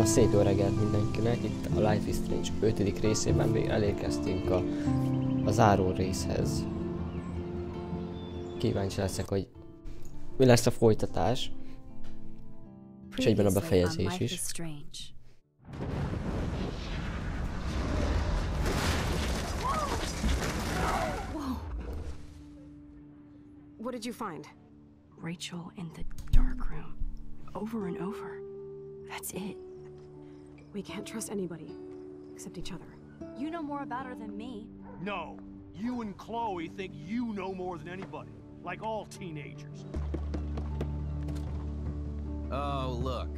Szép jó reggelt mindenkinek, itt a Life is Strange 5. részében még elérkeztünk a záró részhez. Kíváncsi leszek, hogy mi lesz a folytatás, és egyben a befejezés is. What did you find? Rachel in the dark room. Over and over. That's it. We can't trust anybody. Except each other. You know more about her than me. No. You and Chloe think you know more than anybody. Like all teenagers. Oh, look.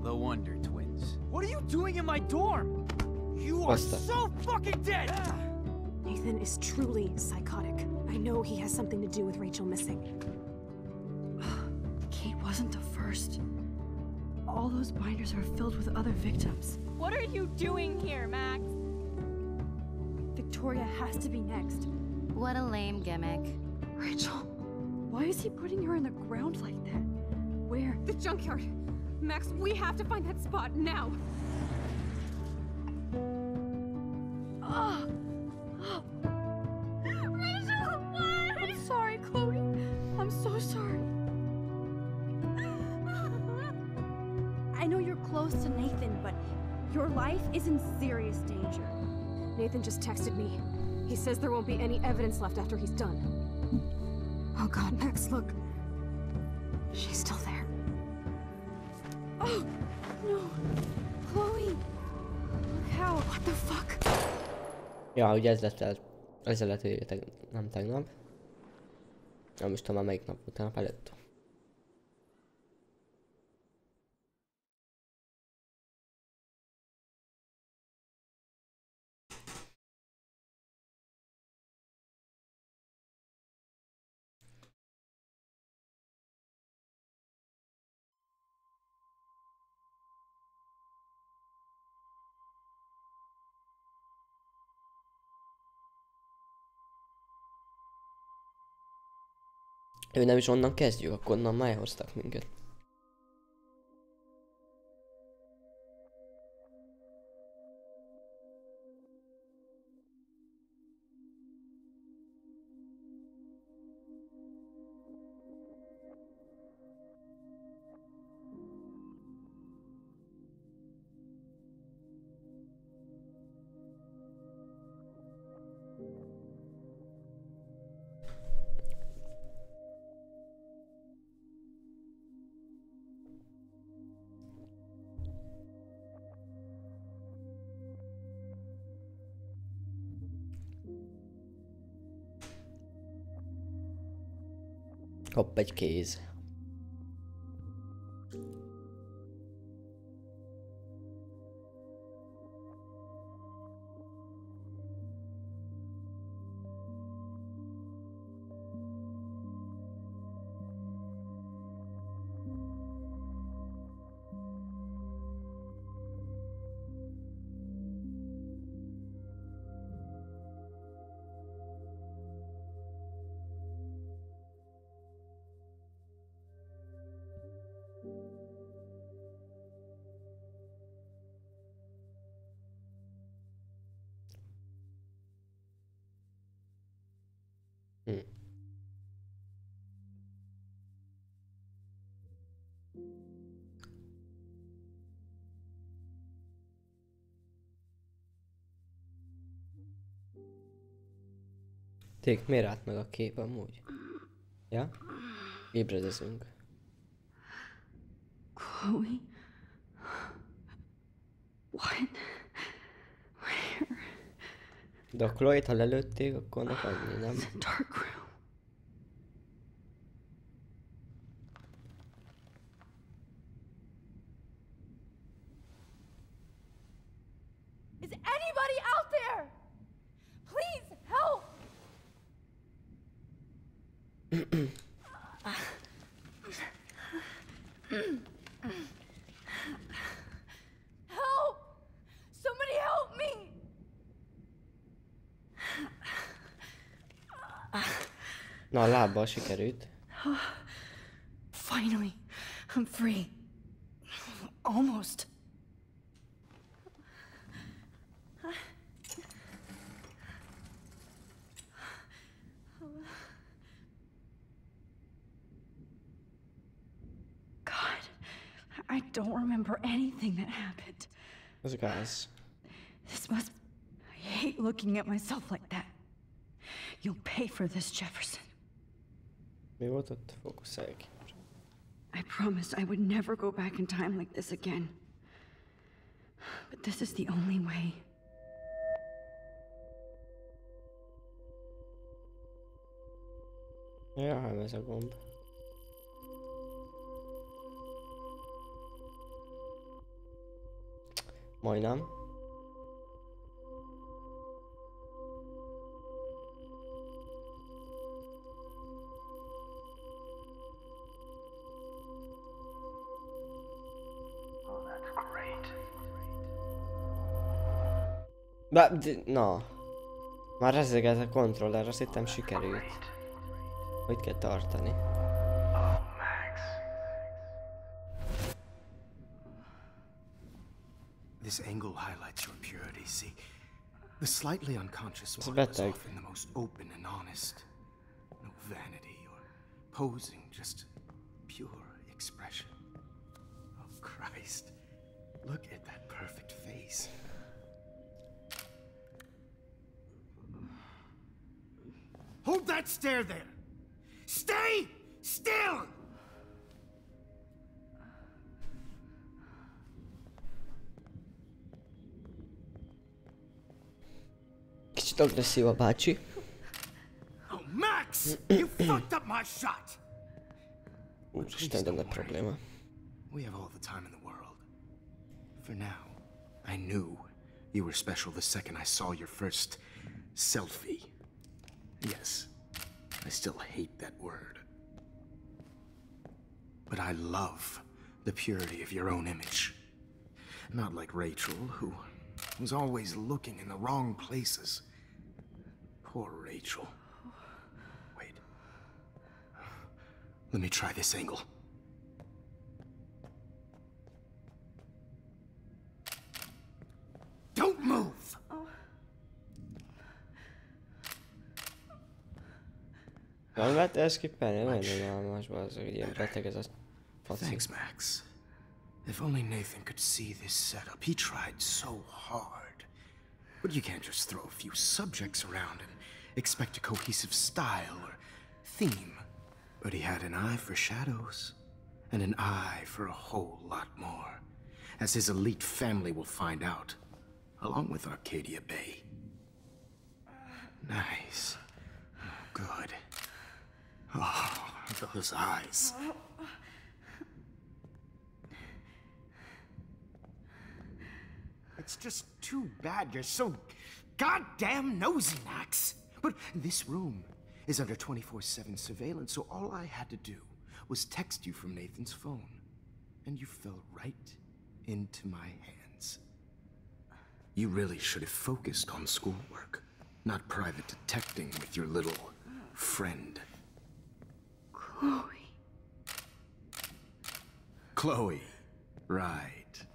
The Wonder Twins. What are you doing in my dorm? You are so fucking dead! Nathan is truly psychotic. I know he has something to do with Rachel missing. Kate wasn't the first. All those binders are filled with other victims. What are you doing here, Max? Victoria has to be next. What a lame gimmick. Rachel, why is he putting her in the ground like that? Where? The junkyard. Max, we have to find that spot now. Rachel, what? I'm sorry, Chloe. I'm so sorry. I know you're close to Nathan, but your life is in serious danger. Nathan just texted me. He says there won't be any evidence left after he's done. Oh God, Max, look. She's still there. Oh, no. Chloe. Look how. What the fuck? Ja, ugye ez lett nem tegnap. Nem is tudom már melyik nap után előtt. Ő nem is onnan kezdjük, akkor onnan már elhoztak minket. Hopp, egy kéz. Tényleg, miért állt meg a kép amúgy? Ja? Ébredezünk. Chloe? What? Where? De a Chloe-t, ha lelőtték, akkor annak annyi, nem? Dark room. Is anybody out there? Please help! Help! Somebody help me! Na, a lábbal sikerült. Finally, I'm free. Almost. don't remember anything that happened. Ez gáz. This must... I hate looking at myself like that. You'll pay for this, Jefferson. Mi volt ott? Fókuszálj ki. I promised I would never go back in time like this again. But this is the only way. Ja, hát ez a gomb. Majdnem. Na. Már rezeget a kontroller, azt hittem sikerült. Hogy kell tartani. This angle highlights your purity, see? The slightly unconscious Ez one is beteg. often the most open and honest. No vanity or posing, just pure expression. Oh, Christ. Look at that perfect face. Hold that stare there! Stay still! Kicsit agresszív a bácsi. Oh, Max! You fucked up my shot! Úristen, de nagy probléma. We have all the time in the world. For now, I knew you were special the second I saw your first selfie. Yes, I still hate that word. But I love the purity of your own image. Not like Rachel, who was always looking in the wrong places. Poor Rachel. Wait. Let me try this angle. Don't move! Nem lehet ezt skippelni? Nagyon unalmasban az, hogy ilyen beteg ez a faci. Thanks, Max. If only Nathan could see this setup. He tried so hard. But you can't just throw a few subjects around and expect a cohesive style or theme. But he had an eye for shadows, and an eye for a whole lot more, as his elite family will find out, along with Arcadia Bay. Nice. Good. Oh, those eyes. It's just too bad you're so goddamn nosy, Max. But this room is under 24/7 surveillance, so all I had to do was text you from Nathan's phone. And you fell right into my hands. You really should have focused on schoolwork, not private detecting with your little friend. Chloe. Chloe. Right.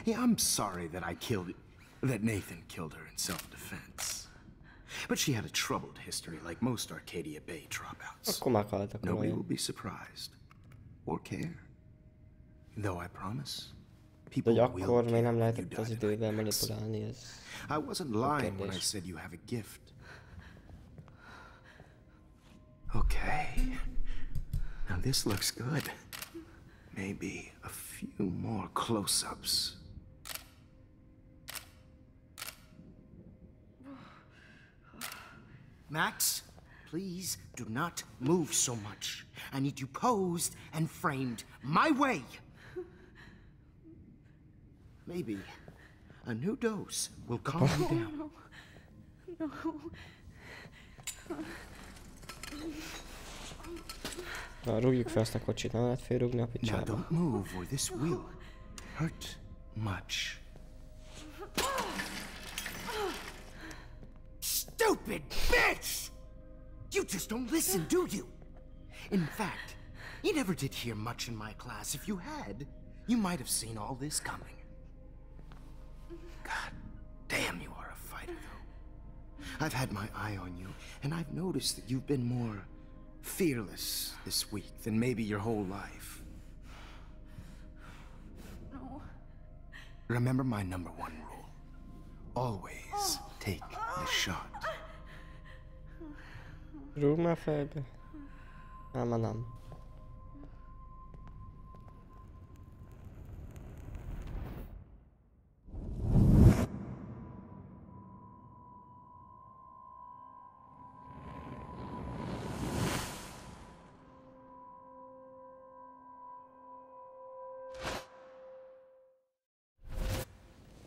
Yeah, I'm sorry that that Nathan killed her in self-defense. But she had a troubled history like most Arcadia Bay dropouts. Akkor meghaltak Nobody olyan. will be surprised. Or care. Though I promise, De people hogy will akkor még care nem when you lehetett az die idővel tonight, Max. manipulálni, ez... I wasn't lying when I kérdés. said you have a gift. Okay. Now this looks good. Maybe a few more close-ups. Max, please do not move so much. I need you posed and framed my way. Maybe a new dose will calm you down. Na, rúgjuk fel azt a kocsit, nem lehet félrúgni a Now picsába. don't move or this will hurt much. Stupid bitch! You just don't listen, do you? In fact, you never did hear much in my class. If you had, you might have seen all this coming. God damn, you are a fighter, though. I've had my eye on you, and I've noticed that you've been more fearless this week than maybe your whole life. Remember my number one rule. Always take the shot. Rúg már fejbe. Nem.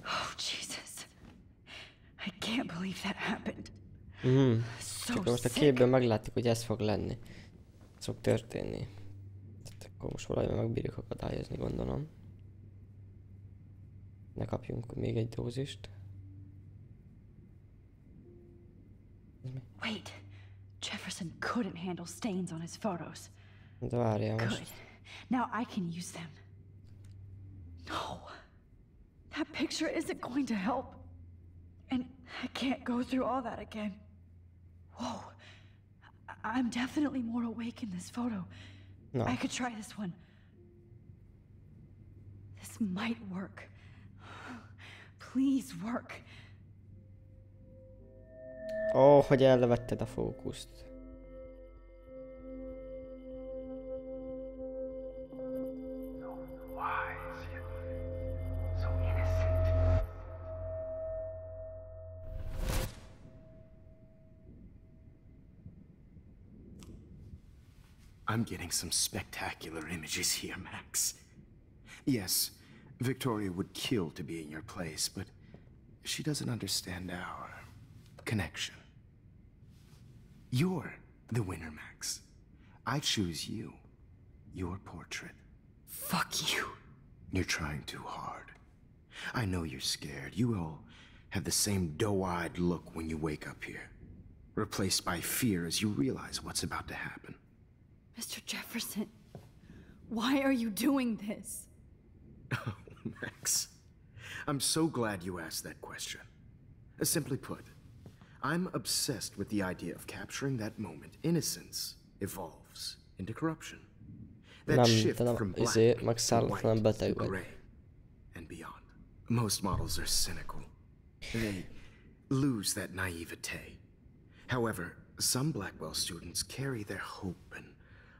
Oh, Jesus. I can't believe that happened. So Csak most a sick. képben meglátjuk, hogy ez fog lenni. Ez fog történni. Tehát akkor most valamivel megbírjuk akadályozni, gondolom. Ne kapjunk még egy dózist. Wait, Jefferson couldn't handle stains on his photos. De várjál Good. most. Now I can use them. No. That picture isn't going to help. And I can't go through all that again. Whoa. I'm definitely more awake in this photo. No. I could try this one. This might work. Please work. Ó, hogy elvetted a fókuszt. I'm getting some spectacular images here, Max. Yes, Victoria would kill to be in your place, but she doesn't understand our connection. You're the winner, Max. I choose you. Your portrait. Fuck you. You're trying too hard. I know you're scared. You all have the same doe-eyed look when you wake up here, replaced by fear as you realize what's about to happen. Mr. Jefferson, why are you doing this? Oh, Max. I'm so glad you asked that question. Simply put, I'm obsessed with the idea of capturing that moment. Innocence evolves into corruption. That shift from black to white to gray and beyond. Most models are cynical. They lose that naivete. However, some Blackwell students carry their hope and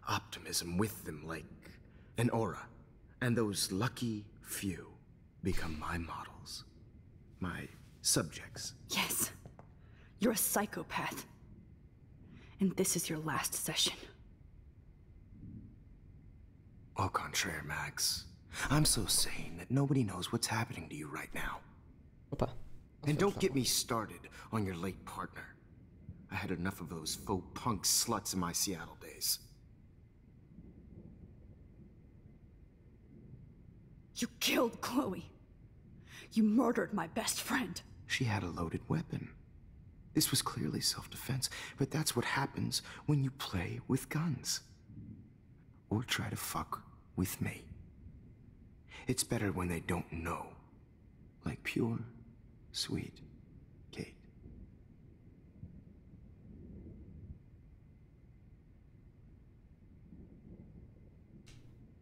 optimism with them like an aura. And those lucky few become my models. My subjects. Yes. You're a psychopath. And this is your last session. Au contraire, Max. I'm so sane that nobody knows what's happening to you right now. Opa. And don't get me started on your late partner. I had enough of those faux punk sluts in my Seattle days. You killed Chloe. You murdered my best friend. She had a loaded weapon. This was clearly self-defense, but that's what happens when you play with guns. Or try to fuck with me. It's better when they don't know. Like pure, sweet Kate.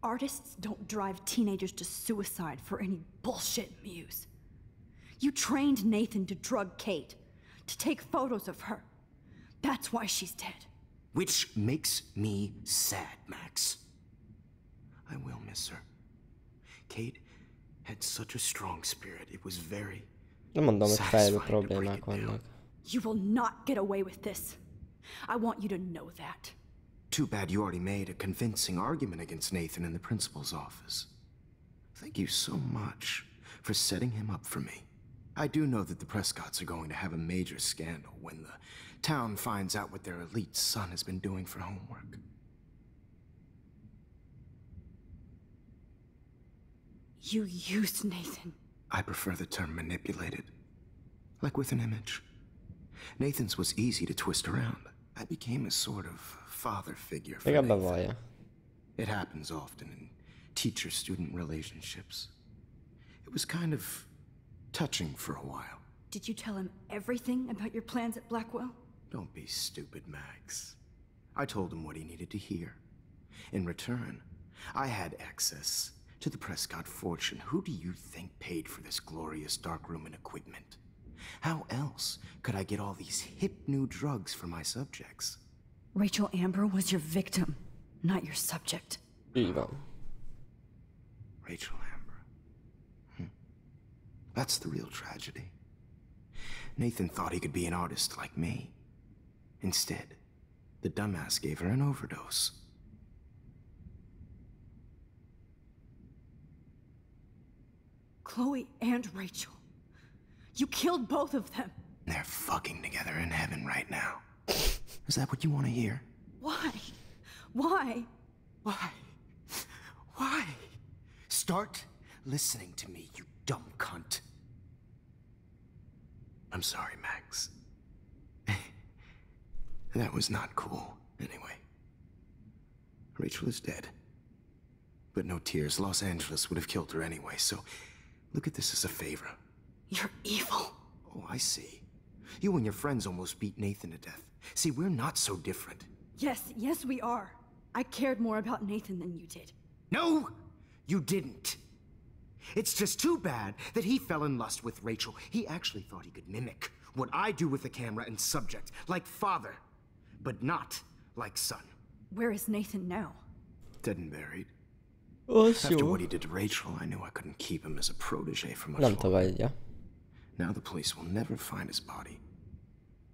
Artists don't drive teenagers to suicide for any bullshit muse. You trained Nathan to drug Kate, to take photos of her. That's why she's dead. Which makes me sad, Max. I will miss her. Kate had such a strong spirit. It was very Nem mondom, hogy fejlő satisfying to break problémák it down. vannak. You will not get away with this. I want you to know that. Too bad you already made a convincing argument against Nathan in the principal's office. Thank you so much for setting him up for me. I do know that the Prescotts are going to have a major scandal when the town finds out what their elite son has been doing for homework. You used Nathan. I prefer the term manipulated. Like with an image. Nathan's was easy to twist around. I became a sort of father figure for Legalább Nathan. bevallja. It happens often in teacher-student relationships. It was kind of touching for a while. Did you tell him everything about your plans at Blackwell? Don't be stupid, Max. I told him what he needed to hear. In return, I had access To the Prescott fortune, who do you think paid for this glorious darkroom and equipment? How else could I get all these hip new drugs for my subjects? Rachel Amber was your victim, not your subject. Így van. Rachel Amber. That's the real tragedy. Nathan thought he could be an artist like me. Instead, the dumbass gave her an overdose. Chloe and Rachel. You killed both of them. They're fucking together in heaven right now. Is that what you want to hear? Why? Why? Why? Why? Start listening to me, you dumb cunt. I'm sorry, Max. That was not cool, anyway. Rachel is dead. But no tears. Los Angeles would have killed her anyway, so look at this as a favor. You're evil. Oh, I see. You and your friends almost beat Nathan to death. See, we're not so different. Yes, we are. I cared more about Nathan than you did. No, you didn't. It's just too bad that he fell in lust with Rachel. He actually thought he could mimic what I do with the camera and subject, like father, but not like son. Where is Nathan now? Dead and buried. Az After jó. what he did to Rachel, I knew I couldn't keep him as a protege for much Nem longer. tagadja. Now the police will never find his body.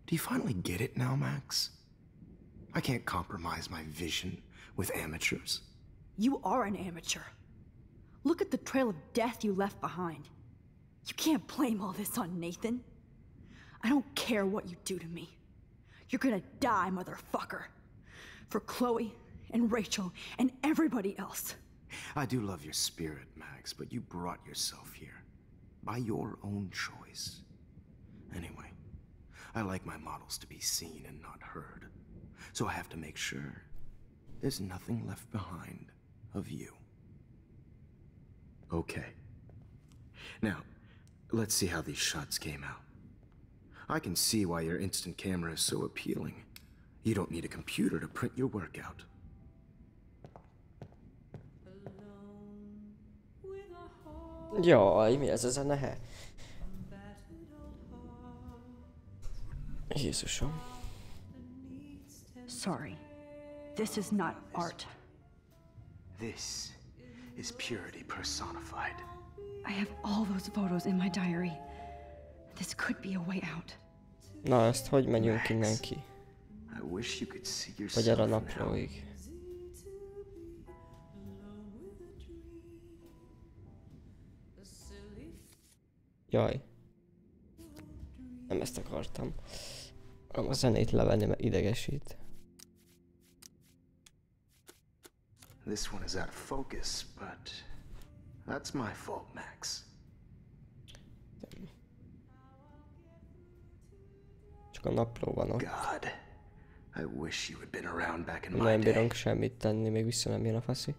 Do you finally get it now, Max? I can't compromise my vision with amateurs. You are an amateur. Look at the trail of death you left behind. You can't blame all this on Nathan. I don't care what you do to me. You're gonna die, motherfucker. For Chloe and Rachel and everybody else. I do love your spirit, Max, but you brought yourself here. By your own choice. Anyway, I like my models to be seen and not heard. So I have to make sure there's nothing left behind of you. Okay. Now, let's see how these shots came out. I can see why your instant camera is so appealing. You don't need a computer to print your work out. Jaj, mi ez a zene? Jézusom. Sorry. This is not art. This is purity personified. I have all those photos in my diary. This could be a way out. Na, ezt hogy menjünk innen ki? I wish you could see Vagy erre a yourself now. naplóig? Jaj. Nem ezt akartam. A zenét levenni, mert idegesít. This one is out of focus, but that's my fault, Max. Csak a napló van ott. God, I wish you had been around back in my Nem day. bírunk semmit tenni, még vissza nem jön a faszi.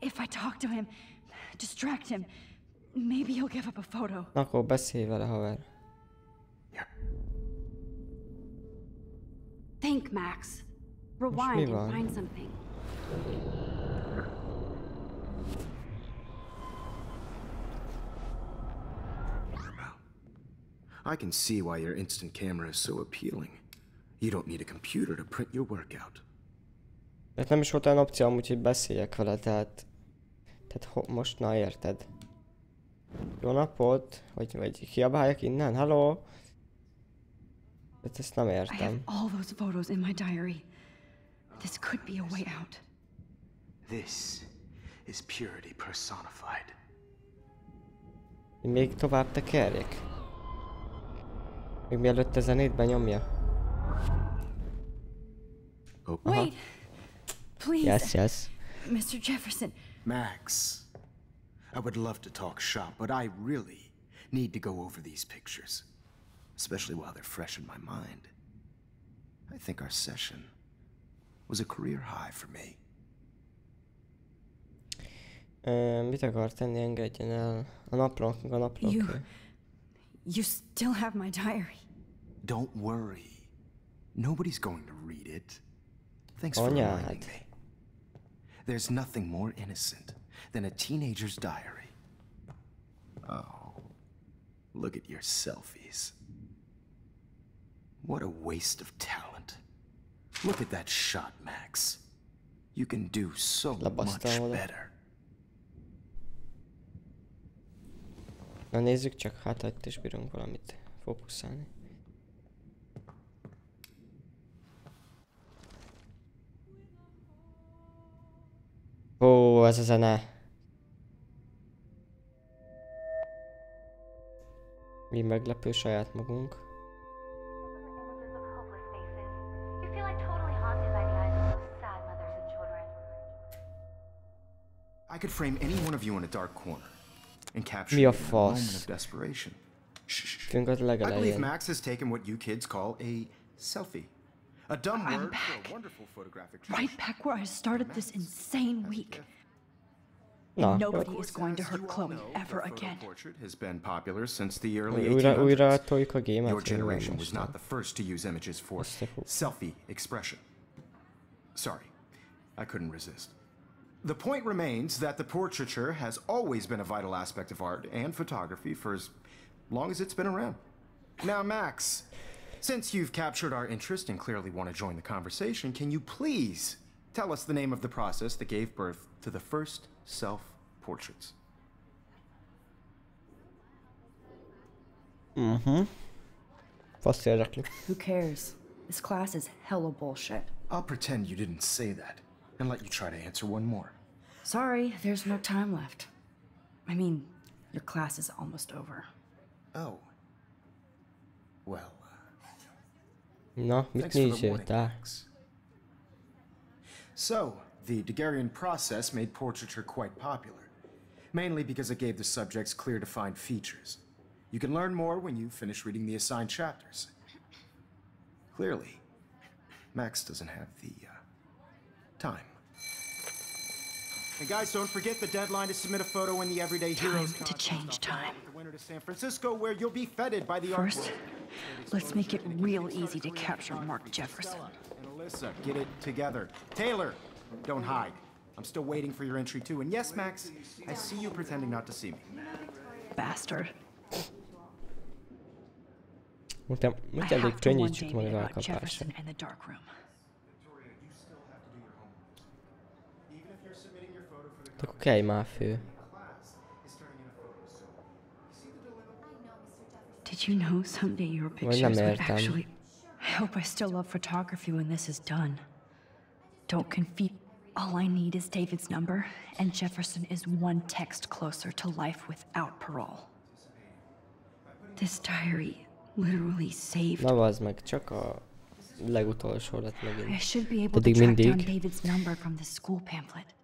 If I talk to him, distract him, maybe he'll give up a photo. Na, akkor beszélj vele, haver. Think, Max. mi Rewind van? and find something. I can see why your instant camera is so appealing. You don't need a computer to print your work out. Tehát nem is volt olyan opció amúgy, hogy beszéljek vele, tehát most na érted. Jó napot, vagy kiabáljak innen, hello? Tehát ezt nem I have értem. all those photos in my diary. This could be a way out. This is purity personified. Még tovább tekerjek? Még mielőtt a zenét benyomja? Oh, Wait! Please, Yes. Mr. Jefferson. Max, I would love to talk shop, but I really need to go over these pictures, especially while they're fresh in my mind. I think our session was a career high for me. Mit akar tenni, engedjen el? A naplónk. You still have my diary. Don't worry. Nobody's going to read it. Thanks for Anyád. reminding me. There's nothing more innocent than a teenager's diary. Oh, look at your selfies. What a waste of talent. Look at that shot, Max. You can do so much better. Na nézzük csak, hát itt is bírunk valamit fókuszálni. Ó, ez a zene. Mi meglepő saját magunk. I could frame any one of you in a dark corner and capture Mi you a in a moment fasz? of desperation. Fünk az I believe legelején. Max has taken what you kids call a selfie. A dumb I'm word for back. a wonderful photographic Right back where I started this insane week. Na, And jó. nobody is going to hurt You all Chloe know, ever the photo again. portrait has been popular since the early Újra 1800s. toljuk a gémet. Your vagy mi van generation was most? not the first to use images for selfie expression. Sorry, I couldn't resist. The point remains that the portraiture has always been a vital aspect of art and photography for as long as it's been around. Now, Max, since you've captured our interest and clearly want to join the conversation, can you please tell us the name of the process that gave birth to the first self-portraits? Fasz érdekli. Who cares? This class is hella bullshit. I'll pretend you didn't say that and let you try to answer one more. Sorry, there's no time left. I mean, your class is almost over. Oh. Well, Na, mit thanks for the nézél, warning, te? Max. So, the Daguerrean process made portraiture quite popular, mainly because it gave the subjects clear defined features. You can learn more when you finish reading the assigned chapters. Clearly, Max doesn't have the time. And guys, don't forget the deadline to submit a photo in the Everyday Heroes Time to contest. change time. The winner to San Francisco, where you'll be feted by the art First, world. let's make it real easy to capture Mark Jefferson. And Alyssa, get it together. Taylor, don't hide. I'm still waiting for your entry too. And yes, Max, I see you pretending not to see me. Bastard. Mondtam, I hogy elég have to warn könnyítsük meg David az about alkapásra. Jefferson and the dark room. Even if you're submitting your photo for the Akkor kelj már fő. class is turning in a photo, so you see the dilemma? Did you know someday your nem pictures would értem. actually... I hope I still love photography when this is done. Don't confuse... All I need is David's number, and Jefferson is one text closer to life without parole. This diary literally saved... Na vazd meg, csak a legutolsó lett I megint. should be able to Pedig track down mindig. David's number from the school pamphlet.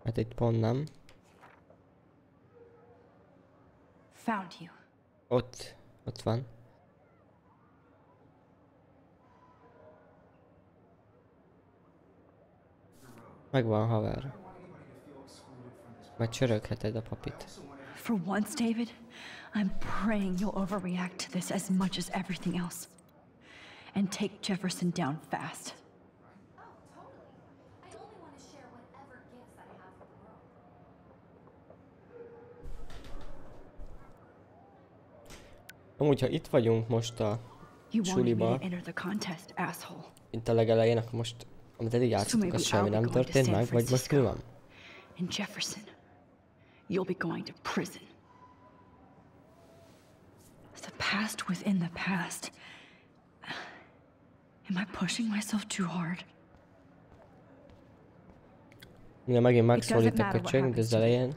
Hát itt pont nem. Found you. Ott van. Megvan, haver. Majd csörögheted a papit. For once, David, I'm praying you'll overreact to this as much as everything else. And take Jefferson down fast. Oh, totally. I only want to share whatever gifts I have with the world. Amúgy, ha itt vagyunk most a You wanted me suliba, to enter the contest, asshole. itt a legelején, akkor most, amit eddig játszottuk, az semmi nem történt meg, vagy most mi van? In Jefferson, you'll be going to prison. The past within the past. Am I pushing myself too hard? Ugye megint It megszólít doesn't a matter what köcsög, de az happens to me. elején.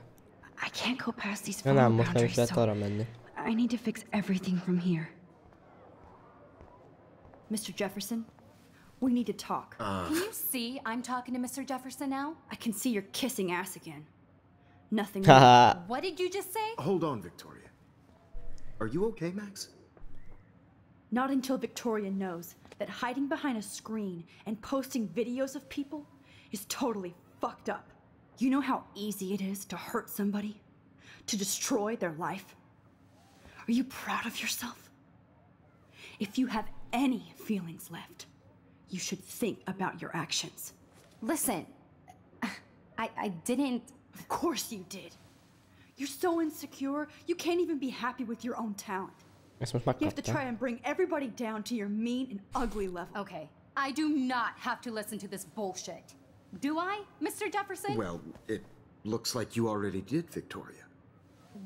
I can't go past these Ja photo nem, most nem is boundaries, lehet so arra menni. I need to fix everything from here. Mr. Jefferson, we need to talk. Can you see I'm talking to Mr. Jefferson now? I can see you're kissing ass again. Nothing. Haha. What did you just say? Hold on, Victoria. Are you okay, Max? Not until Victoria knows that hiding behind a screen and posting videos of people is totally fucked up. You know how easy it is to hurt somebody? To destroy their life? Are you proud of yourself? If you have any feelings left, you should think about your actions. Listen, I didn't... Of course you did. You're so insecure, you can't even be happy with your own talent. Ezt most You have to megkaptam. try and bring everybody down to your mean and ugly level. Okay, I do not have to listen to this bullshit. Do I, Mr. Jefferson? Well, it looks like you already did, Victoria.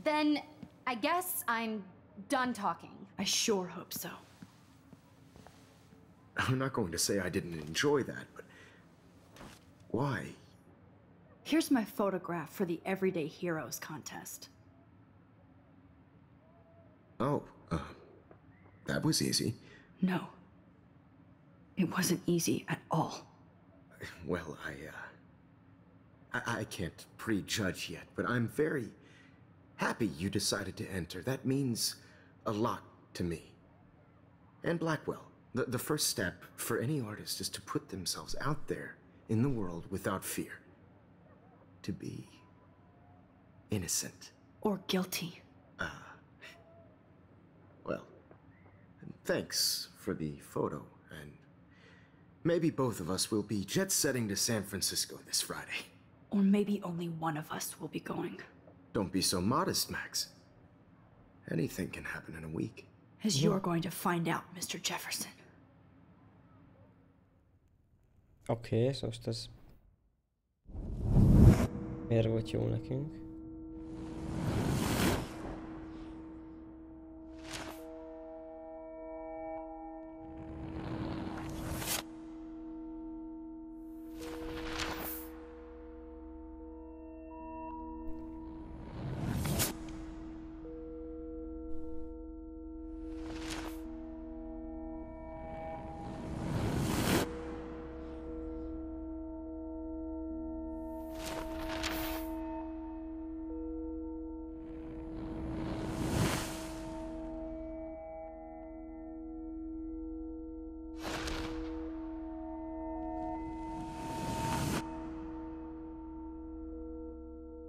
Then I guess I'm done talking. I sure hope so. I'm not going to say I didn't enjoy that, but why? Here's my photograph for the Everyday Heroes contest. Oh, that was easy. No. It wasn't easy at all. Well, I can't prejudge yet, but I'm very happy you decided to enter. That means a lot to me. And Blackwell. The first step for any artist is to put themselves out there in the world without fear. To be innocent. Or guilty. Well, thanks for the photo, and maybe both of us will be jet-setting to San Francisco this Friday. Or maybe only one of us will be going. Don't be so modest, Max. Anything can happen in a week. As you're going to find out, Mr. Jefferson. Oké, szóval most ez... Miért volt jó nekünk?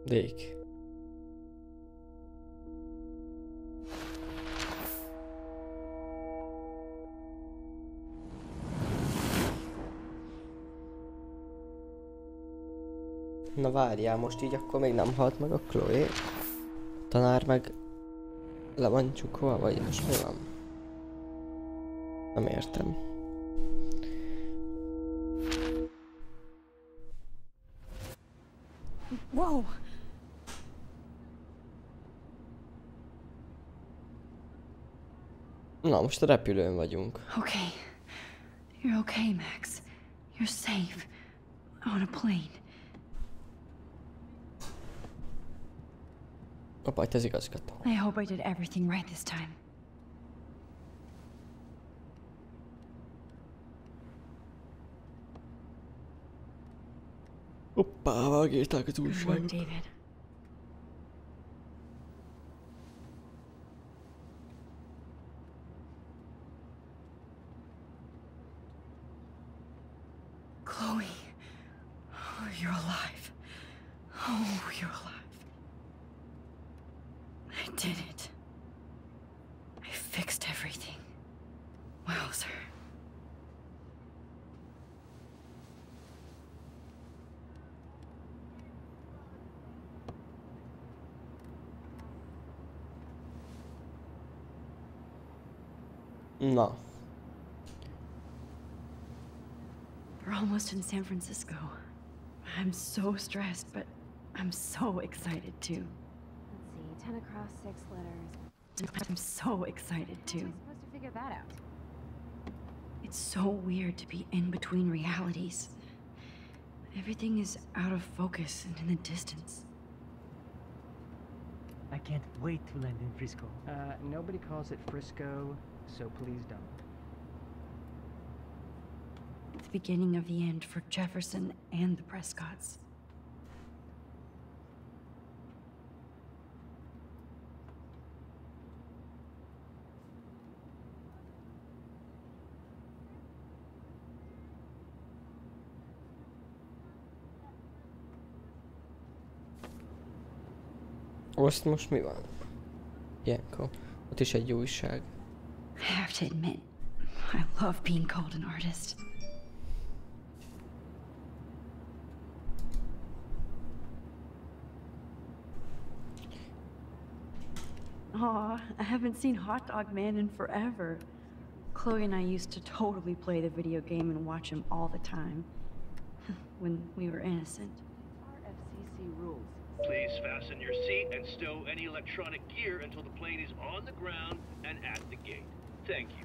Dék. Na várjál, most így akkor még nem halt meg a Chloe. A tanár meg le van csukva, vagy most mi van? Nem értem. Whoa! Na, most a repülőn vagyunk. Okay. You're okay, Max. You're safe. On a plane. Hoppá, itt az igazgató. I hope I did everything right this time. Hoppá, vágírták az Good work, újságot. David. Chloe. Oh, you're alive. Oh, you're alive. I did it. I fixed everything. Wowzer. Na. We're almost in San Francisco. I'm so stressed, but I'm so excited too. Let's see, 10 across 6 letters. I'm so excited How am too. I supposed to figure that out? It's so weird to be in between realities. Everything is out of focus and in the distance. I can't wait to land in Frisco. Nobody calls it Frisco, so please don't. The beginning of the end for Jefferson and the Prescotts. Azt most mi van? Ilyenkor. Ott is egy újság. I have to admit, I love being called an artist. Aw, I haven't seen Hot Dog Man in forever. Chloe and I used to totally play the video game and watch him all the time. When we were innocent. FCC rules. Please fasten your seat and stow any electronic gear until the plane is on the ground and at the gate. Thank you.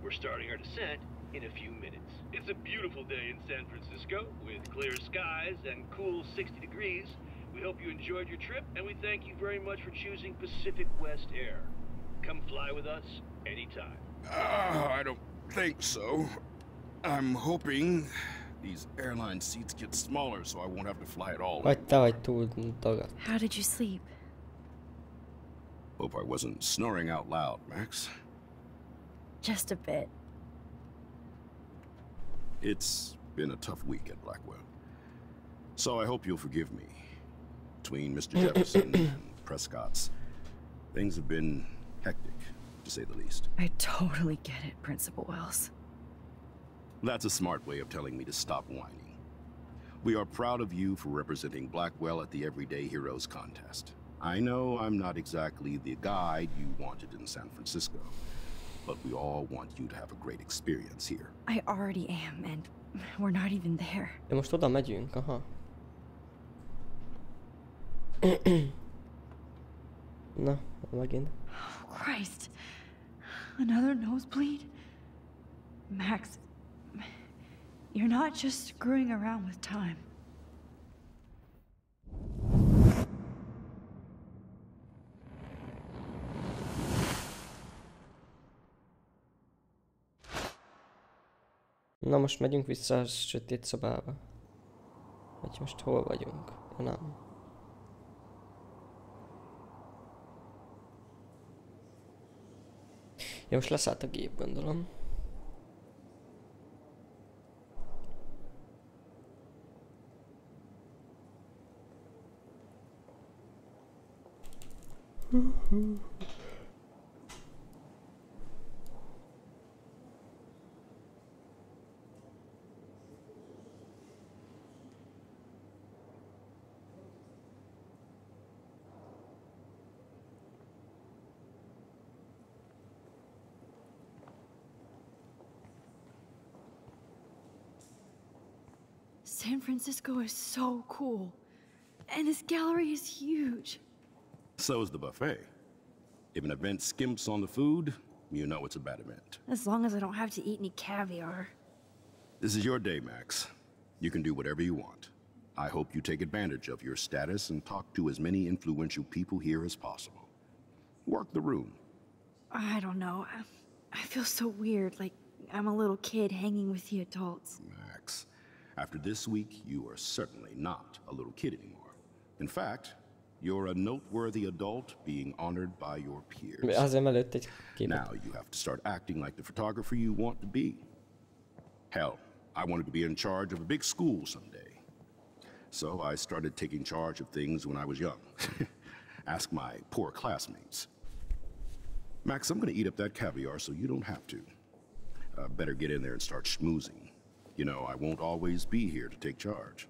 We're starting our descent in a few minutes. It's a beautiful day in San Francisco with clear skies and cool 60 degrees. We hope you enjoyed your trip, and we thank you very much for choosing Pacific West Air. Come fly with us anytime. I don't think so. I'm hoping these airline seats get smaller so I won't have to fly at all. Vagy te vagy túl dagat. How did you sleep? Hope I wasn't snoring out loud, Max. Just a bit. It's been a tough week at Blackwell. So I hope you'll forgive me. Between Mr. Jefferson and Prescott's, things have been hectic, to say the least. I totally get it, Principal Wells. That's a smart way of telling me to stop whining. We are proud of you for representing Blackwell at the Everyday Heroes contest. I know I'm not exactly the guide you wanted in San Francisco, but we all want you to have a great experience here. I already am, and we're not even there. De most oda megyünk, aha. Na, megint. Oh, Christ. Another nosebleed? Max, you're not just screwing around with time. Na most megyünk vissza a sötét szobába. Vagy most hol vagyunk? Ja, nem. Ja, most leszállt a gép, gondolom. San Francisco is so cool. And this gallery is huge. So is the buffet. If an event skimps on the food, you know it's a bad event. As long as I don't have to eat any caviar. This is your day, Max. You can do whatever you want. I hope you take advantage of your status and talk to as many influential people here as possible. Work the room. I don't know. I feel so weird, like I'm a little kid hanging with the adults. Max, after this week, you are certainly not a little kid anymore. In fact, you're a noteworthy adult being honored by your peers. Now you have to start acting like the photographer you want to be. Hell, I wanted to be in charge of a big school someday. So I started taking charge of things when I was young. Ask my poor classmates. Max, I'm gonna eat up that caviar so you don't have to. Better get in there and start schmoozing. You know, I won't always be here to take charge.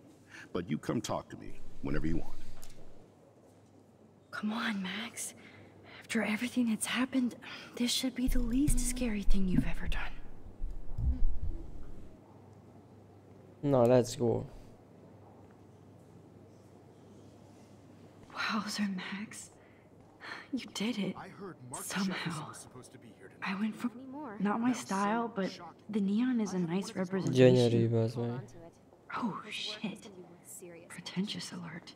But you come talk to me whenever you want. Come on, Max. After everything that's happened, this should be the least scary thing you've ever done. No, let's go. Wowzer, Max. You did it. Somehow. I went from not my style, but the neon is a nice representation. Oh shit. Pretentious alert.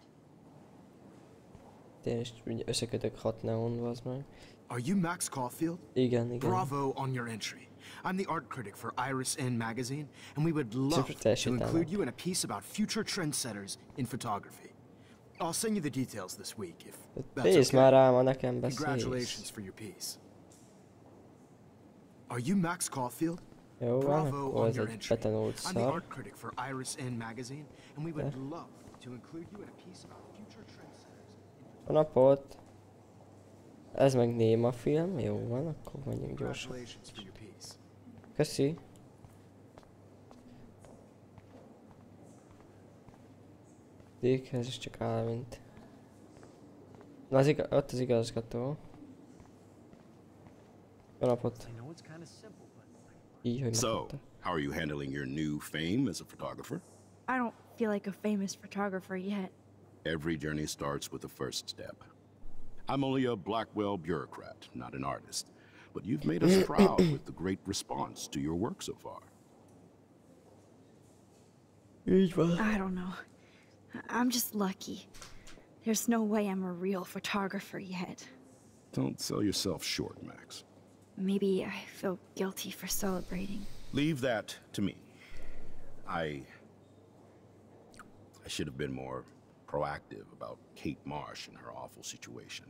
Összekötök 6 neon, az meg. Are you Max Caulfield? Igen. Bravo on your entry. I'm the art critic for Iris N magazine, and we would love to include you in a piece about future trendsetters in photography. I'll send you the details this week if that's okay. Congratulations for your piece. Are you Max Caulfield? Bravo on your entry. I'm the art critic for Iris N magazine, and we would love to include you in a piece about future trendsetters. A napot. Ez meg néma film. Jó van, akkor menjünk gyorsan. Köszi. Ez is csak áll, mint... Na, ott az igazgató. Jó napot. Így, hogy So, megkapta. how are you handling your new fame as a photographer? I don't feel like a famous photographer yet. Every journey starts with the first step. I'm only a Blackwell bureaucrat, not an artist. But you've made us proud with the great response to your work so far. I don't know. I'm just lucky. There's no way I'm a real photographer yet. Don't sell yourself short, Max. Maybe I feel guilty for celebrating. Leave that to me. I should have been more proactive about Kate Marsh and her awful situation.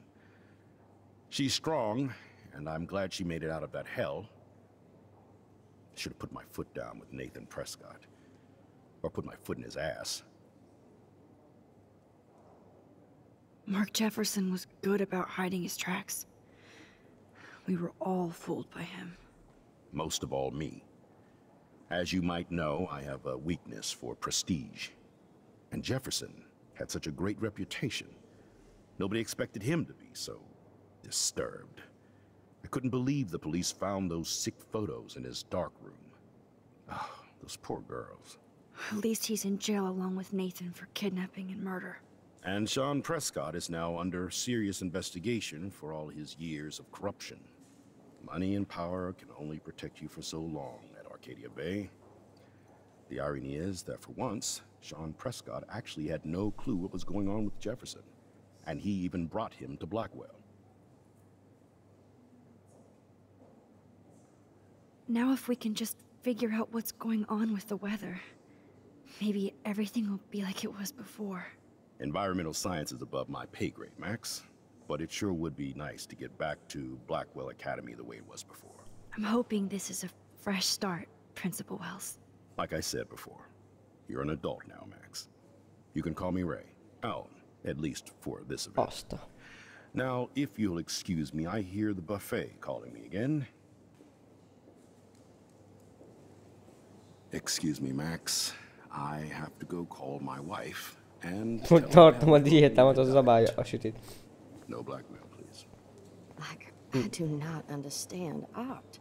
She's strong, and I'm glad she made it out of that hell. Should have put my foot down with Nathan Prescott. Or put my foot in his ass. Mark Jefferson was good about hiding his tracks. We were all fooled by him. Most of all, me. As you might know, I have a weakness for prestige. And Jefferson had such a great reputation. Nobody expected him to be so disturbed. I couldn't believe the police found those sick photos in his dark room. Oh, those poor girls. At least he's in jail along with Nathan for kidnapping and murder. And Sean Prescott is now under serious investigation for all his years of corruption. Money and power can only protect you for so long at Arcadia Bay. The irony is that for once, Sean Prescott actually had no clue what was going on with Jefferson, and he even brought him to Blackwell. Now if we can just figure out what's going on with the weather, maybe everything will be like it was before. Environmental science is above my pay grade, Max. But it sure would be nice to get back to Blackwell Academy the way it was before. I'm hoping this is a fresh start, Principal Wells. Like I said before, you're an adult now, Max. You can call me Ray. Alan, at least for this event. Basta. Now, if you'll excuse me, I hear the buffet calling me again. Excuse me, Max. I have to go call my wife and Tartom a diétámat, az zabálja a sütit. No blackmail, please. I do not understand art.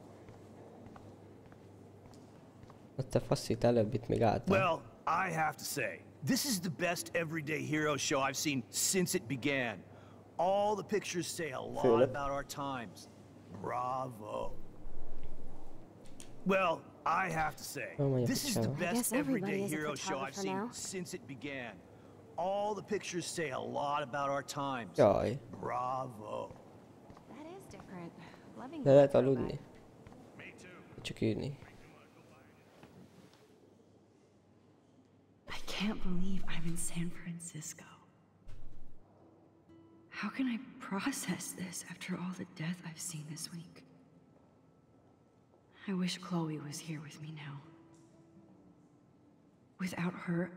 Te faszít előbb itt még álltál. Well, I have to say, this is the best everyday hero show I've seen since it began. All the pictures say a lot about our times. Bravo. Well, I have to say, this is the best everyday hero show I've seen since it began. All the pictures say a lot about our times. Jaj. Bravo. That is different. Loving De lehet aludni. Csak írni. I can't believe I'm in San Francisco. How can I process this after all the death I've seen this week? I wish Chloe was here with me now. Without her,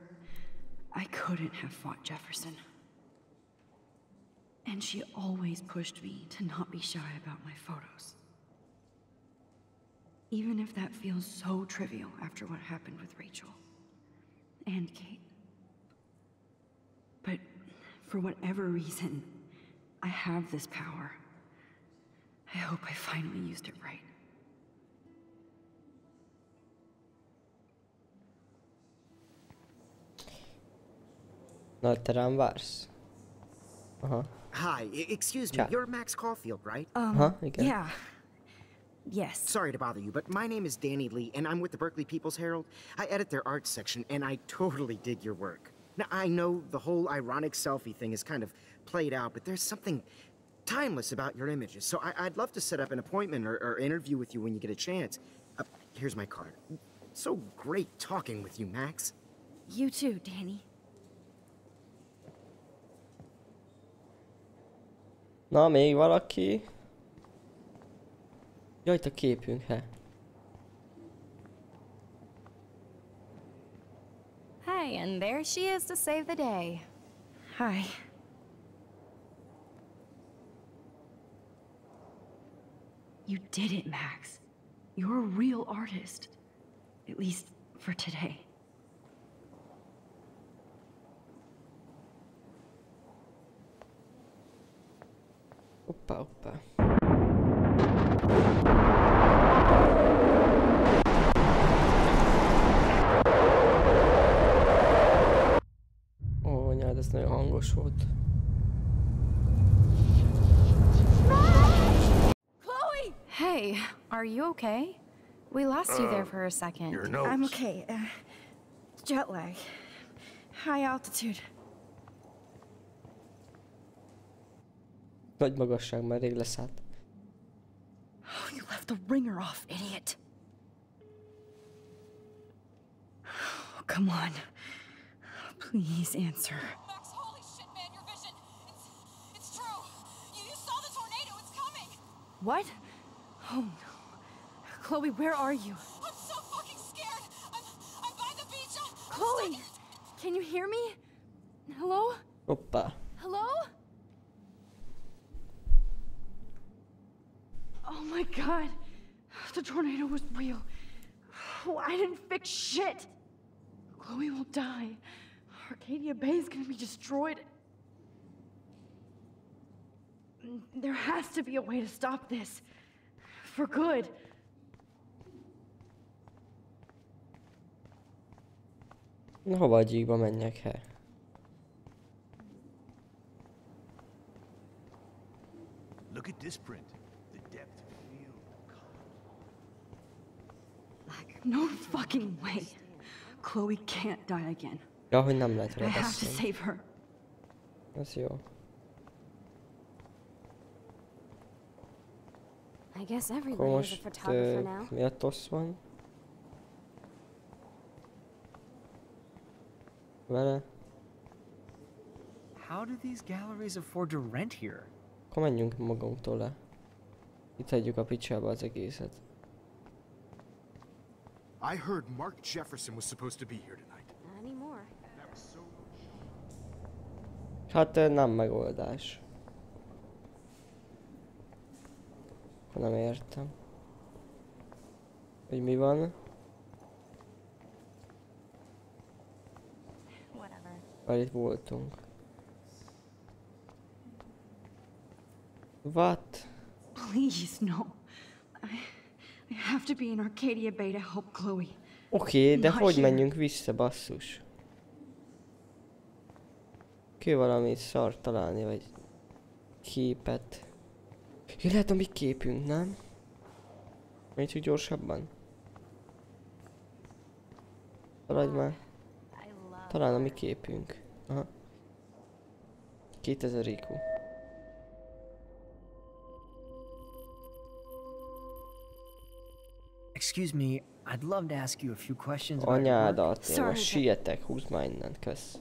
I couldn't have fought Jefferson. And she always pushed me to not be shy about my photos. Even if that feels so trivial after what happened with Rachel and Kate. But for whatever reason, I have this power. I hope I finally used it right. Na, te rám vársz? Aha. Hi, excuse me, you're Max Caulfield, right? Igen. Yeah. Yes. Sorry to bother you, but my name is Danny Lee, and I'm with the Berkeley People's Herald. I edit their arts section, and I totally dig your work. Now, I know the whole ironic selfie thing is kind of played out, but there's something timeless about your images. So I'd love to set up an appointment or interview with you when you get a chance. Here's my card. So great talking with you, Max. You too, Danny. Na, még valaki? Jaj, a képünk, he. Hey, and there she is to save the day. Hi. You did it, Max. You're a real artist. At least for today. Hoppá, hoppá. jogos volt. Chloe! Hey, are you okay? We lost you there for a second. Your nose. I'm okay. Jet lag. High altitude. Nagy magasság, már rég leszállt. Oh, you left the ringer off, idiot. Oh, come on. Please answer. Max, holy shit, man, your vision. It's true. You saw the tornado. It's coming. What? Oh no. Chloe, where are you? I'm so fucking scared. I'm by the beach. Chloe, can you hear me? Hello? Hoppá. Hello? Oh my god. The tornado was real. Oh, I didn't fix shit. Chloe will die. Arcadia Bay is gonna be destroyed. There has to be a way to stop this. For good. Na, hova a gyíkba menjek, he? Look at this print. The depth of field. No fucking way. Chloe can't die again. Ja, hogy nem lehet I róla have to beszélni. save her. Ez jó. I guess Akkor everybody is a most photographer now. mi a tosz van? Vele? How do these galleries afford to rent here? Akkor menjünk magunktól le. Itt hagyjuk a picsába az egészet. I heard Mark Jefferson was supposed to be here tonight. Not anymore. Hát nem megoldás. Nem értem. Hogy mi van? Már itt voltunk. What? Please, no. I have to be in Arcadia Bay to help Chloe. Oké, de Not hogy here. menjünk vissza, basszus? Kell valami szart találni, vagy képet. Ja, lehet a mi képünk, nem? Menjünk gyorsabban. Taladj már. Talán a mi képünk. Aha. 2000 IQ. Excuse me, I'd love to ask you a few questions about your work. Anyádat, én most sietek, húzd már innen, kösz.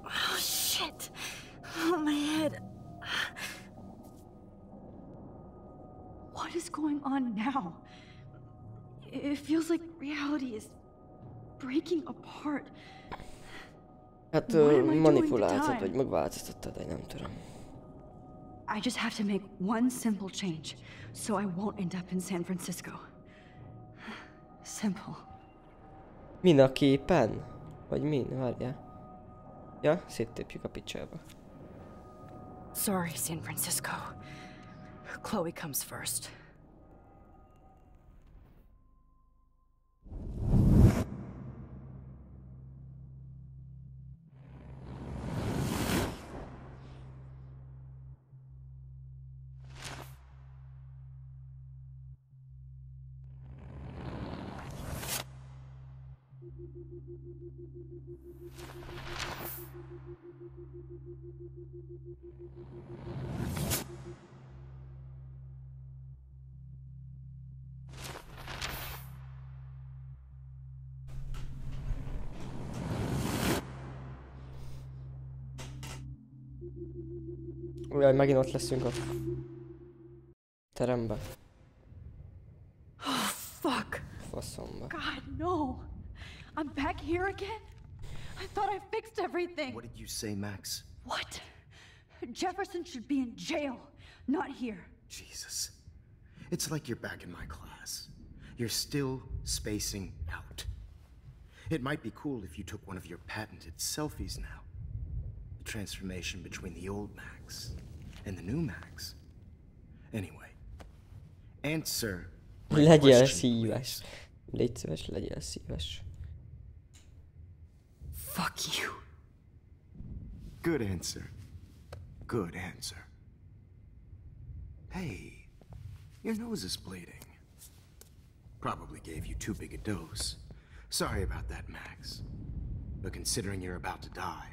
Oh shit! Oh, my head. What is going on now? It feels like reality is breaking apart. Hát What am I doing to manipuláltad, time? vagy megváltoztattad, de nem tudom. I just have to make one simple change, so I won't end up in San Francisco. Simple. Min a képen? Vagy min? Várjál. Ja, széttépjük a picsába. Sorry, San Francisco. Chloe comes first. Jaj, megint ott leszünk a teremben. Oh, fuck. Faszomba. God, no. I'm back here again? I thought I fixed everything. What did you say, Max? What? Jefferson should be in jail, not here. Jesus. It's like you're back in my class. You're still spacing out. It might be cool if you took one of your patented selfies now. The transformation between the old Max and the new Max. Anyway, answer my Legyél question, szíves. Légy szíves, legyél szíves. Fuck you. Good answer. Good answer. Hey, your nose is bleeding. Probably gave you too big a dose. Sorry about that, Max. But considering you're about to die,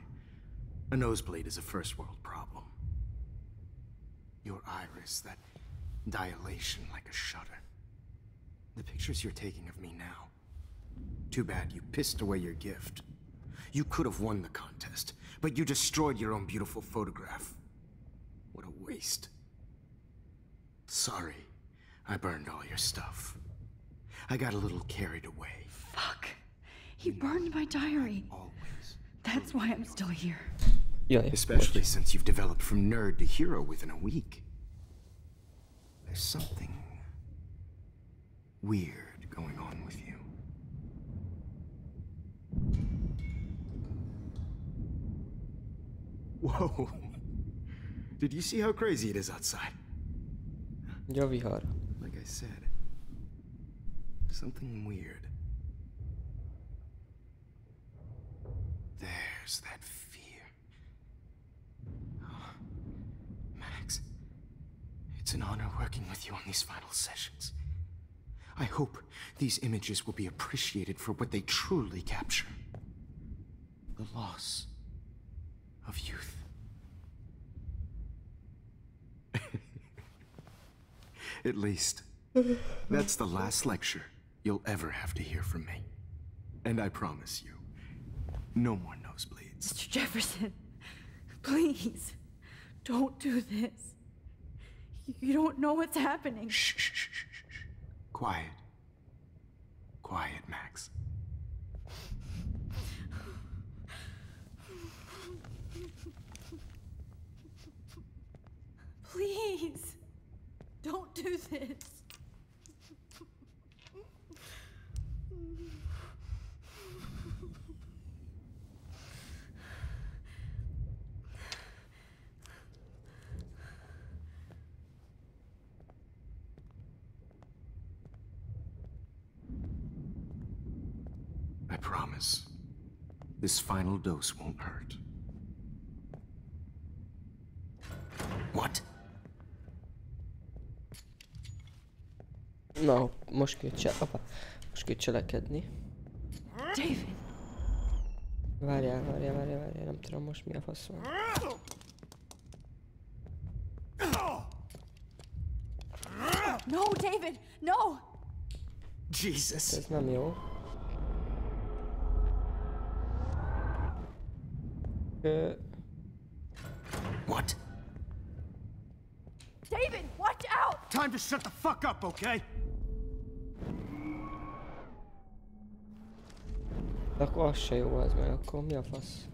a nosebleed is a first world problem. Your iris, that dilation like a shutter. The pictures you're taking of me now. Too bad you pissed away your gift. You could have won the contest, but you destroyed your own beautiful photograph. What a waste. Sorry, I burned all your stuff. I got a little carried away. Fuck. He burned my diary. Always. That's why I'm still here. Especially since you've developed from nerd to hero within a week. There's something weird going on with you. Whoa. Did you see how crazy it is outside? Like I said, something weird. There's that fear. Oh, Max, it's an honor working with you on these final sessions. I hope these images will be appreciated for what they truly capture. The loss of youth. At least, that's the last lecture you'll ever have to hear from me. And I promise you, no more nosebleeds. Mr. Jefferson, please, don't do this. You don't know what's happening. Shh, shh, shh, shh, shh. Quiet. Quiet, Max. Please, don't do this. I promise, this final dose won't hurt. What? Na, most kell cselekedni. David! Várjál, nem tudom most mi a fasz van. No, David, no! Jesus! Ez nem jó. What? David, watch out! Time to shut the fuck up, okay? De akkor az se jó az meg, akkor mi a fasz?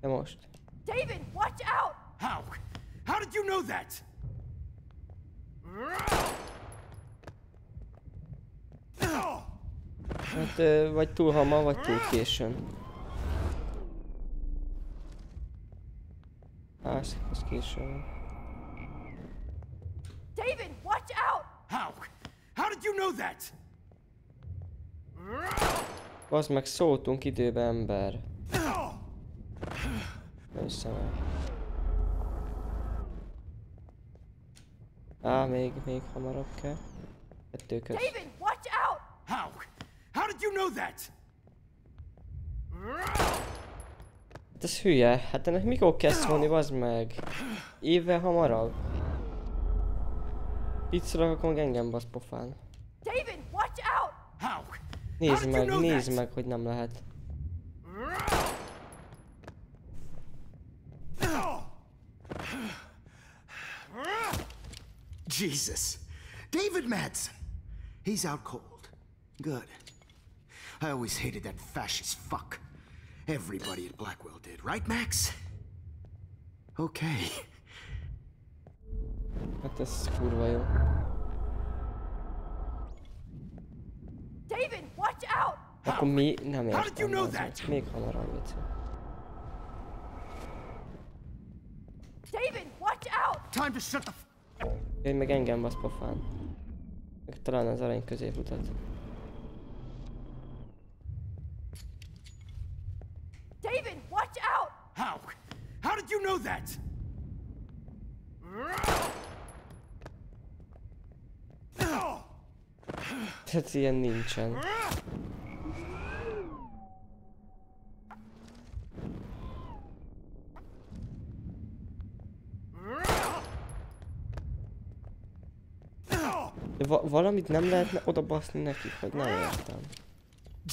De most. David, watch out! How? How did you know that? Hát vagy túl hamar, vagy túl későn. Az későn. David, watch out! How? How did you know that? Az meg szóltunk időben, ember. Össze meg. Még hamarabb kell. Kettő köz. David, watch out! How? How did you know that? Hát ez hülye, hát ennek mikor kell szólni, bazd meg? Évvel hamarabb? Pizzra akkor engem basz pofán. David, watch out! How? Nézd meg, hogy nem lehet. Jesus. David Madsen. He's out cold. Good. I always hated that fascist fuck. Everybody at Blackwell did, right, Max? Okay. Hát ez kurva jó. Akkor mi nem értem az, még hamarabb vicc. David, watch out! Time to shut the Jöjj meg engem basz pofán. Meg talán az arany középutat. David, watch out! How? How did you know that? Tehát ilyen nincsen. De valamit nem lehetne oda baszni nekik, hogy nem értem.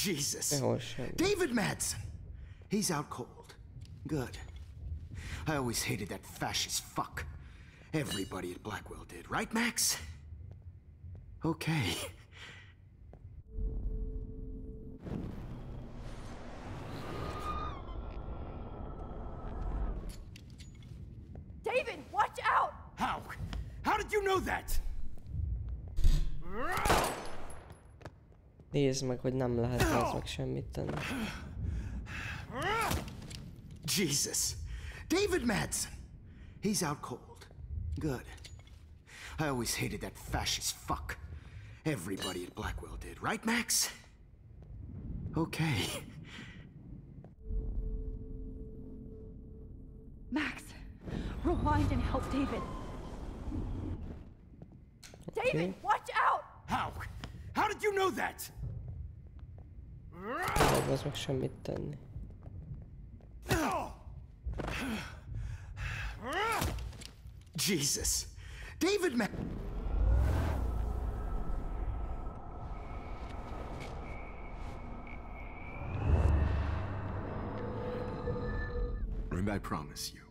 Jesus. Sem. David Madsen. He's out cold. Good. I always hated that fascist fuck. Everybody at Blackwell did, right, Max? Okay. David, watch out! How? How did you know that? Nézd meg, hogy nem lehet ez meg semmit tenni. Jesus. David Madsen. He's out cold. Good. I always hated that fascist fuck. Everybody at Blackwell did, right, Max? Okay. Max, rewind and help David. Okay. David, watch out! How? How did you know that? Nem az meg semmit tenni. Jesus. David And I promise you,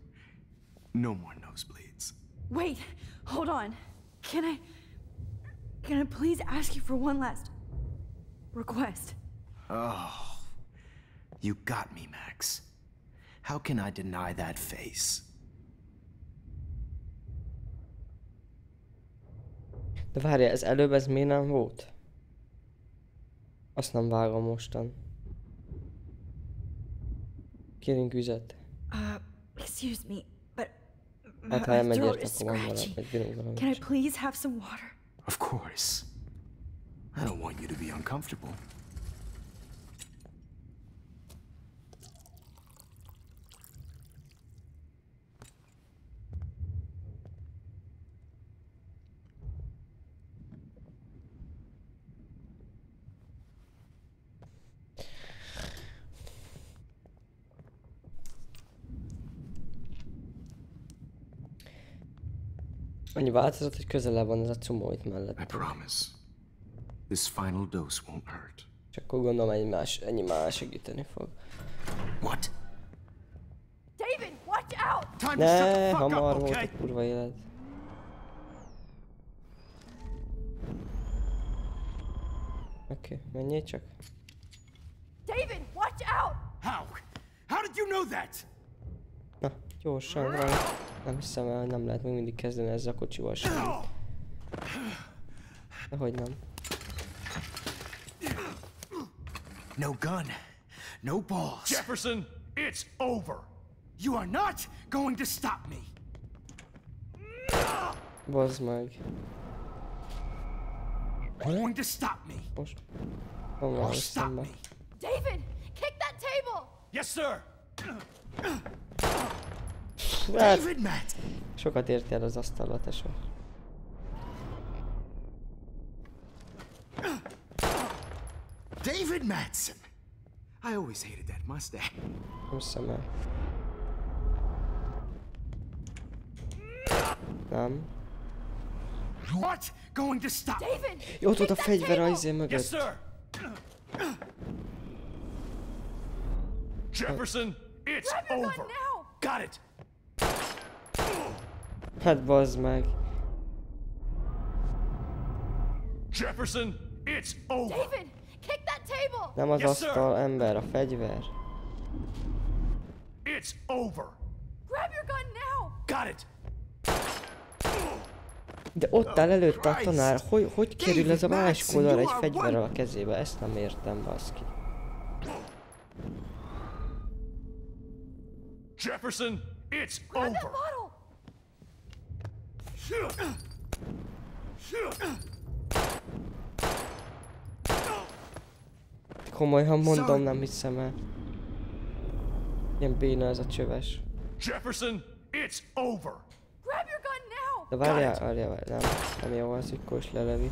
no more nosebleeds. Wait, hold on. Can I please ask you for one last request? Oh, you got me, Max. How can I deny that face? De várjál, ez előbb ez miért nem volt? Azt nem vágom mostan. Kérünk vizet. Excuse me, but Hát ha elmegyért, akkor van valami, vagy bírunk valamit. Can I please have some water? Of course. I don't want you to be uncomfortable. Annyi változott, hogy közelebb van ez a cumó itt mellett. I promise. This final dose won't hurt. Csak akkor gondolom, ennyi más segíteni fog. What? David, watch out! Ne, hamar volt a kurva élet. Oké, menjél csak. David, watch out! How? How did you know that? Na, gyorsan, van. Nem hiszem el, nem lehet még mindig kezdeni ezzel a kocsival semmit. Dehogy nem. No gun, no balls. Jefferson, it's over. You are not going to stop me. Bazd meg. Going to stop me. Most. Van valami szembe. David, kick that table! Yes, sir. David Matt. Sokat értél az asztalra, tesó. David Madsen. I always hated that mustache. Nem hiszem el. Nem. What? Going to stop? David! Jó, ott volt a fegyver a izé mögött. Yes, sir. Jefferson, it's over. Got it. Hát bazd meg. Jefferson, it's over. David, kick that table! Nem az asztal, ember, a fegyver. It's over. Grab your gun now! Got it. De ott áll előtte a tanár, hogy kerül ez a másik oldalra egy fegyverrel a kezébe? Ezt nem értem, baszki. Jefferson, it's Grab that over. bottle! Komolyan mondom, nem hiszem el. Ilyen béna ez a csöves. Jefferson, it's over. Grab your gun now! De várjál, nem jó az, hogy Kós lelevi.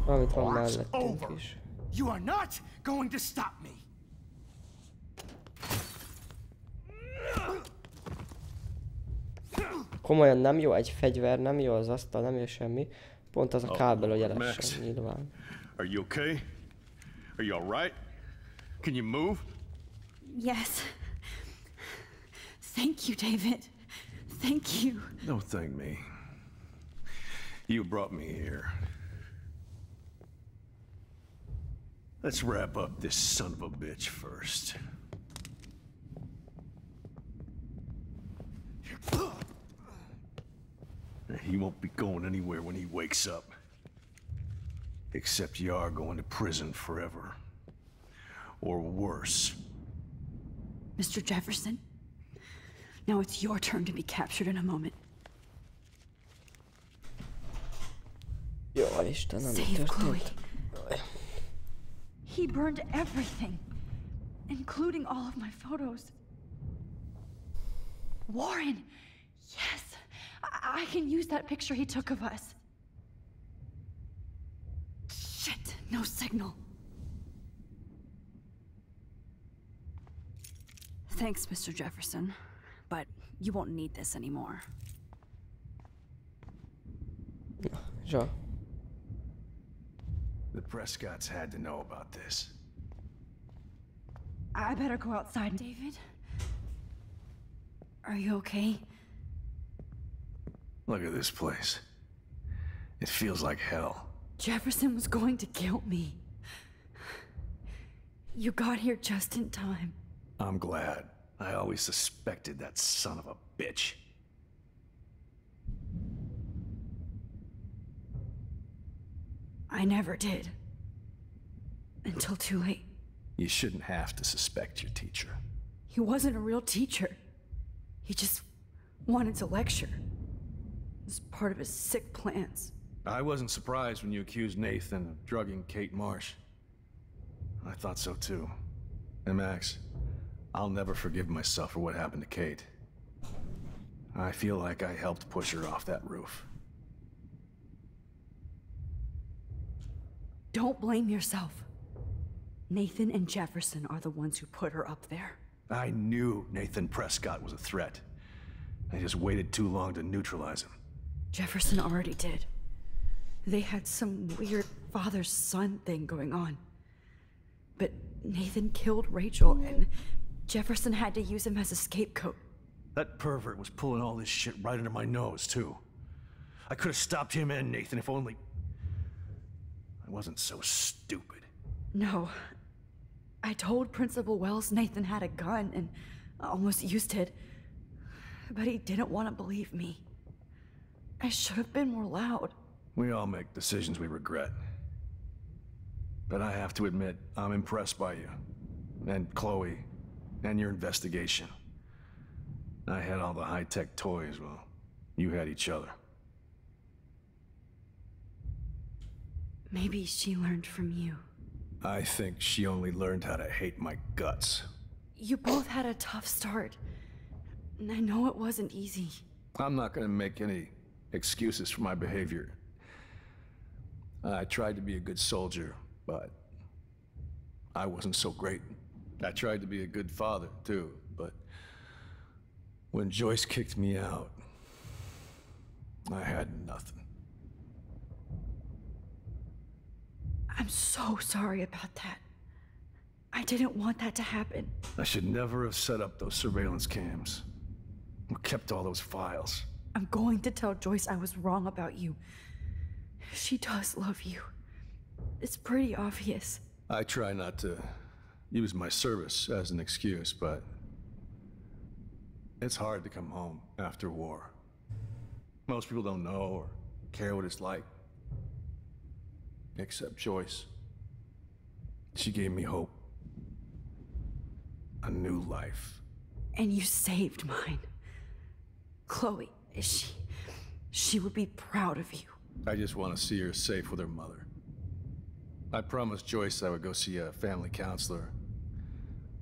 Valamit van mellettünk is. You are not going to stop me. Komolyan nem jó egy fegyver, nem jó az asztal, nem jó semmi. Pont az a kábel, hogy elessen nyilván. Are you okay? Are you all right? Can you move? Yes. Thank you, David. Thank you. Don't thank me. You brought me here. Let's wrap up this son of a bitch first. He won't be going anywhere when he wakes up. Except you are going to prison forever. Or worse. Mr. Jefferson, now it's your turn to be captured in a moment. Jó, Istenem, mi Save Chloe. történt? He burned everything, including all of my photos. Warren! Yes! I can use that picture he took of us. Shit, no signal. Thanks, Mr. Jefferson, but you won't need this anymore. Zsa. The Prescotts had to know about this. I better go outside. David? Are you okay? Look at this place. It feels like hell. Jefferson was going to kill me. You got here just in time. I'm glad. I always suspected that son of a bitch. I never did. Until too late. You shouldn't have to suspect your teacher. He wasn't a real teacher. He just wanted to lecture. It was part of his sick plans. I wasn't surprised when you accused Nathan of drugging Kate Marsh. I thought so too. And Max, I'll never forgive myself for what happened to Kate. I feel like I helped push her off that roof. Don't blame yourself. Nathan and Jefferson are the ones who put her up there. I knew Nathan Prescott was a threat. I just waited too long to neutralize him. Jefferson already did. They had some weird father-son thing going on. But Nathan killed Rachel, and Jefferson had to use him as a scapegoat. That pervert was pulling all this shit right under my nose, too. I could have stopped him and Nathan if only... I wasn't so stupid. No. I told Principal Wells Nathan had a gun and almost used it. But he didn't want to believe me. I should have been more loud. We all make decisions we regret. But I have to admit, I'm impressed by you. And Chloe. And your investigation. I had all the high-tech toys, well, you had each other. Maybe she learned from you. I think she only learned how to hate my guts. You both had a tough start. And I know it wasn't easy. I'm not gonna make any excuses for my behavior. I tried to be a good soldier, but I wasn't so great. I tried to be a good father, too, but when Joyce kicked me out, I had nothing. I'm so sorry about that. I didn't want that to happen. I should never have set up those surveillance cams. Or kept all those files. I'm going to tell Joyce I was wrong about you. She does love you. It's pretty obvious. I try not to use my service as an excuse, but it's hard to come home after war. Most people don't know or care what it's like. Except Joyce. She gave me hope. A new life. And you saved mine. Chloe, she would be proud of you. I just want to see her safe with her mother. I promised Joyce I would go see a family counselor.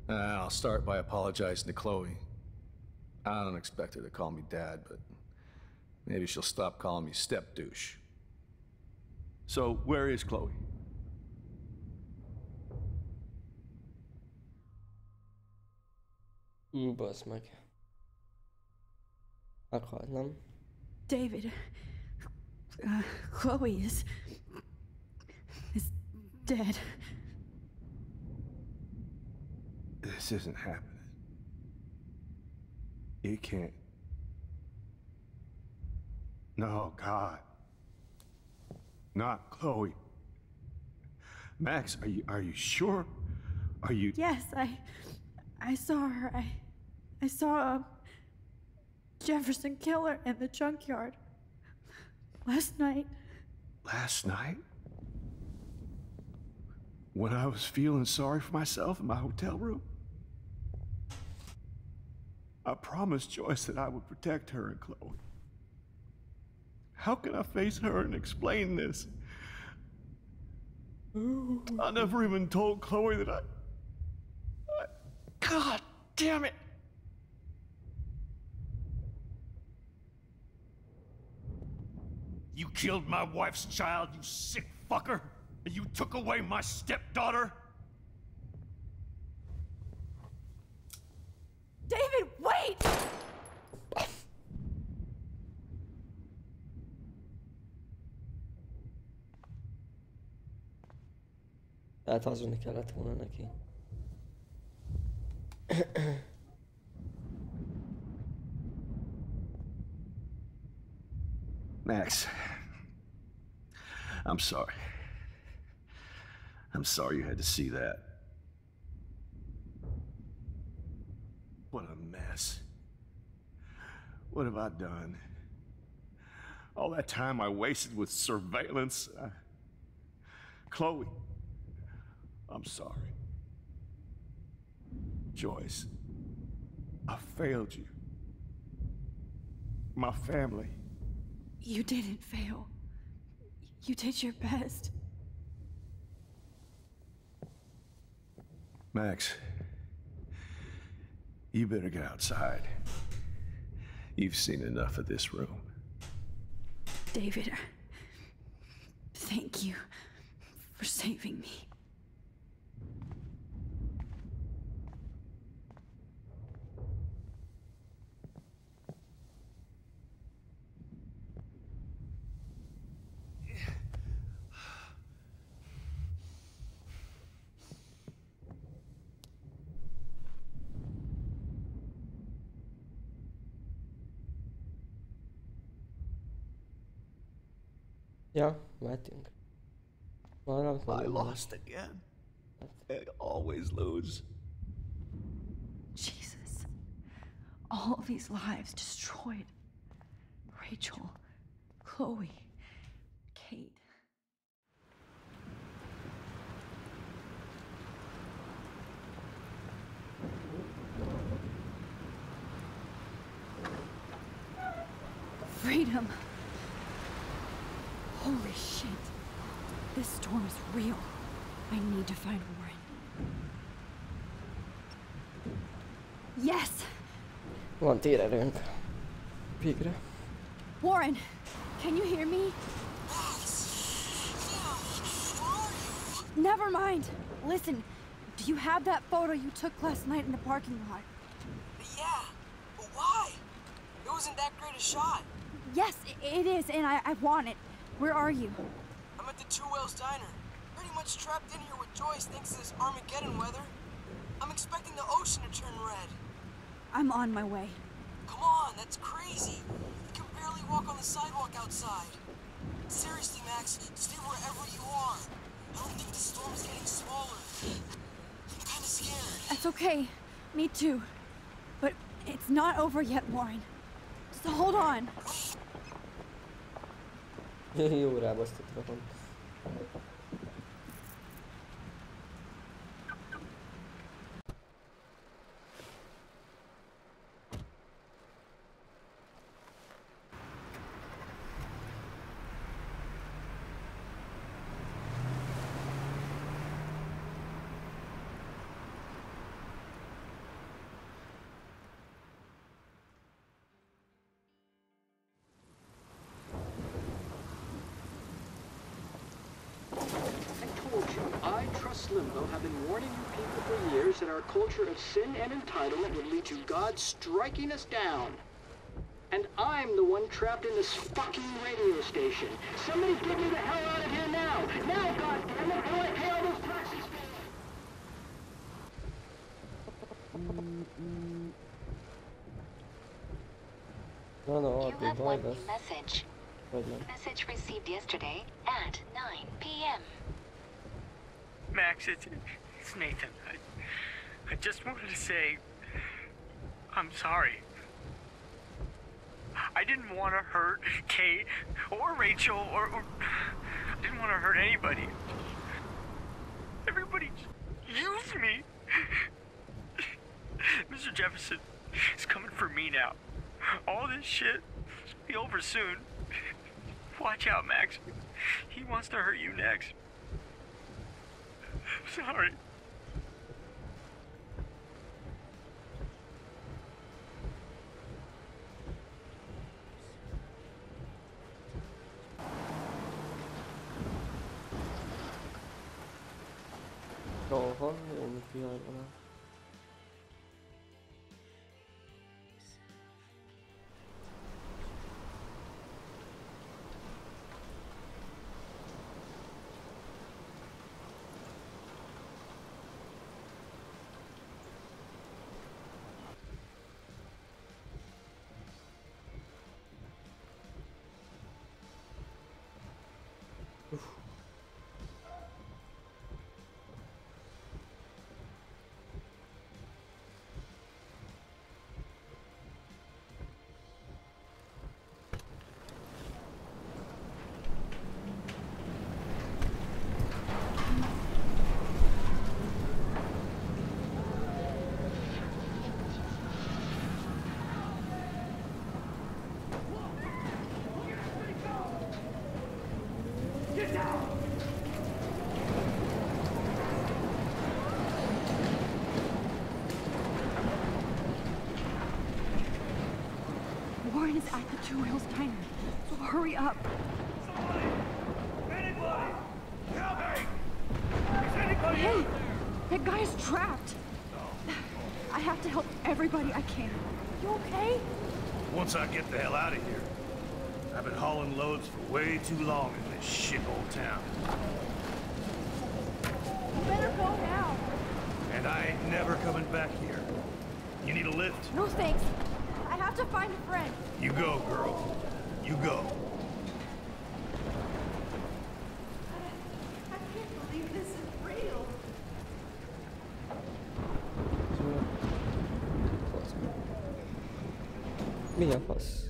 I'll start by apologizing to Chloe. I don't expect her to call me Dad, but maybe she'll stop calling me step douche. So, where is Chloe? Bassz meg. Meghalt, nem? David, Chloe is dead. This isn't happening. It can't. No, God. Not Chloe. Max, are you sure? Are you? Yes, I saw her. I saw Jefferson kill her in the junkyard last night. Last night? When I was feeling sorry for myself in my hotel room? I promised Joyce that I would protect her and Chloe. How can I face her and explain this? I never even told Chloe that I... God damn it! You killed my wife's child, you sick fucker! And you took away my stepdaughter? David, wait! Tehát hazudni kellett volna neki. Max, I'm sorry. I'm sorry you had to see that. What a mess. What have I done? All that time I wasted with surveillance. Chloe, I'm sorry. Joyce, I failed you. My family. You didn't fail. You did your best. Max, you better get outside. You've seen enough of this room. David, thank you for saving me. Ja, mehetünk. I lost again. I always lose. Jesus. All of these lives destroyed. Rachel, Chloe, Kate. Freedom. Holy shit. This storm is real. I need to find Warren. Yes! Van térerőnk. Végre. Warren, can you hear me? Never mind. Listen, do you have that photo you took last night in the parking lot? Yeah, but why? It wasn't that great a shot. Yes, it is, and I want it. Where are you? I'm at the Two Whales Diner. Pretty much trapped in here with Joyce thanks to this Armageddon weather. I'm expecting the ocean to turn red. I'm on my way. Come on, that's crazy. You can barely walk on the sidewalk outside. Seriously, Max, stay wherever you are. I don't think the storm is getting smaller. I'm kinda scared. That's okay. Me too. But it's not over yet, Warren. Just hold on. Jó rábasztott rá pont. Trust Limbo have been warning you people for years that our culture of sin and entitlement would lead to God striking us down. And I'm the one trapped in this fucking radio station. Somebody get me the hell out of here now! Now, goddammit, before I pay all those taxes for it! No, You have one new message. Message received yesterday at 9 p.m. Max, it's Nathan. I just wanted to say I'm sorry. I didn't want to hurt Kate or Rachel or I didn't want to hurt anybody. Everybody used me. Mr. Jefferson is coming for me now. All this shit will be over soon. Watch out, Max. He wants to hurt you next. I'm sorry. Oha, olmuş bir hayvana. Warren is at the Two Wheels Diner, so hurry up. Hey, that guy is trapped. I have to help everybody I can. You okay? Once I get the hell out of here. I've been hauling loads for way too long in this shithole town. You better go now. And I ain't never coming back here. You need a lift? No thanks. I have to find a friend. You go, girl. You go. I can't believe this is real. Mi a fasz?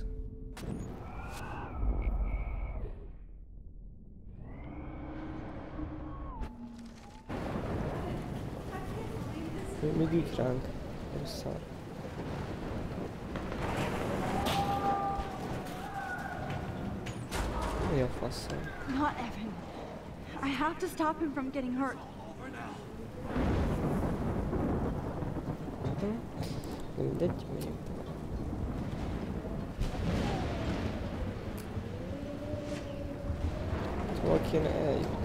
Még üt ránk. Szar. Mi a faszom? Not Evan. I have to stop him from getting hurt. Mindegy, még. Hol kéne eljutni?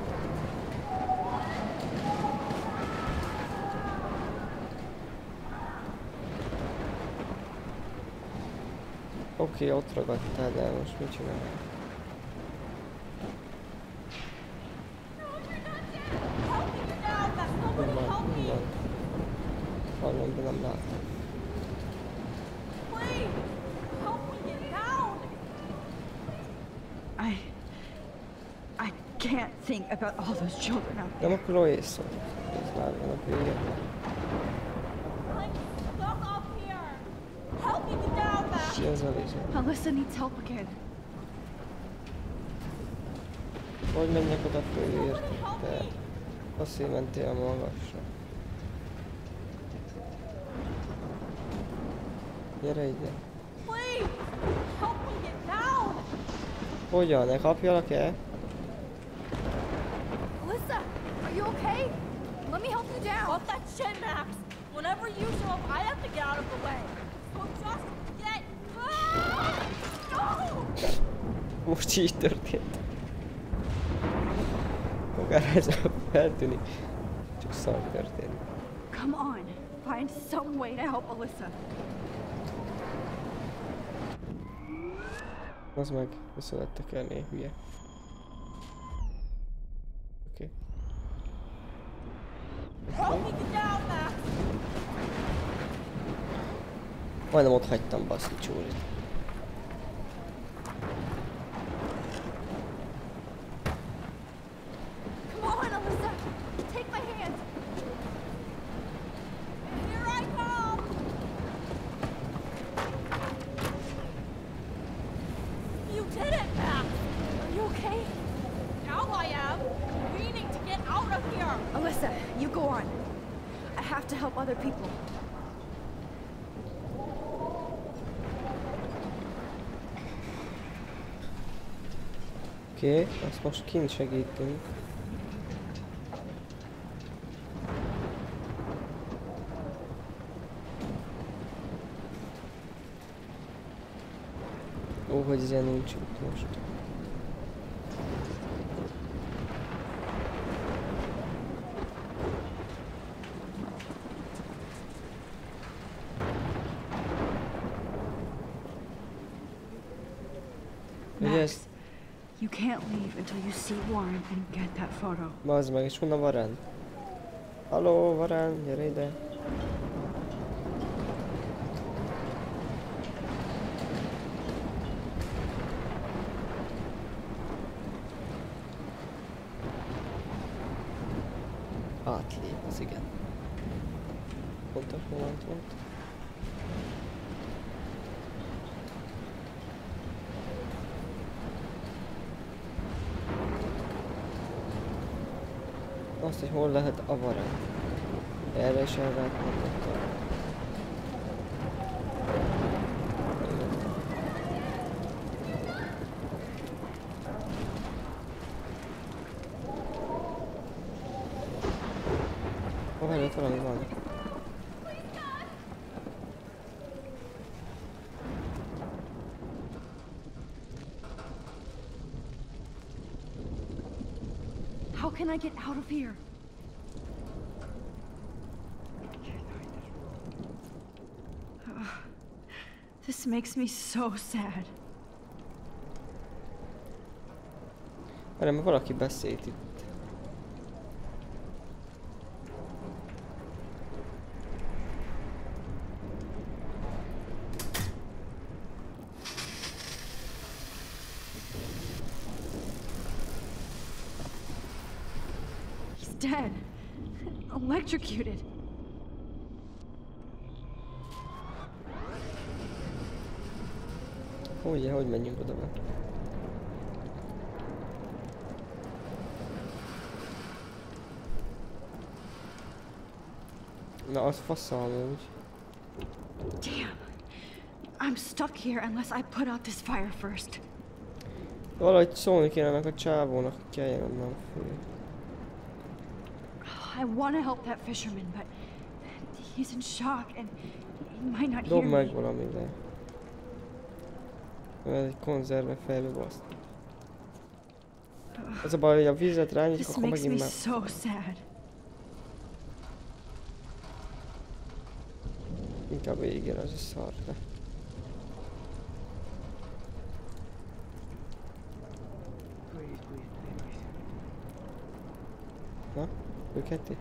Oké, ott ragadtál, de most mit csinálj? Minden. Hallom, de nem látom. I can't think about all those children out there. Nem a Chloe szó. Ez már van a vége. Ki az Alyssa? Alyssa needs help again. Hogy menjek oda fölért? Te azért mentél a magasra. Gyere ide. Hogyan? Ne kapjalak el? Alyssa, are you okay? Let me help you down. Fuck that shit, Max. Whenever you show up, I have to get out of the way. So just get... No! Most így történt. Magára ez feltűnik. szar történik. Come on, find some way to help Alyssa. Az meg, visszavettek elné, hülye. Oké. Majdnem ott hagytam baszki csúrit. Come on, Alyssa! Take my hand! Here I come! You did it, Max! Are you okay? Now I am. We need to get out of here. Alyssa, you go on. I have to help other people. Oké, azt most kint segítünk. Ó, hogy ez ilyen nincs itt most. Max, you can't leave until you see Warren and get that photo. Bazd meg, és honnan Warren? Halló, Warren, gyere ide. Átlép, az igen. Pontos moment volt. Azt, hogy hol lehet a Warren. Erre is el lehet mondani. Hol előtt valami van? How can I get out of here? This makes me so sad. Mert valaki beszélt itt. Dead. Electrocuted. Hogy menjünk oda be? Na, az faszal úgy. Damn. I'm stuck here unless I put out this fire first. Valahogy szólni kéne ennek a csávónak, hogy keljen onnan föl. I want to help that fisherman, but he's in shock and he might not hear Dob me. meg valamire. Ez egy konzerve fejbe baszt. Az a baj, hogy a vizet rányítjuk, akkor megint már... So sad. Inkább végén az a szar, de... Na, ők ketté?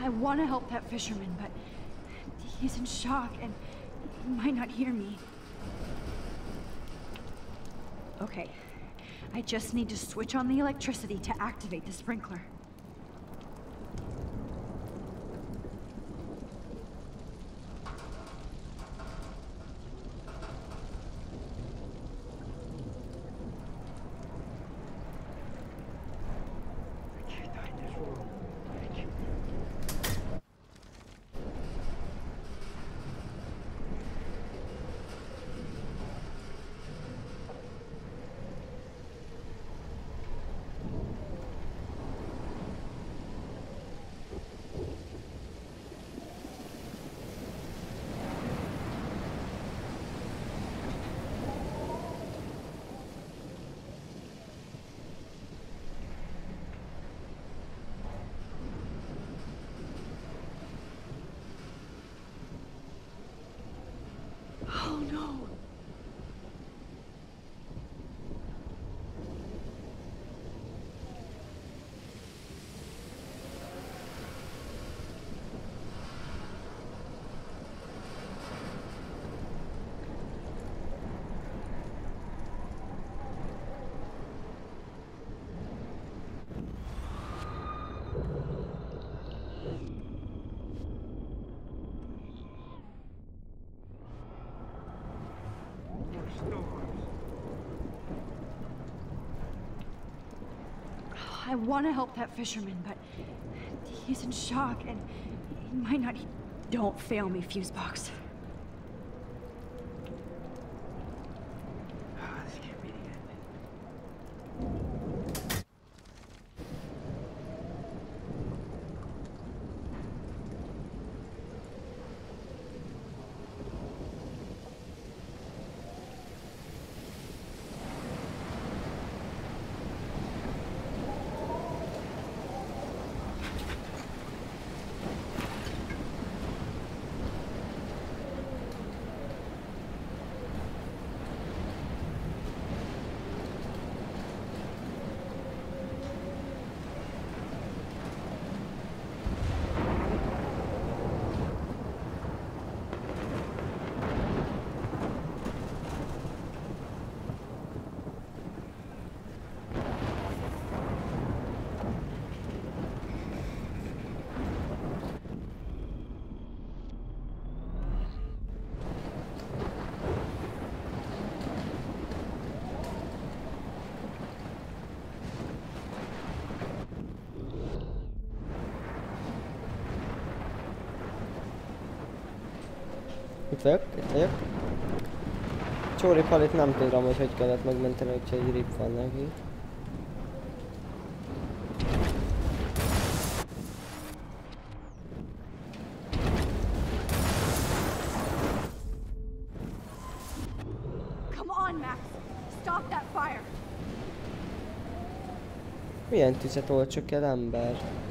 I want to help that fisherman, but he's in shock and he might not hear me. Okay, I just need to switch on the electricity to activate the sprinkler. Oh no. I want to help that fisherman, but he's in shock and he might not. Don't fail me, Fusebox. This can't be the end. Itt vagyok. Csóri Palit nem tudom, hogy kellett megmenteni, hogyha egy rip van neki. Come on, Max. Stop that fire. Milyen tüzet old csak el, ember?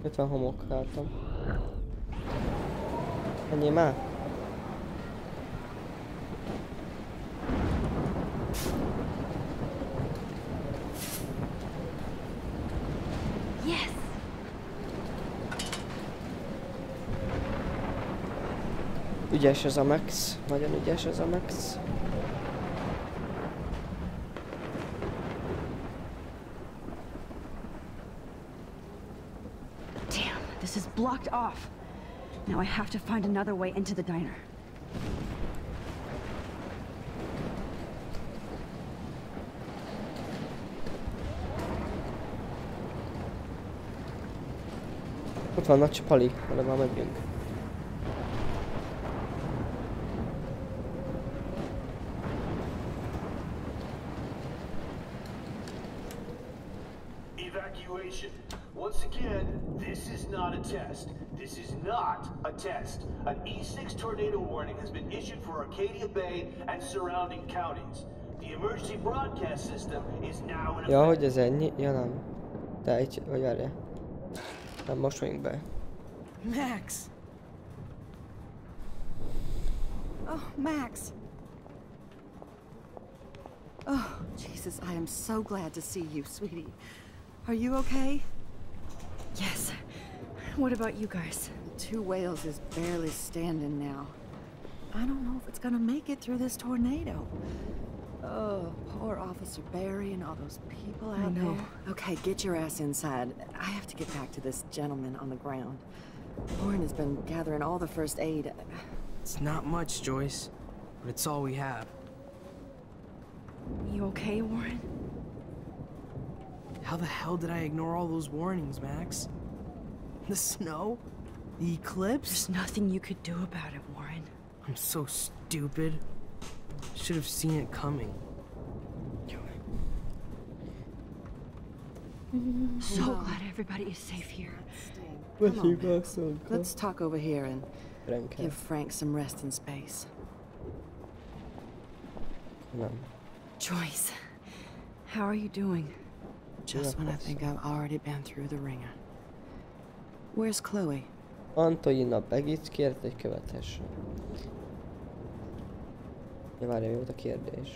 Itt van homok hátam. Menjél már! Yes. Ügyes ez a Max. Nagyon ügyes ez a Max. This is blocked off. Now I have to find another way into the diner. Ott van nagy Pali, oda már megyünk. Evacuation. Once again, this is not a test. This is not a test. An E6 tornado warning has been issued for Arcadia Bay and surrounding counties. The emergency broadcast system is now in effect. Ja, hogy ez ennyi? Ja nem. De egy, vagy várjál. Nem, most vagyunk be. Max! Oh, Max! Oh, Jesus, I am so glad to see you, sweetie. Are you okay? Yes. What about you guys? Two Whales is barely standing now. I don't know if it's gonna make it through this tornado. Oh, poor Officer Barry and all those people out there. Okay, get your ass inside. I have to get back to this gentleman on the ground. Warren has been gathering all the first aid. It's not much, Joyce, but it's all we have. You okay, Warren? How the hell did I ignore all those warnings, Max? The snow? The eclipse? There's nothing you could do about it, Warren. I'm so stupid. Should have seen it coming. So glad everybody is safe here. Come on, Max. Let's talk over here and give Frank some rest and space. Joyce, how are you doing? Just when I think I've already been through the ringer. Where's Chloe? Antonina Begic kért, hogy követhesse. Ja, várja, mi volt a kérdés?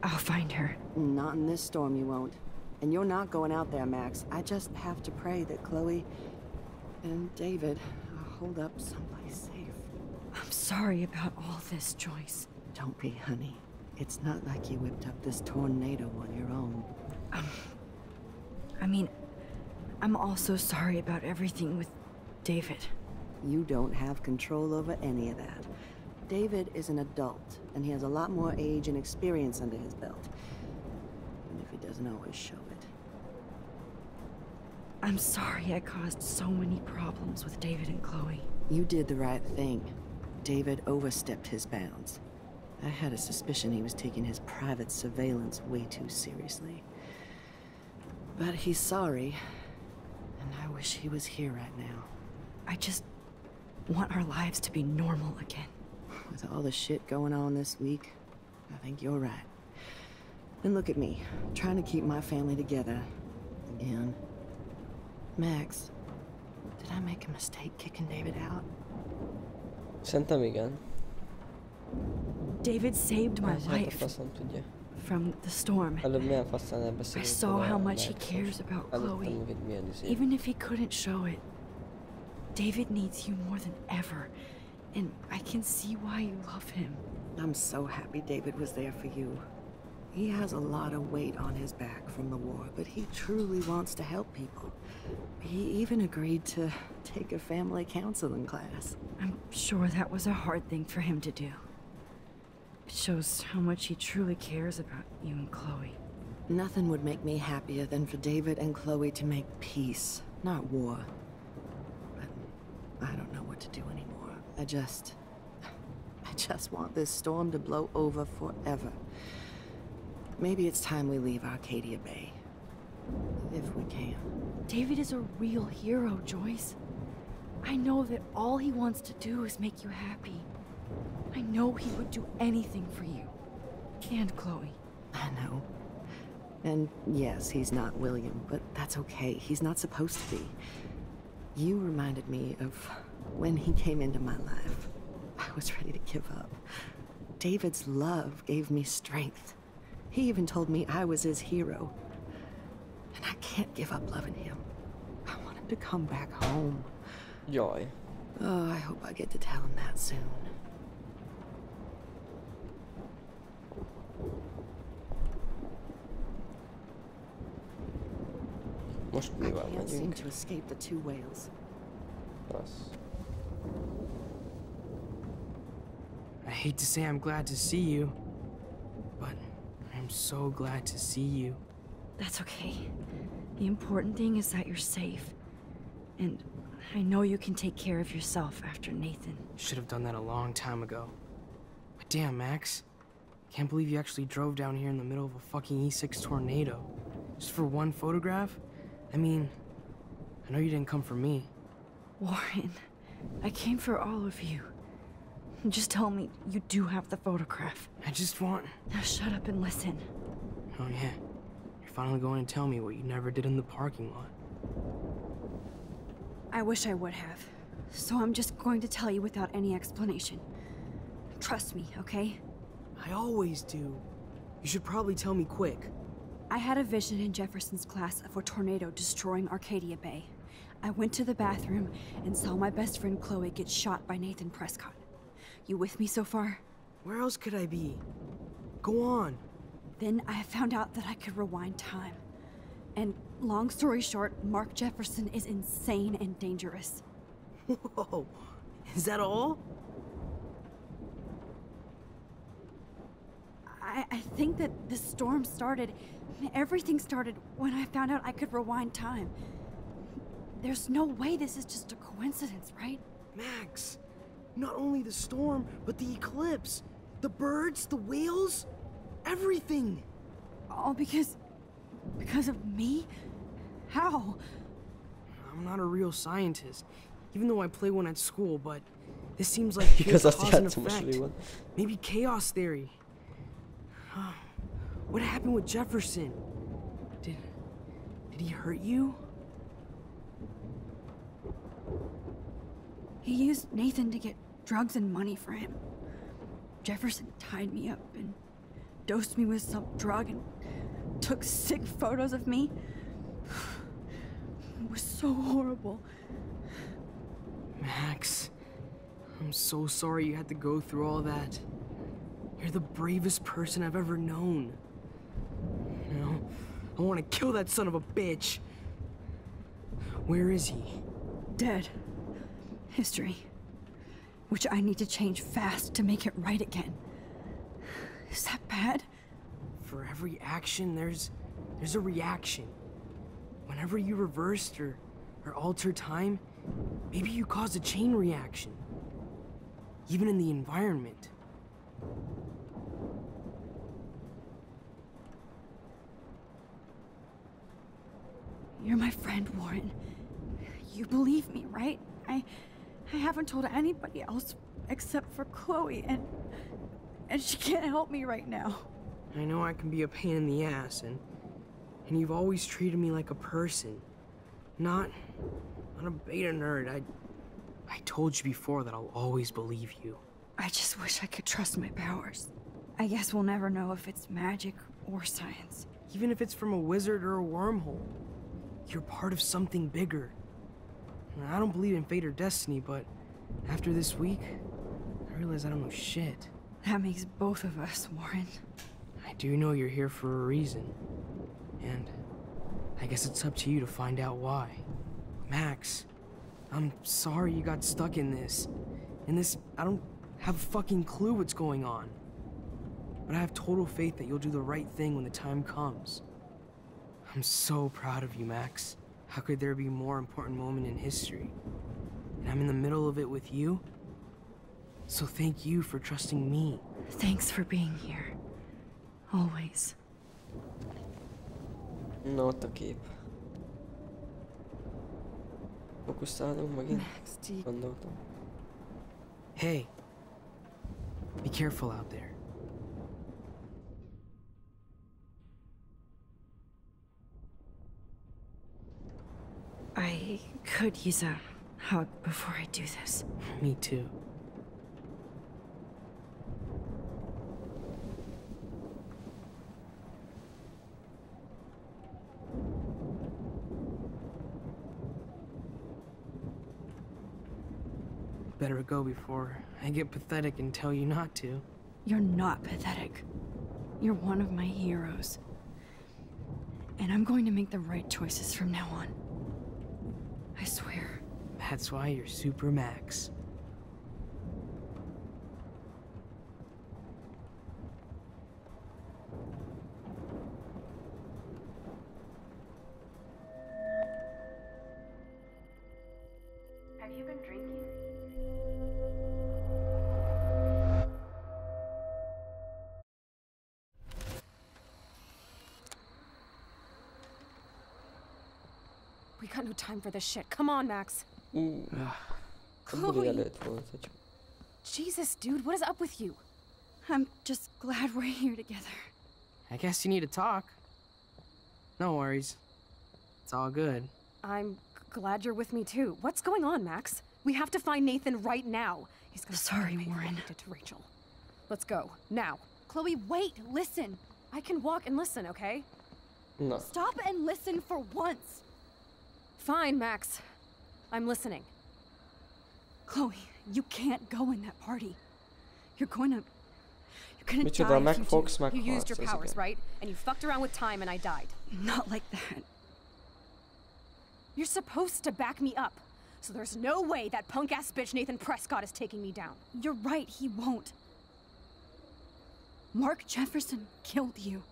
I'll find her. Not in this storm, you won't. And you're not going out there, Max. I just have to pray that Chloe and David hold up someplace safe. I'm sorry about all this, Joyce. Don't be, honey. It's not like you whipped up this tornado on your own. I mean, I'm also sorry about everything with David. You don't have control over any of that. David is an adult, and he has a lot more age and experience under his belt. Even if he doesn't always show it. I'm sorry I caused so many problems with David and Chloe. You did the right thing. David overstepped his bounds. I had a suspicion he was taking his private surveillance way too seriously. But he's sorry, and I wish he was here right now. I just want our lives to be normal again. With all the shit going on this week, I think you're right. And look at me, trying to keep my family together. Again. Max, did I make a mistake kicking David out? Szerintem igen. David saved my life from the storm. I saw how much he cares about Chloe, even if he couldn't show it. David needs you more than ever, and I can see why you love him. I'm so happy David was there for you. He has a lot of weight on his back from the war, but he truly wants to help people. He even agreed to take a family counseling class. I'm sure that was a hard thing for him to do. It shows how much he truly cares about you and Chloe. Nothing would make me happier than for David and Chloe to make peace, not war. But I don't know what to do anymore. I just want this storm to blow over forever. Maybe it's time we leave Arcadia Bay. If we can. David is a real hero, Joyce. I know that all he wants to do is make you happy. I know he would do anything for you. And Chloe. I know. And yes, he's not William, but that's okay. He's not supposed to be. You reminded me of when he came into my life. I was ready to give up. David's love gave me strength. He even told me I was his hero. And I can't give up loving him. I want him to come back home. Joy. Oh, I hope I get to tell him that soon. Most mivel I can't seem megyünk? to escape the two whales. Passz. I hate to say I'm glad to see you, but I'm so glad to see you. That's okay. The important thing is that you're safe. And I know you can take care of yourself after Nathan. Should have done that a long time ago. But damn, Max. Can't believe you actually drove down here in the middle of a fucking E6 tornado. Just for one photograph? I mean, I know you didn't come for me. Warren, I came for all of you. Just tell me you do have the photograph. I just want... Now shut up and listen. Oh yeah. You're finally going to tell me what you never did in the parking lot. I wish I would have. So I'm just going to tell you without any explanation. Trust me, okay? I always do. You should probably tell me quick. I had a vision in Jefferson's class of a tornado destroying Arcadia Bay. I went to the bathroom and saw my best friend Chloe get shot by Nathan Prescott. You with me so far? Where else could I be? Go on. Then I found out that I could rewind time. And long story short, Mark Jefferson is insane and dangerous. Whoa, is that all? I think that the storm started, everything started when I found out I could rewind time. There's no way this is just a coincidence, right? Max, not only the storm, but the eclipse, the birds, the whales, everything. All because of me? How? I'm not a real scientist, even though I play one at school, but this seems like Because pure azt cause and játszom a effect. suliban. Maybe chaos theory. What happened with Jefferson? Did he hurt you? He used Nathan to get drugs and money for him. Jefferson tied me up and dosed me with some drug and took sick photos of me. It was so horrible. Max, I'm so sorry you had to go through all that. You're the bravest person I've ever known. You know, I want to kill that son of a bitch. Where is he? Dead. History. Which I need to change fast to make it right again. Is that bad? For every action, there's a reaction. Whenever you reversed or alter time, maybe you caused a chain reaction. Even in the environment. You're my friend, Warren. You believe me, right? I haven't told anybody else except for Chloe, and she can't help me right now. I know I can be a pain in the ass, and you've always treated me like a person. Not a beta nerd. I told you before that I'll always believe you. I just wish I could trust my powers. I guess we'll never know if it's magic or science. Even if it's from a wizard or a wormhole. You're part of something bigger. I don't believe in fate or destiny, but after this week, I realize I don't know shit. That makes both of us, Warren. I do know you're here for a reason. And I guess it's up to you to find out why. Max, I'm sorry you got stuck in this. I don't have a fucking clue what's going on. But I have total faith that you'll do the right thing when the time comes. I'm so proud of you, Max. How could there be a more important moment in history? And I'm in the middle of it with you. So thank you for trusting me. Thanks for being here. Always. Na ott a kép. Fókuszálunk megint? Gondoltam. Hey. Be careful out there. I could use a hug before I do this. Me too. Better go before I get pathetic and tell you not to. You're not pathetic. You're one of my heroes. And I'm going to make the right choices from now on. I swear. That's why you're Super Max. Have you been drinking? We got no time for this shit. Come on, Max. Chloe. Jesus, dude, what is up with you? I'm just glad we're here together. I guess you need to talk. No worries. It's all good. I'm glad you're with me too. What's going on, Max? We have to find Nathan right now. He's gonna Sorry, Warren. Did to Rachel. Let's go now. Chloe, wait, listen. I can walk and listen, okay? No. Stop and listen for once. Fine, Max. I'm listening. Chloe, you can't go in that party. You're gonna Micsoda, die if you megfogsz, do. You used your meghalsz, ez powers, igen. right? And you fucked around with time and I died. Not like that. You're supposed to back me up. So there's no way that punk-ass bitch Nathan Prescott is taking me down. You're right, he won't. Mark Jefferson killed you.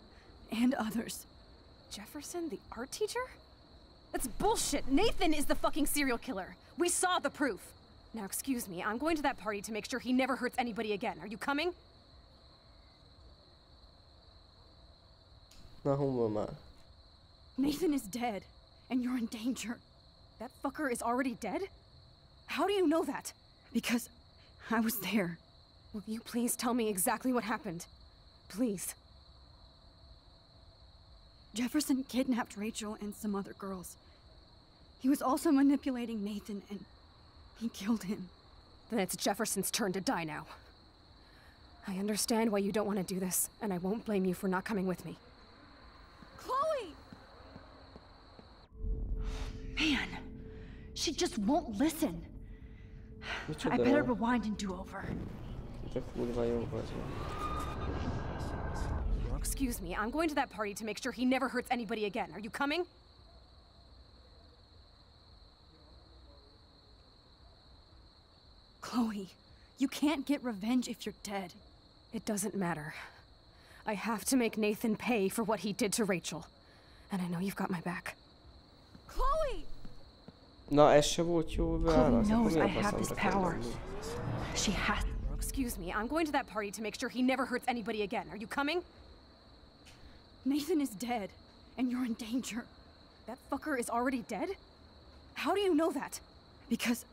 And others. Jefferson, the art teacher? That's bullshit. Nathan is the fucking serial killer. We saw the proof. Now, excuse me, I'm going to that party to make sure he never hurts anybody again. Are you coming? Na, hol már? Nathan is dead, and you're in danger. That fucker is already dead? How do you know that? Because I was there. Will you please tell me exactly what happened? Please. Jefferson kidnapped Rachel and some other girls. He was also manipulating Nathan, and he killed him. Then it's Jefferson's turn to die now. I understand why you don't want to do this, and I won't blame you for not coming with me. Chloe! Man, she just won't listen. I better rewind and do over. Excuse me, I'm going to that party to make sure he never hurts anybody again. Are you coming? Chloe, you can't get revenge if you're dead. It doesn't matter. I have to make Nathan pay for what he did to Rachel. And I know you've got my back. Chloe! Na, ez se volt jó válasz. Chloe knows I have this power. She has... Excuse me, I'm going to that party to make sure he never hurts anybody again. Are you coming? Nathan is dead, and you're in danger. That fucker is already dead? How do you know that? Because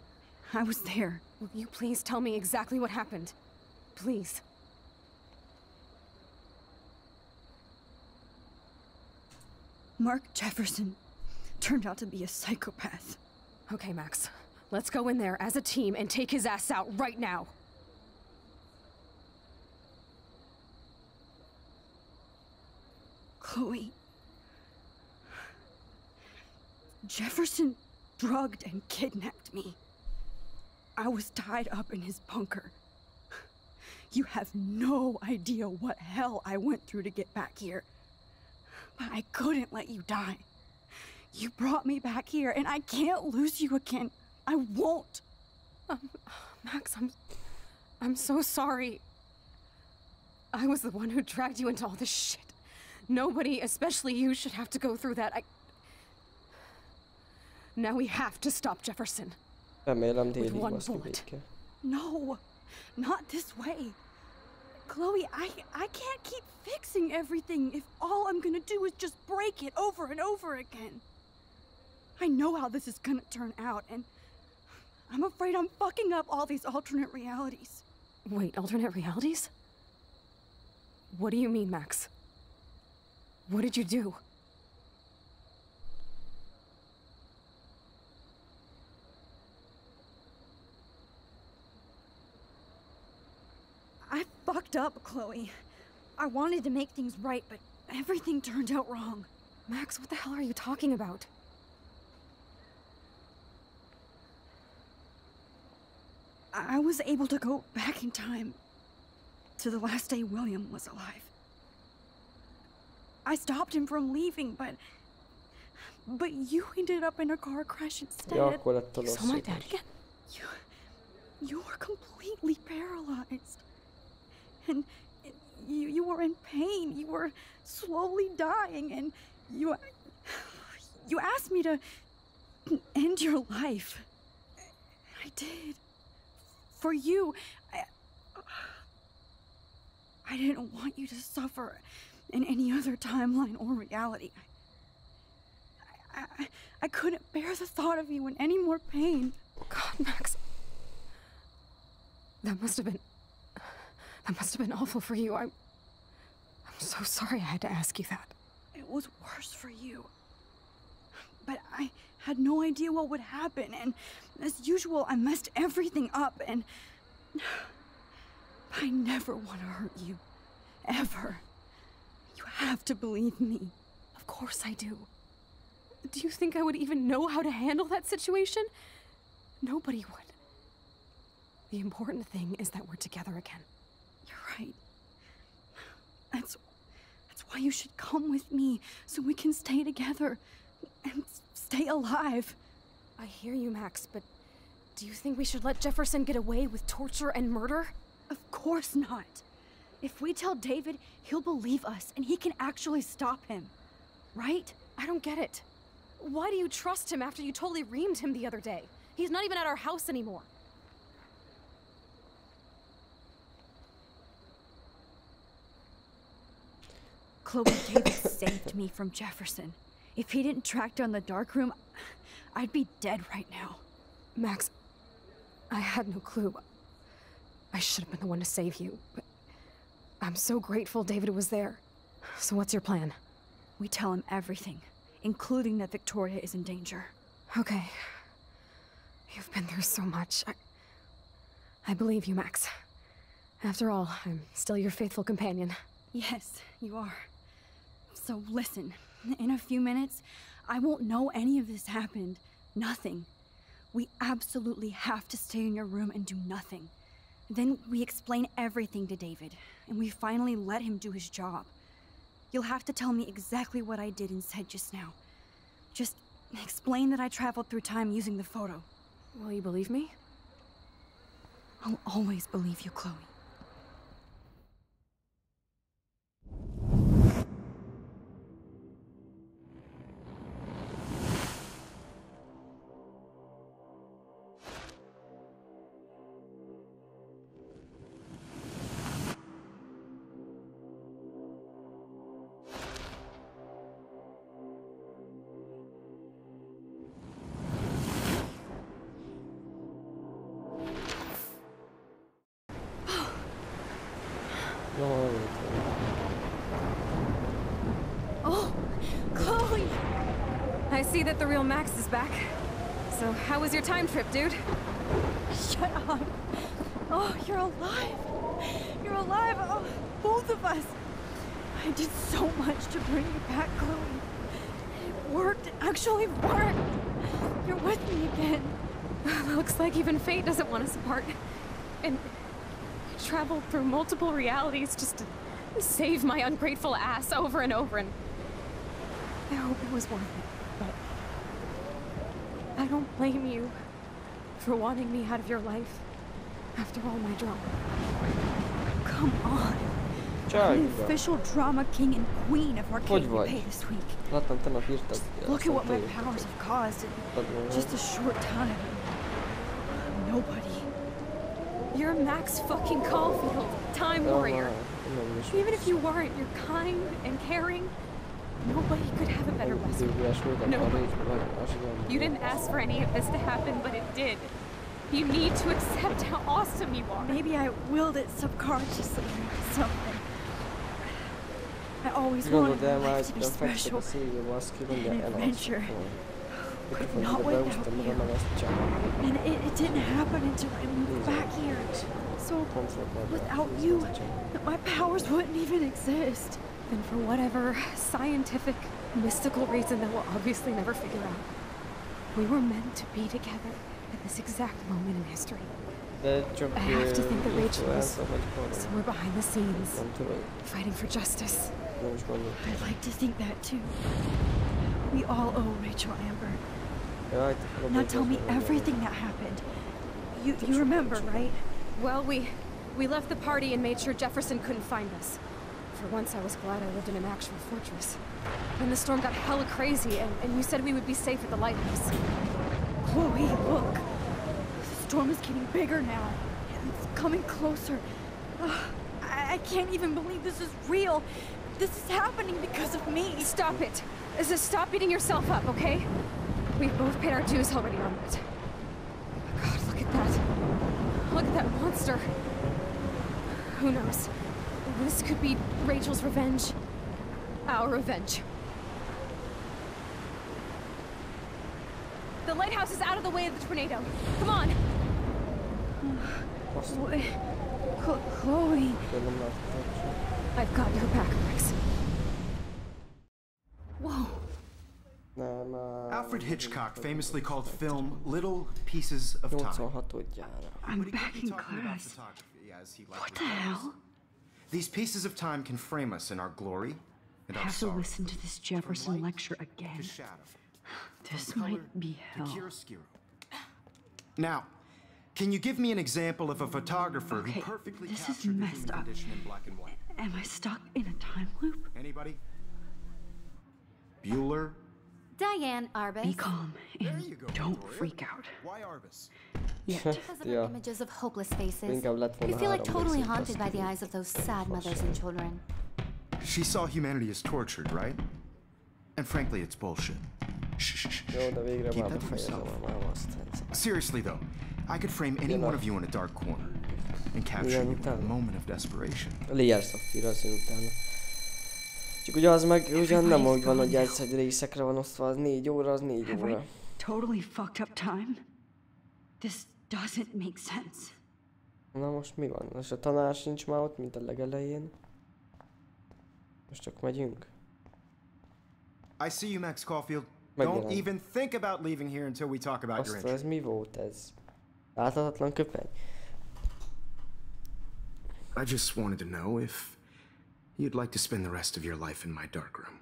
I was there. Will you please tell me exactly what happened? Please. Mark Jefferson turned out to be a psychopath. Okay, Max. Let's go in there as a team and take his ass out right now. Chloe. Jefferson drugged and kidnapped me. I was tied up in his bunker. You have no idea what hell I went through to get back here. But I couldn't let you die. You brought me back here, and I can't lose you again. I won't. Max, I'm so sorry. I was the one who dragged you into all this shit. Nobody, especially you, should have to go through that. Now we have to stop Jefferson. With one bullet. No, not this way. Chloe, I can't keep fixing everything if all I'm gonna do is just break it over and over again. I know how this is gonna turn out, and I'm afraid I'm fucking up all these alternate realities. Wait, alternate realities? What do you mean, Max? What did you do? I fucked up, Chloe. I wanted to make things right, but everything turned out wrong. Max, what the hell are you talking about? I was able to go back in time to the last day William was alive. I stopped him from leaving, but you ended up in a car crash instead. You saw my dad again? You were completely paralyzed. And you were in pain. You were slowly dying, and you asked me to end your life. I did. For you. I didn't want you to suffer in any other timeline or reality. I couldn't bear the thought of you in any more pain. God, Max. That must have been awful for you. I'm so sorry I had to ask you that. It was worse for you. But I had no idea what would happen, and as usual, I messed everything up, and I never want to hurt you. Ever. You have to believe me. Of course I do. Do you think I would even know how to handle that situation? Nobody would. The important thing is that we're together again. You're right. That's why you should come with me, so we can stay together and stay alive. I hear you, Max, but do you think we should let Jefferson get away with torture and murder? Of course not. If we tell David, he'll believe us, and he can actually stop him. Right? I don't get it. Why do you trust him after you totally reamed him the other day? He's not even at our house anymore. Chloe, David saved me from Jefferson. If he didn't track down the darkroom, I'd be dead right now. Max, I had no clue. I should have been the one to save you, but I'm so grateful David was there. So what's your plan? We tell him everything, including that Victoria is in danger. Okay. You've been through so much. I believe you, Max. After all, I'm still your faithful companion. Yes, you are. So listen, in a few minutes, I won't know any of this happened. Nothing. We absolutely have to stay in your room and do nothing. Then we explain everything to David, and we finally let him do his job. You'll have to tell me exactly what I did and said just now. Just explain that I traveled through time using the photo. Will you believe me? I'll always believe you, Chloe. Oh, Chloe! I see that the real Max is back. So, how was your time trip, dude? Shut up! Oh, you're alive! You're alive! Oh, both of us! I did so much to bring you back, Chloe. It worked. It actually worked! You're with me again. Looks like even fate doesn't want us apart. And I traveled through multiple realities just to save my ungrateful ass over and over, and I hope it was worth it, but I don't blame you for wanting me out of your life after all my drama. Come on. I'm the official drama king and queen of Arcadia this week. Look at what my powers have caused in just a short time. Nobody. You're Max fucking Caulfield, Time Warrior. Even if you weren't, you're kind and caring. Nobody could have a better lesson. Nobody. You didn't ask for any of this to happen, but it did. You need to accept how awesome you are. Maybe I willed it subconsciously or something. I always wanted my life to be special, an adventure, but not without you. And it didn't happen until I moved back here. So, without you, my powers wouldn't even exist. And for whatever scientific, mystical reason that we'll obviously never figure out, we were meant to be together at this exact moment in history. I have to think that Rachel is somewhere behind the scenes, fighting for justice. I'd like to think that too. We all owe Rachel Amber. Now tell me everything that happened. You remember, right? Well, we left the party and made sure Jefferson couldn't find us. For once, I was glad I lived in an actual fortress. Then the storm got hella crazy, and you said we would be safe at the lighthouse. Chloe, look. The storm is getting bigger now. It's coming closer. I can't even believe this is real. This is happening because of me. Stop it. Stop beating yourself up, okay? We've both paid our dues already on it. God, look at that. Look at that monster. Who knows? This could be Rachel's revenge. Our revenge. The lighthouse is out of the way of the tornado. Come on! Chloe. I've got your back, Max. Whoa. Alfred Hitchcock famously called film little pieces of time. I'm back in class. What the hell? These pieces of time can frame us in our glory and our sorrow. I have to listen to this Jefferson lecture again. This might be hell. Now, can you give me an example of a photographer who perfectly captured the human condition in black and white? Am I stuck in a time loop? Anybody? Bueller? Diane Arbus. Be calm and don't freak out. Why Arbus? Because of the images of hopeless faces. We feel like totally haunted by the eyes of those sad mothers and children. She saw humanity as tortured, right? And frankly, it's bullshit. Shh. Keep that to yourself. Seriously though, I could frame any one of you in a dark corner and capture you in a moment of desperation. Csak ugye az meg ugyan nem úgy van, hogy ez egy részekre van osztva, az 4 óra, az 4 óra. Totally fucked up time? This doesn't make sense. Na most mi van? Most a tanár sincs már ott, mint a legelején. Most csak megyünk. I see you, Max Caulfield. Megjelent. Don't even think about leaving here until we talk about your Azt entry. ez mi volt ez? Láthatatlan köpeny? I just wanted to know if you'd like to spend the rest of your life in my darkroom.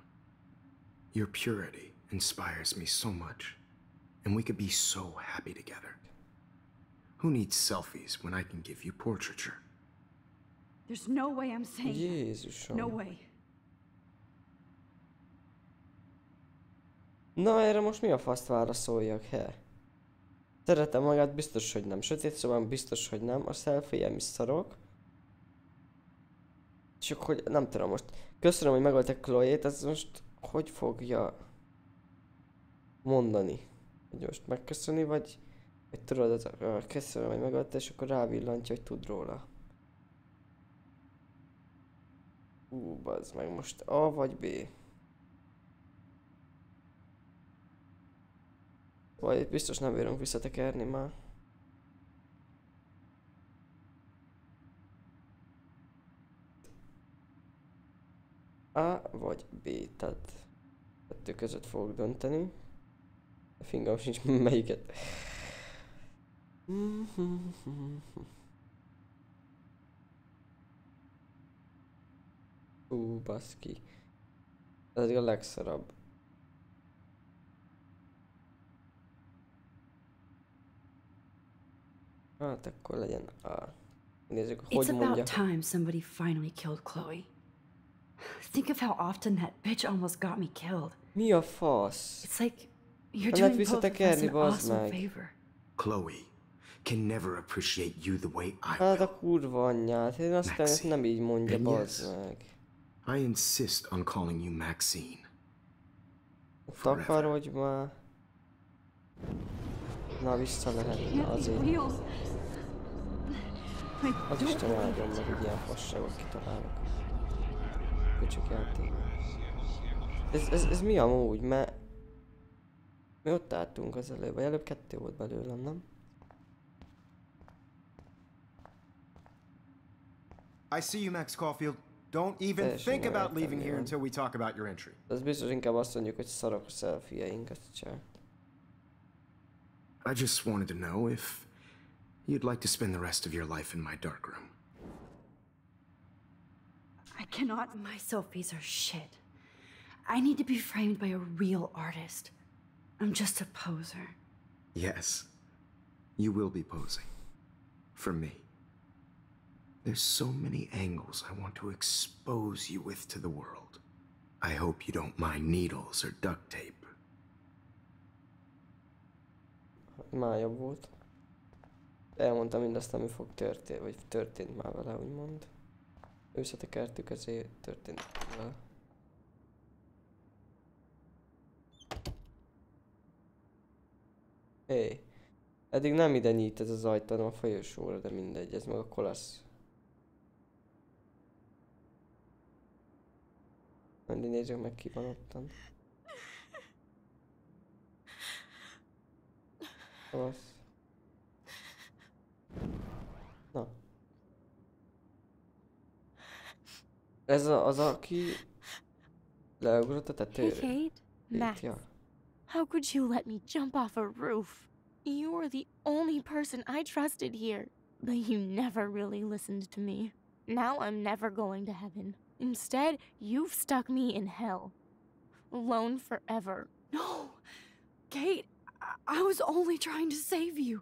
Your purity inspires me so much, and we could be so happy together. Who needs selfies when I can give you portraiture? There's no way I'm saying Jézusom. that. No way. Na erre most mi a faszt válaszoljak, he? Szeretem magát, biztos, hogy nem. Sötét szobán biztos, hogy nem. A selfie-em is szarok. Csak hogy nem tudom most. Köszönöm, hogy megöltek Chloe-t, ez most hogy fogja mondani? Hogy most megköszöni, vagy tudod, az, köszönöm, hogy megölte, és akkor rávillantja, hogy tud róla. Bazd meg most A vagy B? Vagy biztos nem bírunk visszatekerni már. A vagy B, tehát kettő között fogok dönteni. A fingam sincs melyiket. Baszki. Ez a legszarabb. Hát akkor legyen A. Nézzük, hogy It's mondja. about time somebody finally killed Chloe. Think of how often that bitch almost got me killed. Mi a fasz? It's like you're Nem lehet doing both of us visszatekerni, an bazd awesome meg. favor. Chloe can never appreciate you the way I Hát a kurva anyját, én aztán ezt nem így mondja, And bazd meg. I insist on calling you Maxine. Takarodj már. Na vissza lehet, azért. Az Isten áldjon meg, hogy ilyen fasságot kitalálok. Köcsök játék. Ez mi amúgy, mert... Mi ott álltunk az előbb, vagy előbb 2 volt belőlem, nem? I see you, Max Caulfield. Don't even think about leaving here until we talk about your entry. Ez biztos inkább azt mondjuk, hogy szarok a selfie-eink, azt csinál. I just wanted to know if you'd like to spend the rest of your life in my darkroom. I cannot. My selfies are shit. I need to be framed by a real artist. I'm just a poser. Yes, you will be posing. For me. There's so many angles I want to expose you with to the world. I hope you don't mind needles or duct tape. Már jobb volt. Elmondtam mindazt, ami fog történni, vagy történt már vele, úgymond. Összetekertük, ezért történt vele. Hé, eddig nem ide nyit ez az ajtó, hanem a folyosóra, de mindegy, ez meg a kolasz. Mindig nézzük meg, ki van ottan. Kolasz. Na. Ez az, aki leugrott a tetőre. Hey, Kate. Max. Ja. How could you let me jump off a roof? You were the only person I trusted here, but you never really listened to me. Now I'm never going to heaven. Instead, you've stuck me in hell. Alone forever. No! Kate, I was only trying to save you.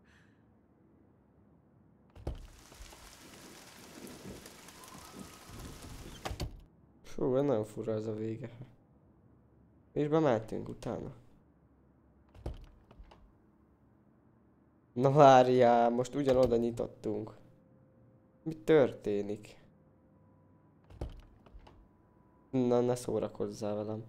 Fú, nagyon fura ez a vége. És bementünk utána. Na várjál, most ugyanoda nyitottunk. Mi történik? Na, ne szórakozzál velem.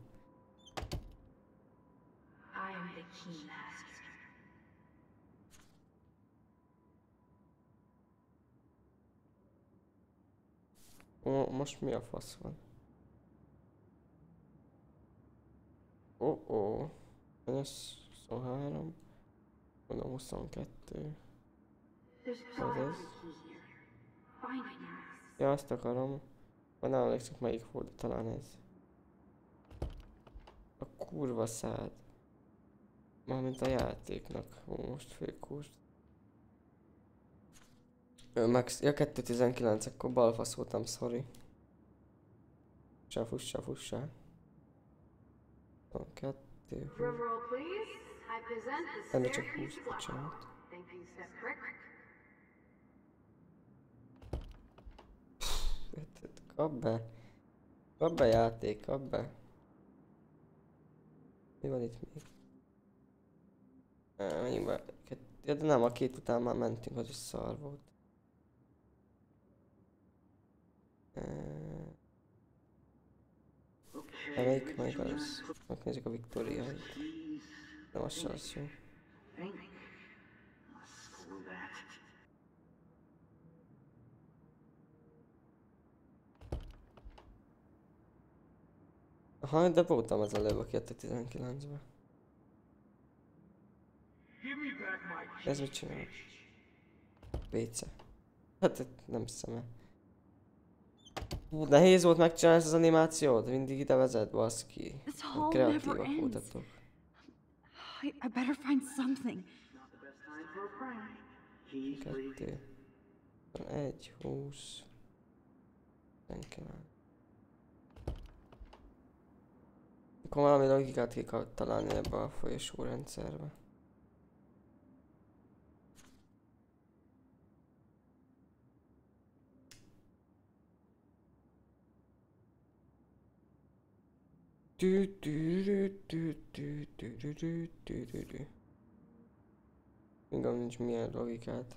Most mi a fasz van? Oh. 23. Mondom 22. Ez. Ja, azt akarom. Már nem emlékszek melyik volt, talán ez. A kurva szád. Mármint a játéknak. Most félkúrt. Max, ja 2.19, akkor balfasz voltam, sorry. Fussá. 22. Ennél csak 20, bocsánat. Kap be játék, kap be. Mi van itt még? Menjünk be. Ja, de nem, a 2 után már mentünk, az is szar volt. Melyik az? Megnézzük a Viktóriáit. Nem az se az jó. Aha, de voltam az előbb a 2019-ben. Ez mit csinál? WC. Hát nem hiszem el. Nehéz volt megcsinálni ezt az animációt? Mindig ide vezet, baszki. Kreatívak voltatok. I better find something. 2. 1, 20. 19. Akkor valami logikát ki kell találni ebbe a folyosórendszerbe. Ingam nincs milyen logikát.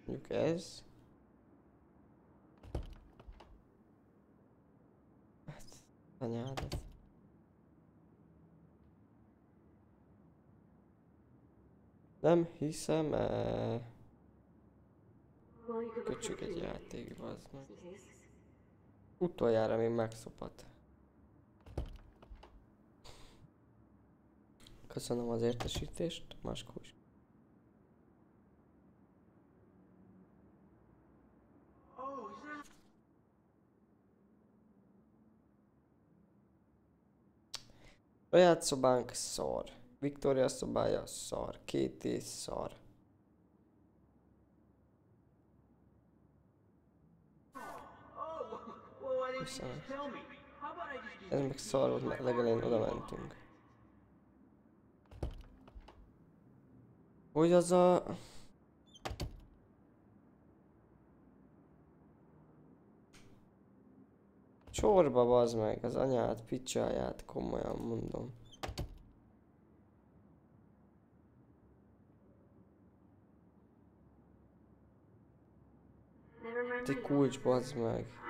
Mondjuk ez. Hát, anyádat. Nem hiszem el. Köcsög egy játékba, az meg. Utoljára még megszopat. Köszönöm az értesítést, Maskó is. Saját szobánk szar. Viktória szobája szar. 2 szar. Köszönöm. Ez meg szar volt, mert legelején oda mentünk. Hogy az a... Csorba bazd meg, az anyát, picsáját, komolyan mondom. Egy kulcs bazd meg.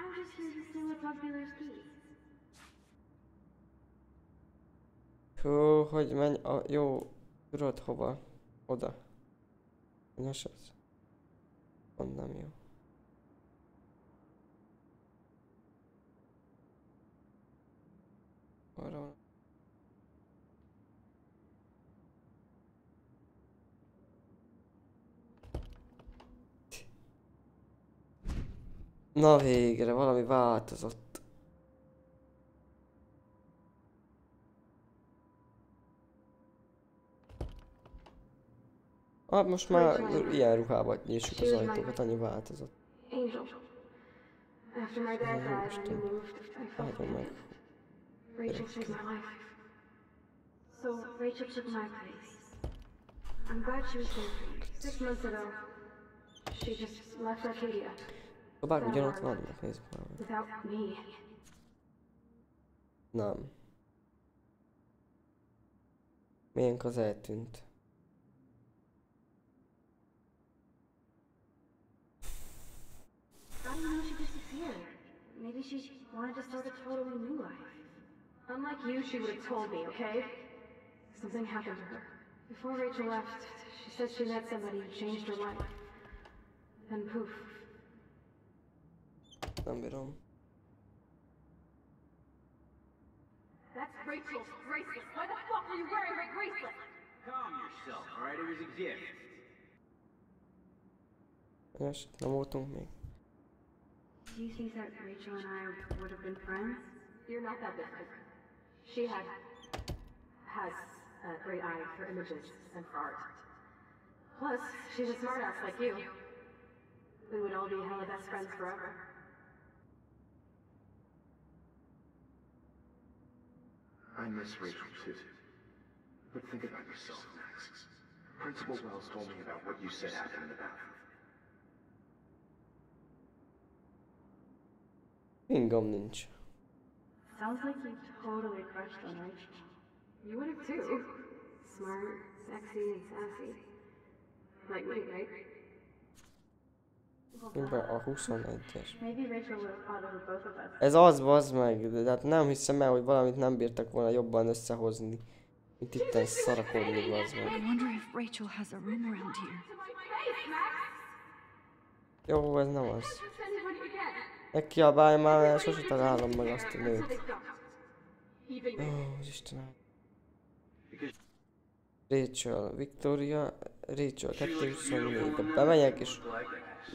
Hú, hogy menj a... Jó, tudod hova? Oda. Nyos az. Pont nem jó. Arra van. Na végre, valami változott. Hát most már ilyen ruhában nyissuk az ajtókat, annyi változott. Áldom meg. Rachel saved my life. So Rachel took my place. I'm glad she was there for you. 6 months ago, she just left Arcadia. Szobák ugyanott vannak, nézzük már. Without me. Nem. Miénk az eltűnt. I don't know, she disappeared. Maybe she wanted to start a totally new life. Unlike you, she would have told me, okay? Something happened to her. Before Rachel left, she said she met somebody who changed her life. Then poof. Nem bírom. És nem voltunk még. Do you think that Rachel and I would have been friends? You're not that different. She has a great eye for images and for art. Plus, she's a smartass like you. We would all be hella best friends forever. I miss Rachel too. But think about yourself, Max. Principal Wells told me about what you said happened in the bathroom. Ingam nincs. Sounds like you totally crushed on Rachel. You would have too. Smart, sexy, and sassy. Like me, right? A 21-es. Maybe Rachel would have fought over both of us. Ez az, bazd meg, de hát nem hiszem el, hogy valamit nem bírtak volna jobban összehozni. Mint itten szarakodni, bazd meg. I wonder if Rachel has a room around here. Jó, ez nem az. Ne kiabálj már, mert sose találom meg azt a nőt. Ó, Istenem. Rachel, Victoria, Rachel 224. De bemegyek és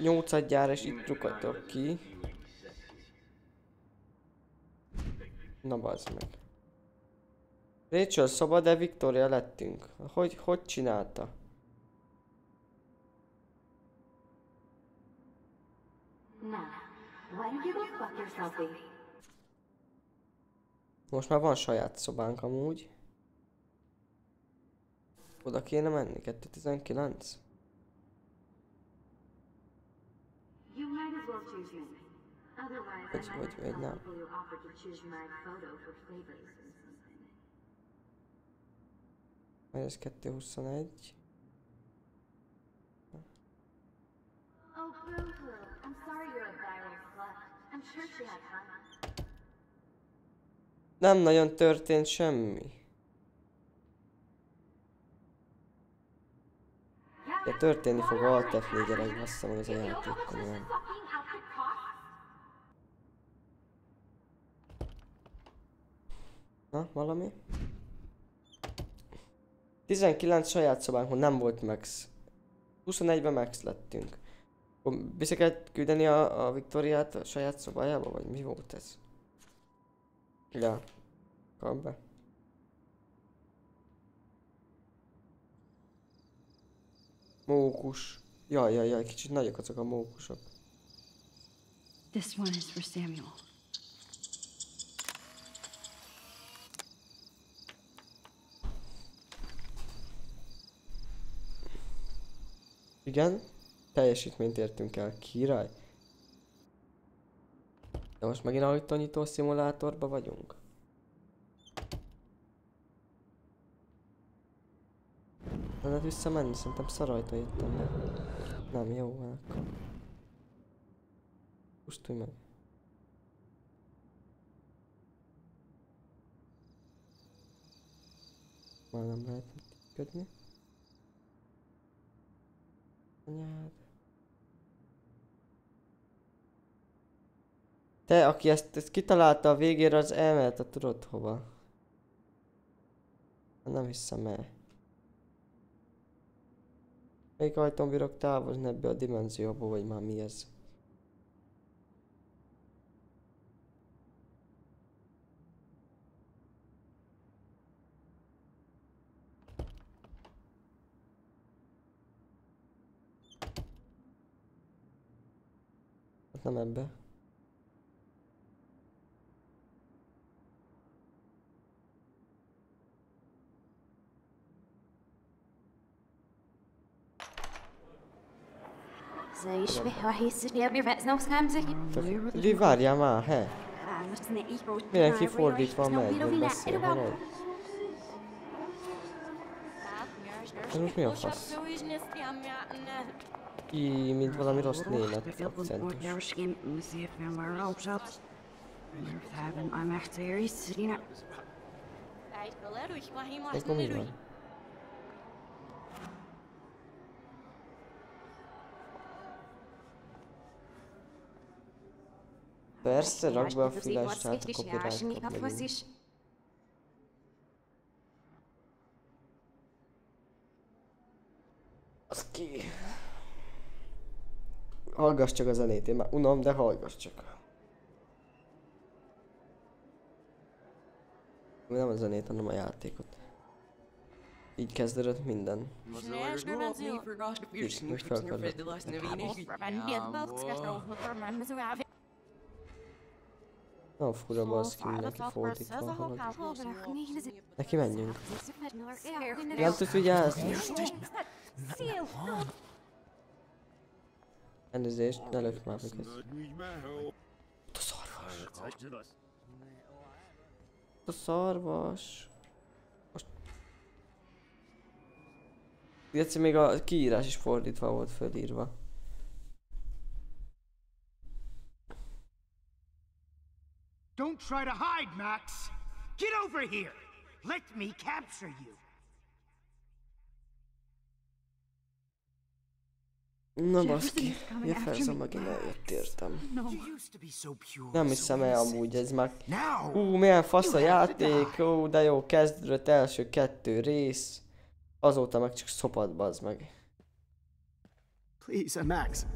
8-adjára és itt lyukatok ki. Na bazd meg. Rachel szoba, de Victoria lettünk. Hogy csinálta? Most már van saját szobánk amúgy. Oda kéne menni, 219. Vagy nem. Majd ez 221. Oh, boo-hoo. I'm sorry you're a viral slut. I'm sure she had fun. Nem nagyon történt semmi. De történni fog a Alt F4-re, hogy basszam meg az a játék komolyan. Na, valami? 19 saját szobánkon nem volt Max. 21-ben Max lettünk. Vissza kellett küldeni a Viktóriát a saját szobájába, vagy mi volt ez? Ja, kap be. Mókus. Jaj, kicsit nagyok azok a mókusok. This one is for Samuel. Igen, teljesítményt értünk el, király. De most megint a hajtónyitó szimulátorba vagyunk. Nem lehet visszamenni, szerintem szarajtó jöttem meg. Nem, jó, akkor. Pusztulj meg. Már nem lehet működni. Anyád. Te, aki ezt kitalálta a végére, az elmehet a tudod hova. Nem hiszem el. Melyik ajtón bírok távozni ebbe a dimenzióba, vagy már mi ez? Nem ebbe. Várjál már, he? Mindenki fordítva megy, vagy beszél, hallod? Ez most mi a fasz? Így, mint valami rossz német akcentus. Ez ma mi van? Persze, rakd be a fülest, hát a copyright kap megint. Hallgass csak a zenét, én már unom, de hallgass csak. Nem a zenét, hanem a játékot. Így kezdődött minden. Így, most fel kell Na fura baszki, mindenki fordítva halad. Neki menjünk. Nem tudsz vigyázni. Elnézést, ne lőtt már minket. A szarvas. A szarvas. Most... Egyszer még a kiírás is fordítva volt fölírva. Don't try to hide, Max! Get over here! Let me capture you! Na baszki, Jefferson megint eljött értem. Nem hiszem el amúgy, ez már... milyen fasz a játék, de jó, kezdődött első 2 rész. Azóta meg csak szopad, bazd meg. Please, Max.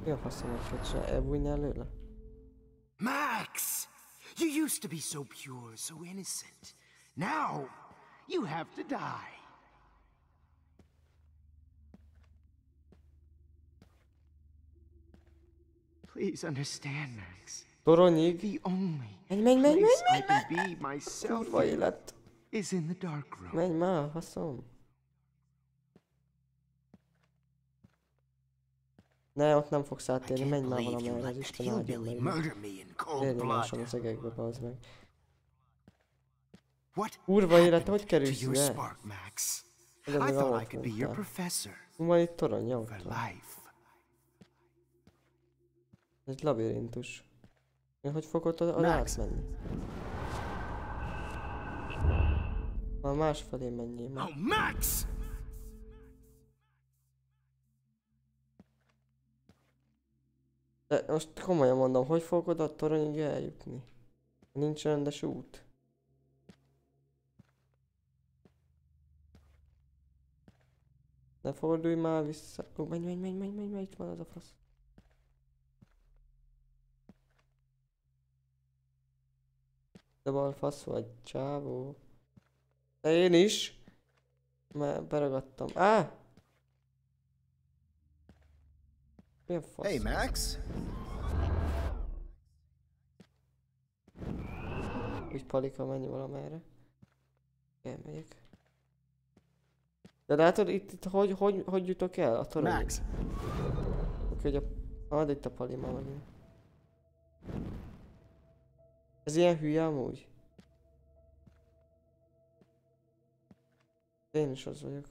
Mi a faszomat, hogy se elbújnál előle? Max! You used to be so pure, so innocent. Now, you have to die. Please understand, Max. Toronyig. The only menj. place I can be myself Kurva élet. is in the dark room. Menj már, faszom. Ne, ott nem fogsz átérni, menj már valamerre, az Isten áldjon meg. Érjen máson az egekbe, bazd meg. Kurva élet, hogy kerülsz ide? Ez még a volt mondtál. Van itt torony, jó. Ez egy labirintus. Én hogy fogod oda átmenni? Már másfelé menjél már. Oh, Max! De most komolyan mondom, hogy fogok oda a toronyig eljutni? Nincs rendes út. Ne fordulj már vissza. Menj, itt van az a fasz. De bal fasz vagy, csávó. De én is. Mert beragadtam. Milyen fasz? Hey, Max. Úgy palika, menj valamerre. Elmegyek. De látod itt hogy jutok el a toronyig? Max. Oké, hogy itt a pali már megint. Ez ilyen hülye amúgy? Én is az vagyok.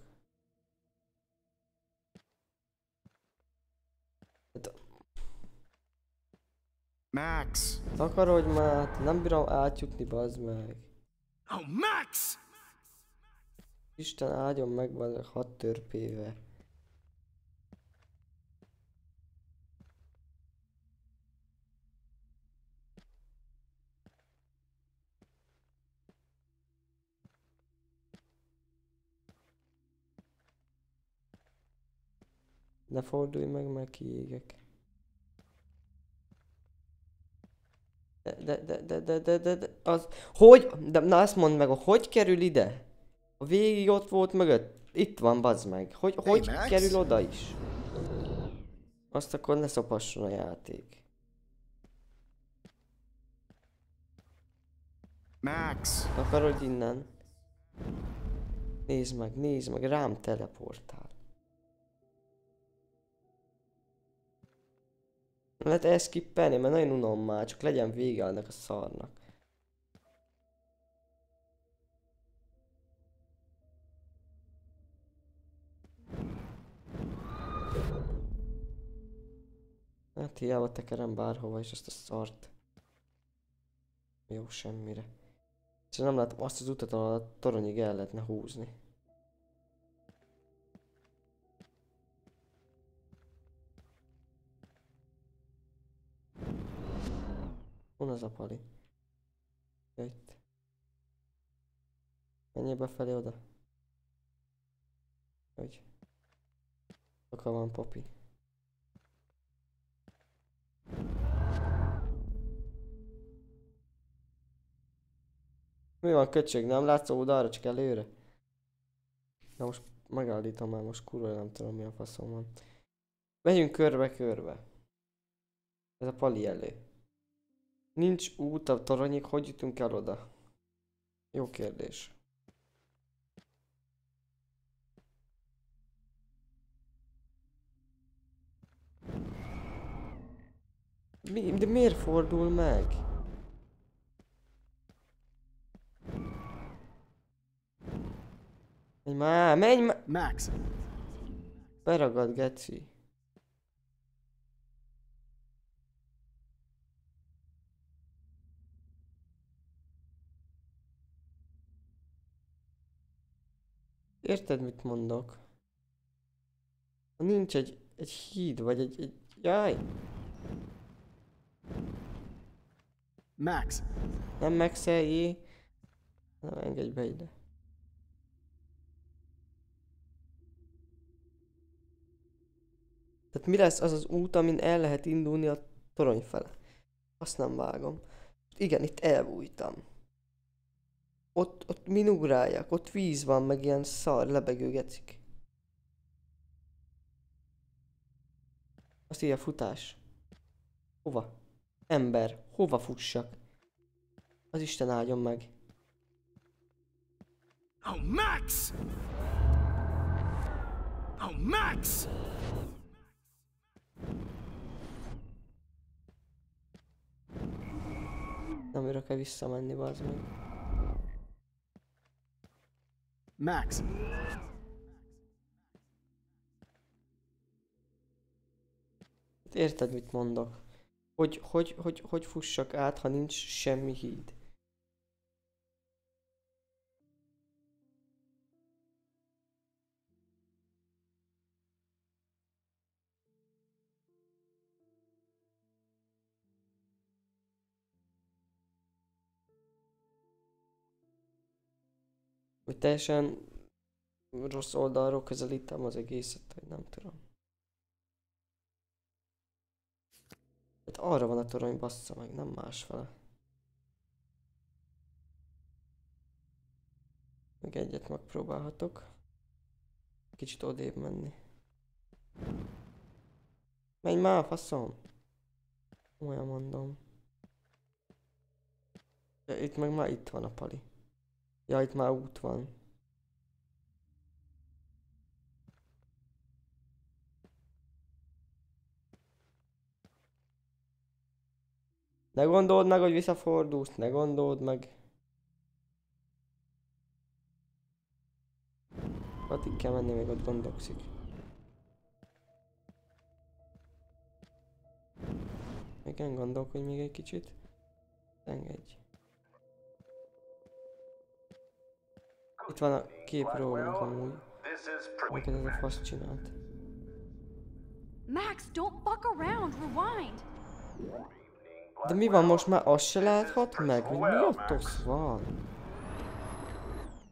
Max! Takarodj már, nem bírom átjutni, bazd meg. Oh, Max! Isten áldjon meg, bazd meg, 6 törpével. Ne fordulj meg, mert kiégek. De, az... Hogy? De, na azt mondd meg, hogy kerül ide? A végig ott volt mögött. Itt van, bazd meg. Hogy kerül oda is? Azt akkor ne szopasson a játék. Max! Akarodj innen. Nézd meg, rám teleportál. Lehet elskippelni, mert nagyon unom már, csak legyen vége ennek a szarnak. Hát hiába tekerem bárhova is ezt a szart. Jó, semmire. És nem látom azt az utat, ahol a toronyig el lehetne húzni. Hol az a pali? Itt. Menjél befelé oda. Hogy? Akkor van Poppy. Mi van köcsög, nem látsz oldalra, csak előre? Na most megállítom már, most kurva nem tudom mi a faszom van. Megyünk körbe-körbe. Ez a pali elő. Nincs út a toronyig, hogy jutunk el oda? Jó kérdés. De miért fordul meg? Menj már, menj már! Max! Beragad, geci. Érted, mit mondok? Nincs egy híd, vagy egy... Jaj! Max! Nem Max-eljé. Nem engedj be ide. Tehát mi lesz az az út, amin el lehet indulni a torony fele? Azt nem vágom. Igen, itt elbújtam. Ott min ugráljak? Ott víz van, meg ilyen szar, lebegő gecik. Azt írja futás. Hova? Ember. Hova fussak? Az Isten áldjon meg. Oh, Max! Oh, Max! Nem őre kell visszamenni, bazd meg. Max! Érted, mit mondok? Hogy fussak át, ha nincs semmi híd? Hogy teljesen rossz oldalról közelítem az egészet, vagy nem tudom. Hát arra van a torony, bassza meg, nem másfele. Meg egyet megpróbálhatok. Kicsit odébb menni. Menj már, faszom! Olyan mondom. Ja, itt meg már itt van a pali. Ja, itt már út van. Ne gondold meg, hogy visszafordulsz, ne gondold meg. Addig kell menni, még ott gondolkszik. Igen, gondolkodj még egy kicsit. Engedj. Itt van a kép rólunk amúgy. Amiket ez a fasz csinált. Max, don't fuck around, rewind! De mi van most már? Azt se láthat meg? Vagy mi a tosz van?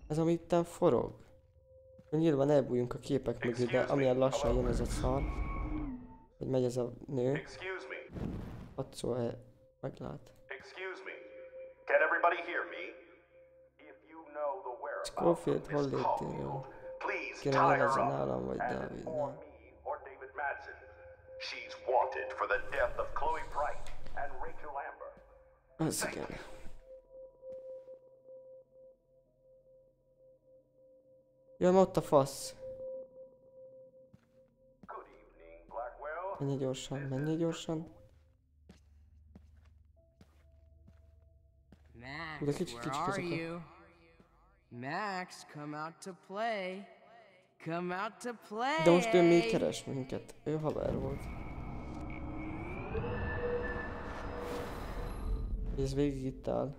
Ez ami itten forog. Nyilván elbújjunk a képek mögé, de amilyen lassan jön ez a szar. Hogy megy ez a nő. Attól meglát. Schofield, hol léptél? Kérem, jelezze nálam vagy Dávidnál. Az igen. Jön ott a fasz. Menj gyorsan, menj gyorsan. Max, where are you? Max, come out to play. Come out to play. De most ő még keres minket. Ő haver volt. Ez végig itt áll.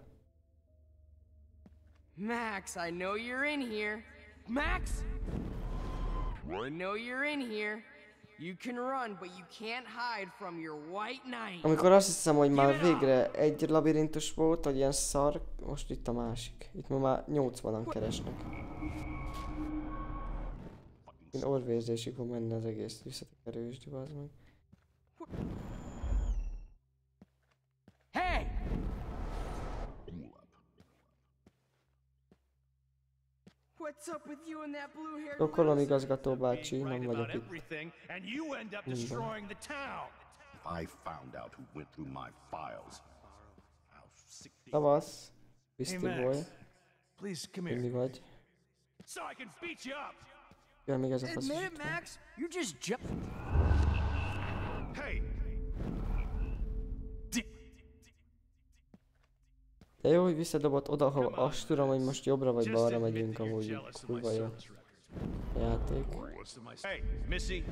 Max, I know you're in here. Max! I know you're in here. You can run, but you can't hide from your white knight. Amikor azt hiszem, hogy már végre egy labirintus volt, hogy ilyen szar, most itt a másik. Itt már 80-an keresnek. Én orvérzésig fog menni az egész, visszatekerősd, bazd meg. Hey! Sokolom, igazgató bácsi, nem vagyok itt. Szavasz, Beastie Boy. Mi vagy? Ja, még ez a fasz is itt van. De jó, hogy visszadobott oda, ahol azt tudom, hogy most jobbra vagy balra megyünk, amúgy kurva jó játék. Hey, Missy.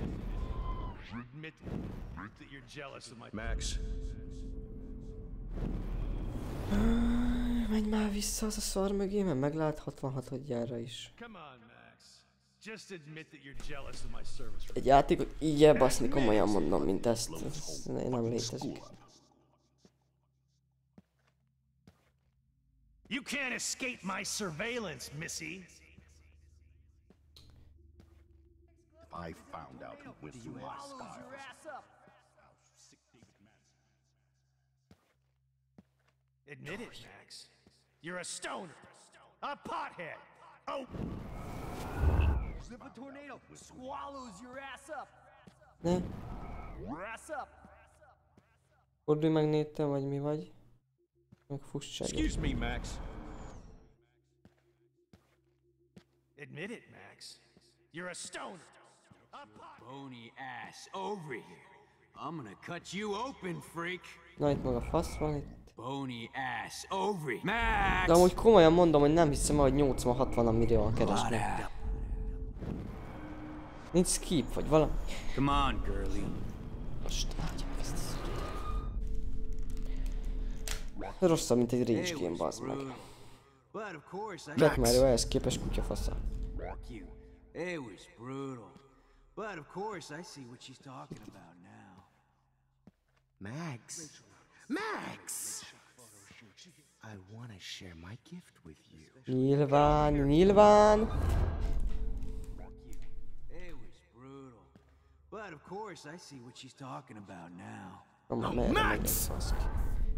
Admit that you're jealous of my Max. Menj már vissza az a szar mögé, mert meglát 66-odjára is. Egy játékot így elbaszni, komolyan mondom, mint ezt. Ez nem létezik. You can't escape my surveillance, Missy. If I found out who went through my files. Admit it, Max. You're a stoner. A pothead. Oh. If a tornado swallows your ass up. Ne? Ass up. Fordulj meg néztem, vagy mi vagy? Meg fuss egyet. Excuse me, Max. Admit it, Max. You're a stoner. Bony ass over here. I'm gonna cut you open, freak. Na itt maga fasz van itt. Bony ass over here. Max! De amúgy komolyan mondom, hogy nem hiszem, hogy 80-60 millióan keresni. Nincs skip, vagy valami. Come on, girlie. Most látjuk ezt a szorít. Rosszabb, mint egy rage game, bazd meg. Jack Mario ehhez képes kutyafasza. It was brutal. But of course I see what she's talking about now. Max. Max! I want to share my gift with you. Nyilván, nyilván. It was brutal. But of course I see what she's talking about now. Oh, Max!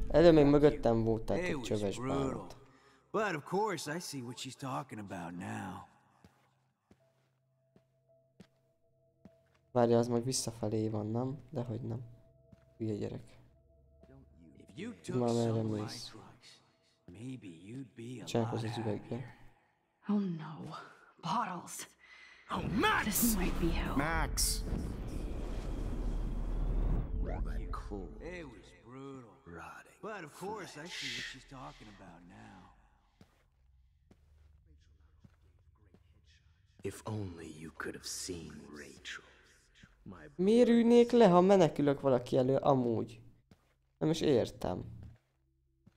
Elő még mögöttem volt, tehát egy csöves bánat. But of course I see what she's talking about now. Várja, az majd visszafelé van, nem? Dehogy nem. Hülye gyerek. Már merre mész? Csákhoz az üvegbe. Oh no. Bottles. Oh, Max! This might be hell. Max! Cool. It was brutal. Rotting. But of course I see what she's talking about now. If only you could have seen Rachel. Miért ülnék le, ha menekülök valaki elő amúgy? Nem is értem.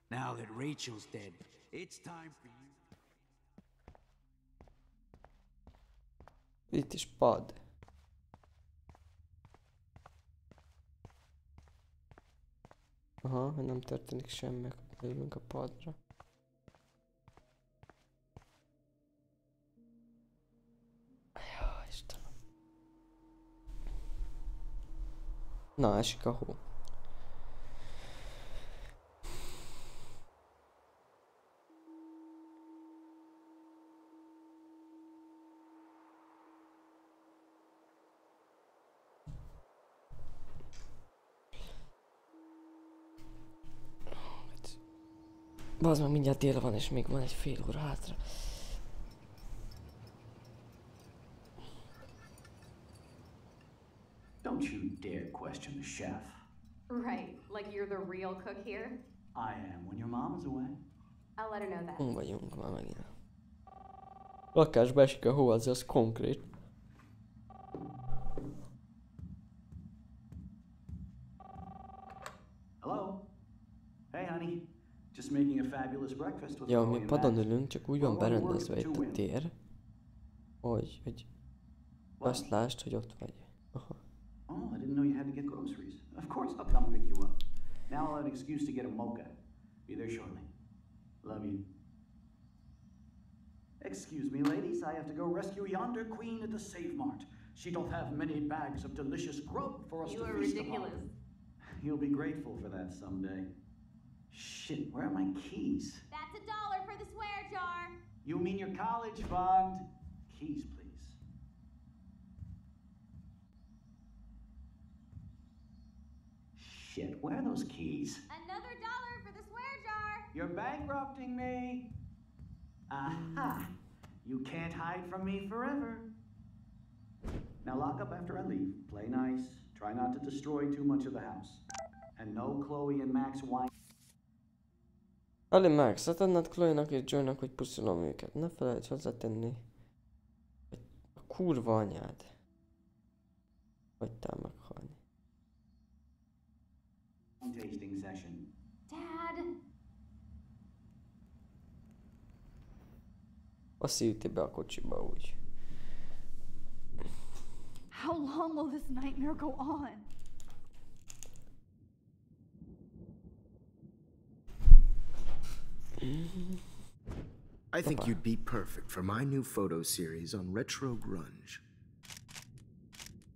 Now that Rachel's dead, it's time for you. Itt is pad. Aha, hogy nem történik semmi, leülünk a padra. Jaj, Istenem. Na, esik a hó. Bazd meg, mindjárt dél van, és még van egy fél óra hátra. Don't you dare question the chef. Right, like you're the real cook here? I am when your mom is away. I'll let her know that. Hol vagyunk már megint? Lakásba esik a hó, az konkrét. Hello? Hey honey. Just making a fabulous breakfast with Ja, mi padon ülünk, csak úgy van berendezve itt a tér, hogy azt lásd, hogy ott vagy. Aha. Oh, I didn't know you had to get groceries. Of course I'll come pick you up. Now I'll have an excuse to get a mocha. Be there shortly. Love you. Excuse me, ladies. I have to go rescue yonder queen at the Save Mart. She don't have many bags of delicious grub for us to feast upon. You are ridiculous. You'll be grateful for that someday. Shit, where are my keys? That's $1 for the swear jar. You mean your college fund? Keys, please. Shit, where are those keys? Another $1 for the swear jar. You're bankrupting me. Aha! You can't hide from me forever. Now lock up after I leave. Play nice. Try not to destroy too much of the house. And no Chloe and Max wine. Ali Max, adnád Chloe-nak és Joy-nak, hogy puszilom őket. Ne felejts hozzátenni, hogy a kurva anyád. Hagytál meghalni. Tasting session. Dad. Azt ülti be a kocsiba úgy. How long will this nightmare go on? I think you'd be perfect for my new photo series on retro grunge.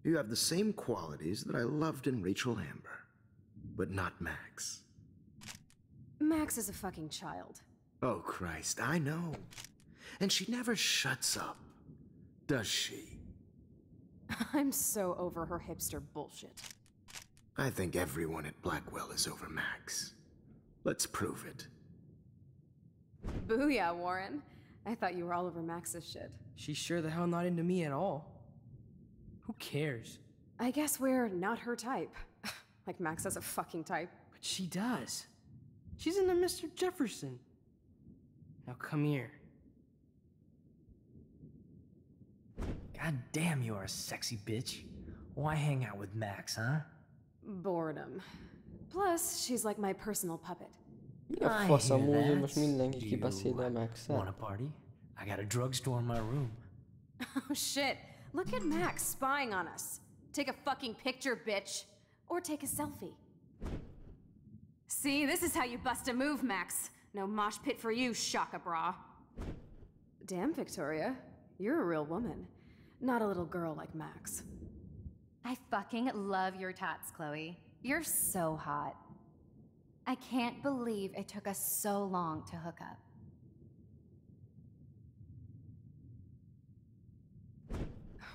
You have the same qualities that I loved in Rachel Amber, but not Max. Max is a fucking child. Oh, Christ, I know. And she never shuts up, does she? I'm so over her hipster bullshit. I think everyone at Blackwell is over Max. Let's prove it. Booyah, Warren. I thought you were all over Max's shit. She's sure the hell not into me at all. Who cares? I guess we're not her type. Like Max has a fucking type. But she does. She's into Mr. Jefferson. Now come here. God damn, you are a sexy bitch. Why hang out with Max, huh? Boredom. Plus, she's like my personal puppet. Mi a fasz amúgy, hogy most mindenki kibeszéli a Max-et? Want a party? I got a drugstore in my room. Oh shit, look at Max spying on us. Take a fucking picture, bitch. Or take a selfie. See, this is how you bust a move, Max. No mosh pit for you, Shaka Bra. Damn, Victoria. You're a real woman. Not a little girl like Max. I fucking love your tats, Chloe. You're so hot. I can't believe it took us so long to hook up.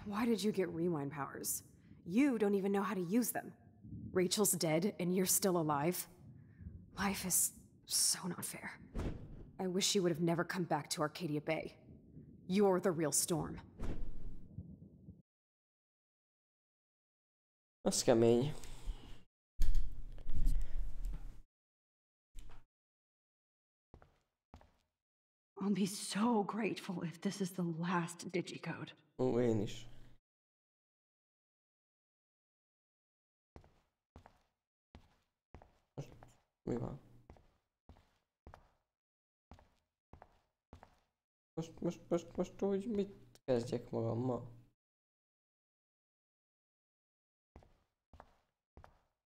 Why did you get rewind powers? You don't even know how to use them. Rachel's dead and you're still alive. Life is so not fair. I wish you would have never come back to Arcadia Bay. You're the real Storm. Az kemény. I'll be so grateful if this is the last digicode. Ó, én is. Mi van? Most úgy mit kezdjek magammal?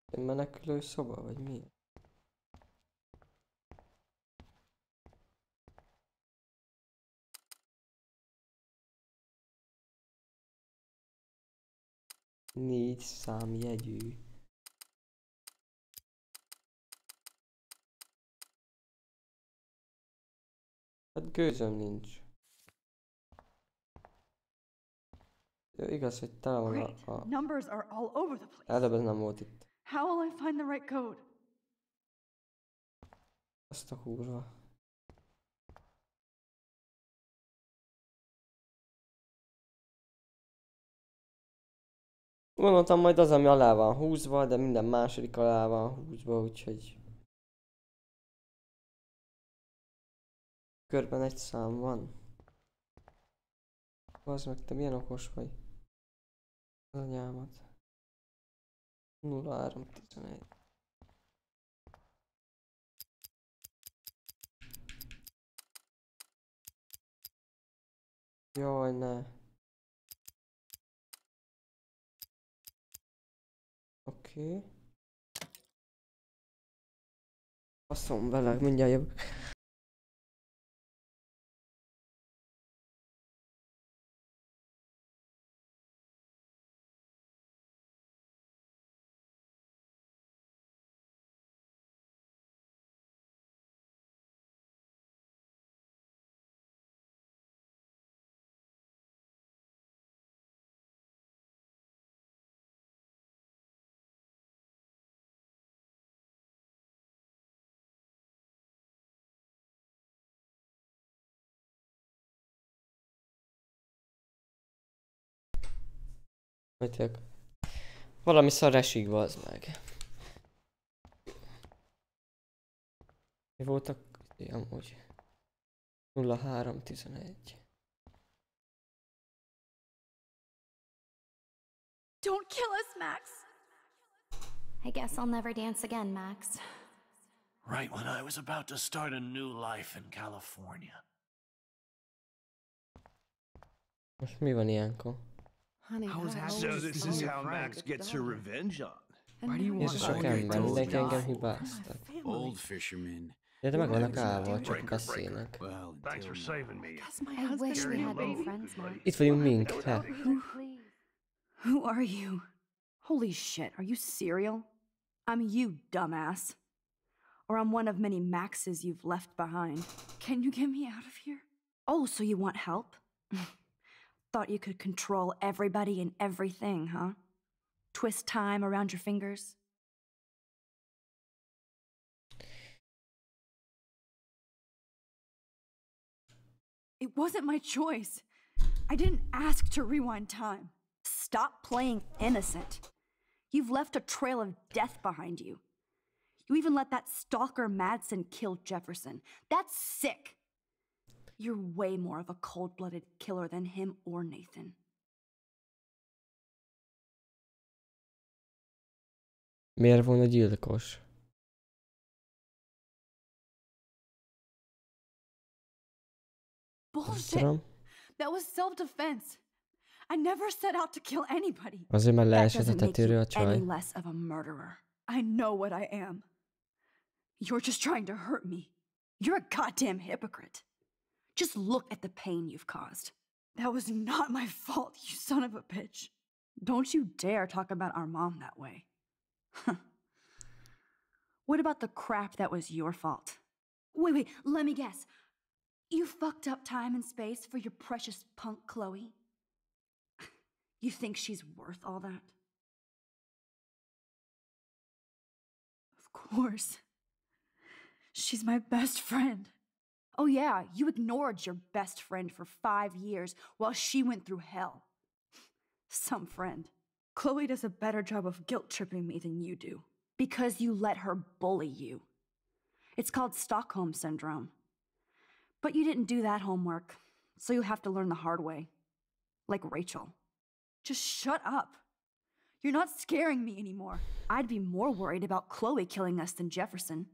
Egy menekülő szoba, vagy mi? Négy számjegyű. Hát gőzöm nincs. Ja, igaz, hogy tele van a... Numbers are all over the place. Előbb ez nem volt itt. How will I find the right code? Azt a kurva. Gondoltam majd az, ami alá van húzva, de minden második alá van húzva, úgyhogy... Körben egy szám van. Az meg, te milyen okos vagy. Az anyámat. 0311. Jaj, ne. Oké. Faszom vele, mindjárt jövök. Mondjuk. Valami szar az meg. Mi voltak? Amúgy. 0311. Don't kill us, Max! I guess I'll never dance again, Max. Right when I was about to start a new life in California. Most mi van ilyenkor? Honey, so this is how Max gets her revenge on. Why do you want Jézusom, ember, mindenki engem hibáztat. Old fisherman. De meg vannak állva, csak beszélnek. Thanks for saving me. I wish we had been friends, Max. Itt vagyunk mink, te. Who are you? Holy shit, are you serial? I'm you, dumbass. Or I'm one of many Maxes you've left behind. Can you get me out of here? Oh, so you want help? Thought you could control everybody and everything, huh? Twist time around your fingers? It wasn't my choice. I didn't ask to rewind time. Stop playing innocent. You've left a trail of death behind you. You even let that stalker Madsen kill Jefferson. That's sick. You're way more of a cold-blooded killer than him or Nathan. Miért volna gyilkos? Bullshit. That was self-defense. I never set out to kill anybody. Azért már That leesett a doesn't make tetőről you a csaj. any less of a murderer. I know what I am. You're just trying to hurt me. You're a goddamn hypocrite. Just look at the pain you've caused. That was not my fault, you son of a bitch. Don't you dare talk about our mom that way. What about the crap that was your fault? Wait, let me guess. You fucked up time and space for your precious punk Chloe? You think she's worth all that? Of course. She's my best friend. Oh yeah, you ignored your best friend for 5 years while she went through hell. Some friend. Chloe does a better job of guilt-tripping me than you do. Because you let her bully you. It's called Stockholm Syndrome. But you didn't do that homework, so you'll have to learn the hard way. Like Rachel. Just shut up. You're not scaring me anymore. I'd be more worried about Chloe killing us than Jefferson.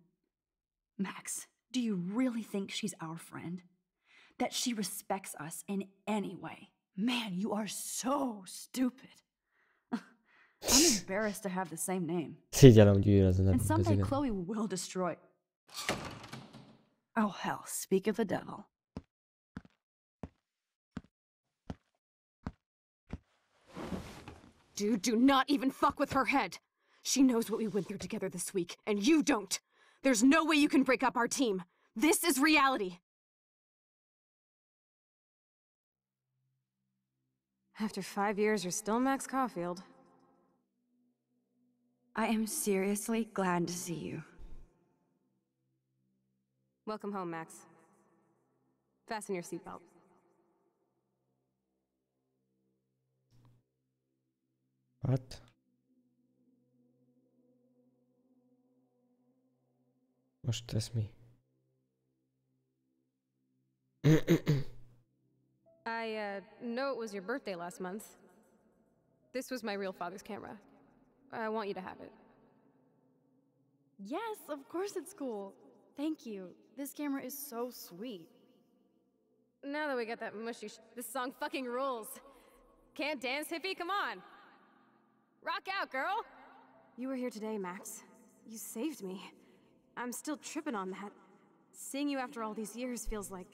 Max, do you really think she's our friend? That she respects us in any way? Man, you are so stupid. I'm embarrassed to have the same name. Szégyellem, hogy ő az a And nevünk someday közül. Chloe will destroy. Oh hell, speak of the devil. Dude, do not even fuck with her head. She knows what we went through together this week, and you don't. There's no way you can break up our team. This is reality. After 5 years, you're still Max Caulfield. I am seriously glad to see you. Welcome home, Max. Fasten your seatbelt. What? Most ez mi? I know it was your birthday last month. This was my real father's camera. I want you to have it. Yes, of course it's cool. Thank you. This camera is so sweet. Now that we got that mushy this song fucking rules. Can't dance, hippie? Come on. Rock out, girl! You were here today, Max. You saved me. I'm still tripping on that. Seeing you after all these years feels like...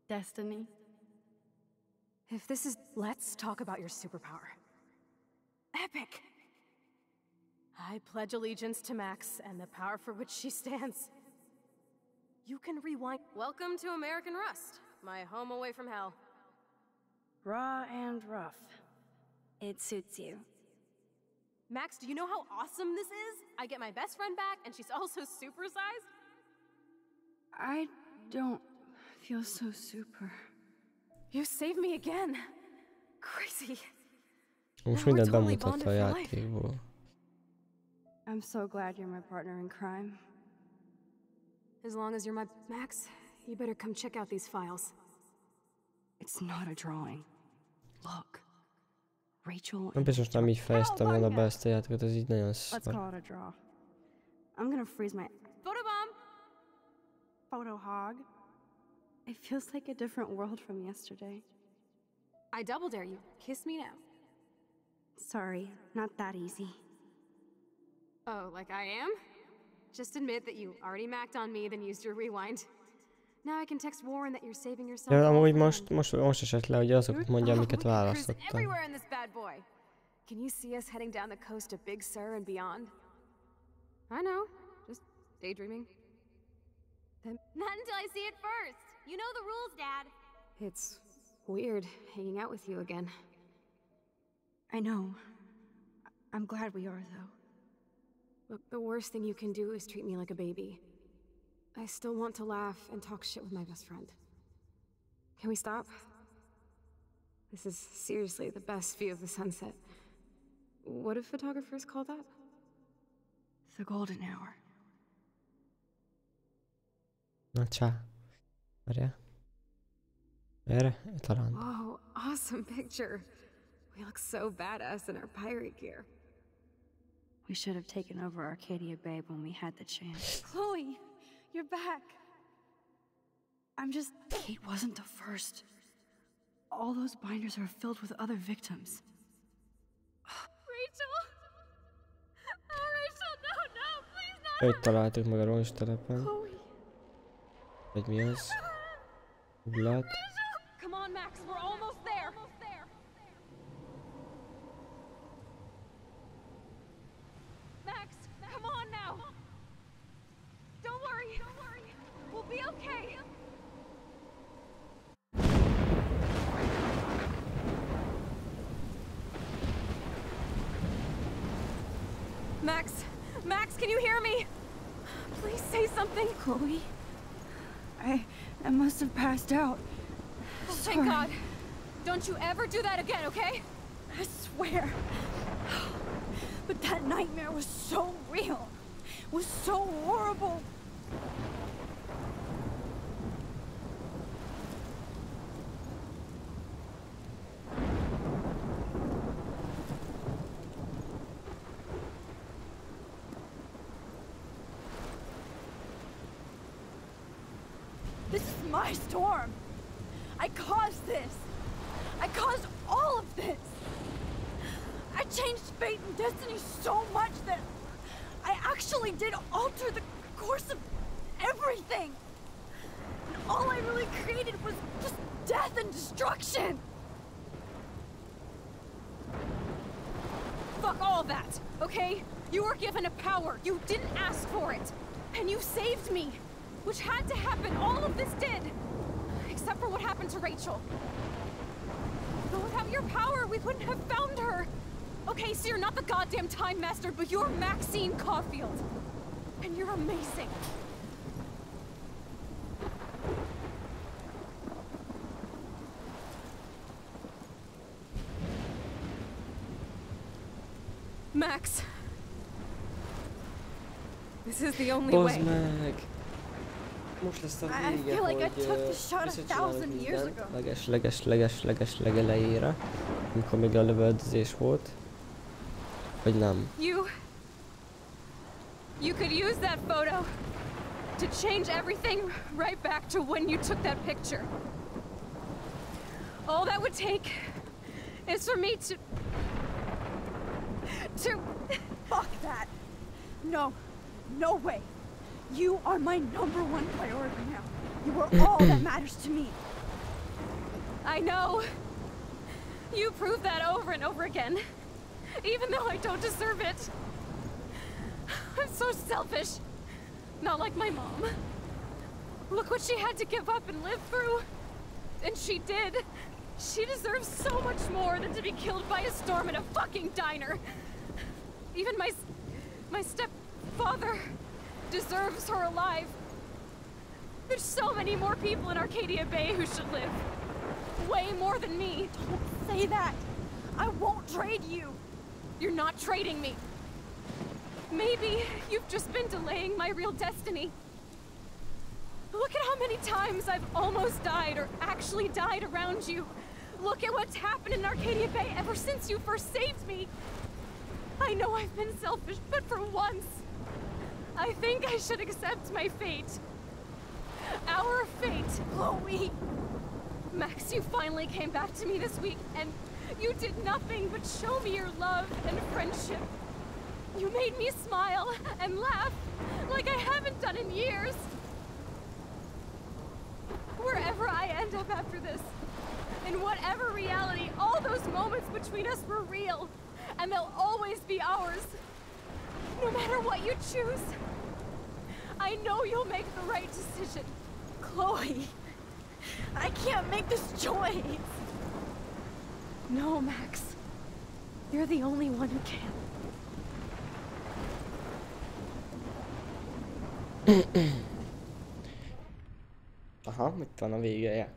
destiny. If this is... Let's talk about your superpower. Epic! I pledge allegiance to Max and the power for which she stands. You can rewind. Welcome to American Rust, my home away from hell. Raw and rough. It suits you. Max, do you know how awesome this is? I get my best friend back, and she's also supersized. I don't feel so super. You saved me again. Crazy. Most mindent bemutatva a játékból. I'm so glad you're my partner in crime. As long as you're my Max, you better come check out these files. It's not a drawing. Look. Rachel. Nem biztos nem így fejeztem volna be ezt a játékot, ez így nagyon Let's szar. call it a draw. I'm gonna freeze my Photobomb! photo hog. It feels like a different world from yesterday. I double dare you. Kiss me now. Sorry, not that easy. Oh, like I am? Just admit that you already macked on me, then used your rewind. Now I can text Warren that you're saving yourself. Ja, amúgy most esett le, hogy azokat mondja, amiket választottam. Everywhere in this bad boy. Can you see us heading down the coast to Big Sur and beyond? I know, just daydreaming. Not until I see it first. You know the rules, Dad. It's weird hanging out with you again. I know. I'm glad we are, though. Look, the worst thing you can do is treat me like a baby. I still want to laugh and talk shit with my best friend. Can we stop? This is seriously the best view of the sunset. What do photographers call that? The golden hour. Na csá. Várjál. Erre? Talán. Whoa, awesome picture. We look so badass in our pirate gear. We should have taken over Arcadia Bay when we had the chance. Chloe, you're back. Kate wasn't the first. All those binders are filled with other victims. Rachel! Oh, Rachel, no, please not! Őt találtuk meg a roncs telepen. Vagy mi az? Uglát. Come on, Max, we're almost there. Max, come on now. Don't worry. We'll be okay. Max, can you hear me? Please say something. Chloe? I must have passed out. Oh, thank God. Don't you ever do that again, okay? I swear. But that nightmare was so real. It was so horrible. This is my storm. I caused this. I caused all of this. I changed fate and destiny so much that I actually did alter the course of everything. And all I really created was just death and destruction. Fuck all that, okay? You were given a power. You didn't ask for it. And you saved me. Which had to happen. All of this did. Except for what happened to Rachel. But without your power, we wouldn't have found her. Okay, so you're not the goddamn Time Master, but you're Maxine Caulfield. And you're amazing. Max. This is the only way. Meg. Most lesz a vége, hogy visszacsinálunk mindent legelejére, amikor még a lövöldözés volt. Vagy nem. You could use that photo to change everything right back to when you took that picture. All that would take is for me to... Fuck that! No, no way! You are my #1 priority now. You are all that matters to me. I know. You prove that over and over again. Even though I don't deserve it. I'm so selfish. Not like my mom. Look what she had to give up and live through. And she did. She deserves so much more than to be killed by a storm in a fucking diner. Even my stepfather deserves her alive. There's so many more people in Arcadia Bay who should live. Way more than me. Don't say that. I won't trade you. You're not trading me. Maybe you've just been delaying my real destiny. Look at how many times I've almost died or actually died around you. Look at what's happened in Arcadia Bay ever since you first saved me. I know I've been selfish, but for once, I think I should accept my fate. Our fate, Chloe. Max, you finally came back to me this week, and you did nothing but show me your love and friendship. You made me smile and laugh like I haven't done in years. Wherever I end up after this, in whatever reality, all those moments between us were real, and they'll always be ours. No matter what you choose, I know you'll make the right decision. Chloe, I can't make this choice. No, Max. You're the only one who can. Aha, itt van a végeje.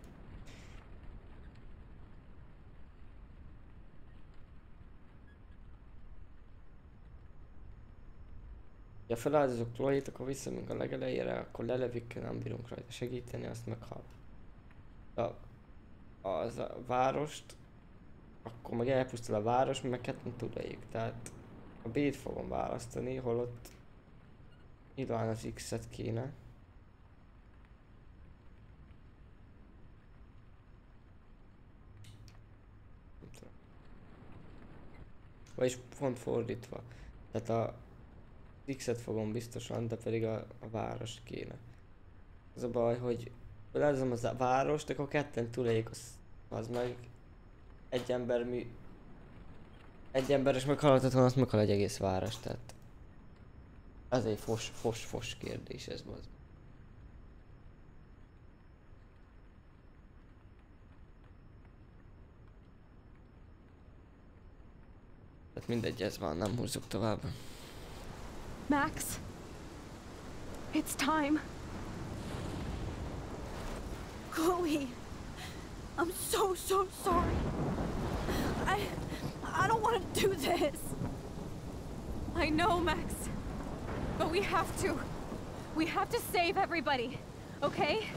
Ha feláldozok Chloe-t, akkor visszamegyünk a legelejére, akkor lelövik, nem bírunk rajta segíteni, azt meghal. Az a várost, akkor meg elpusztul a város, mi meg ketten túléljük. Tehát a B-t fogom választani, holott nyilván az X-et kéne. Vagyis pont fordítva. Tehát a X-et fogom biztosan, de pedig a várost kéne. Az a baj, hogy lezem az a várost, akkor ketten túléljük, az meg egy ember és meghalhatatlan, azt meghal egy egész város, tehát ez egy fos kérdés ez az. Tehát mindegy, ez van, nem húzzuk tovább. Max, it's time. Chloe, I'm so sorry. I don't want to do this. I know, Max, but we have to. We have to save everybody, okay?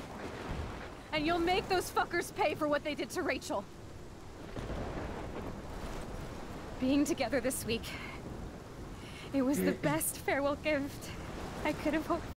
And you'll make those fuckers pay for what they did to Rachel. Being together this week, it was the best farewell gift I could have hoped for.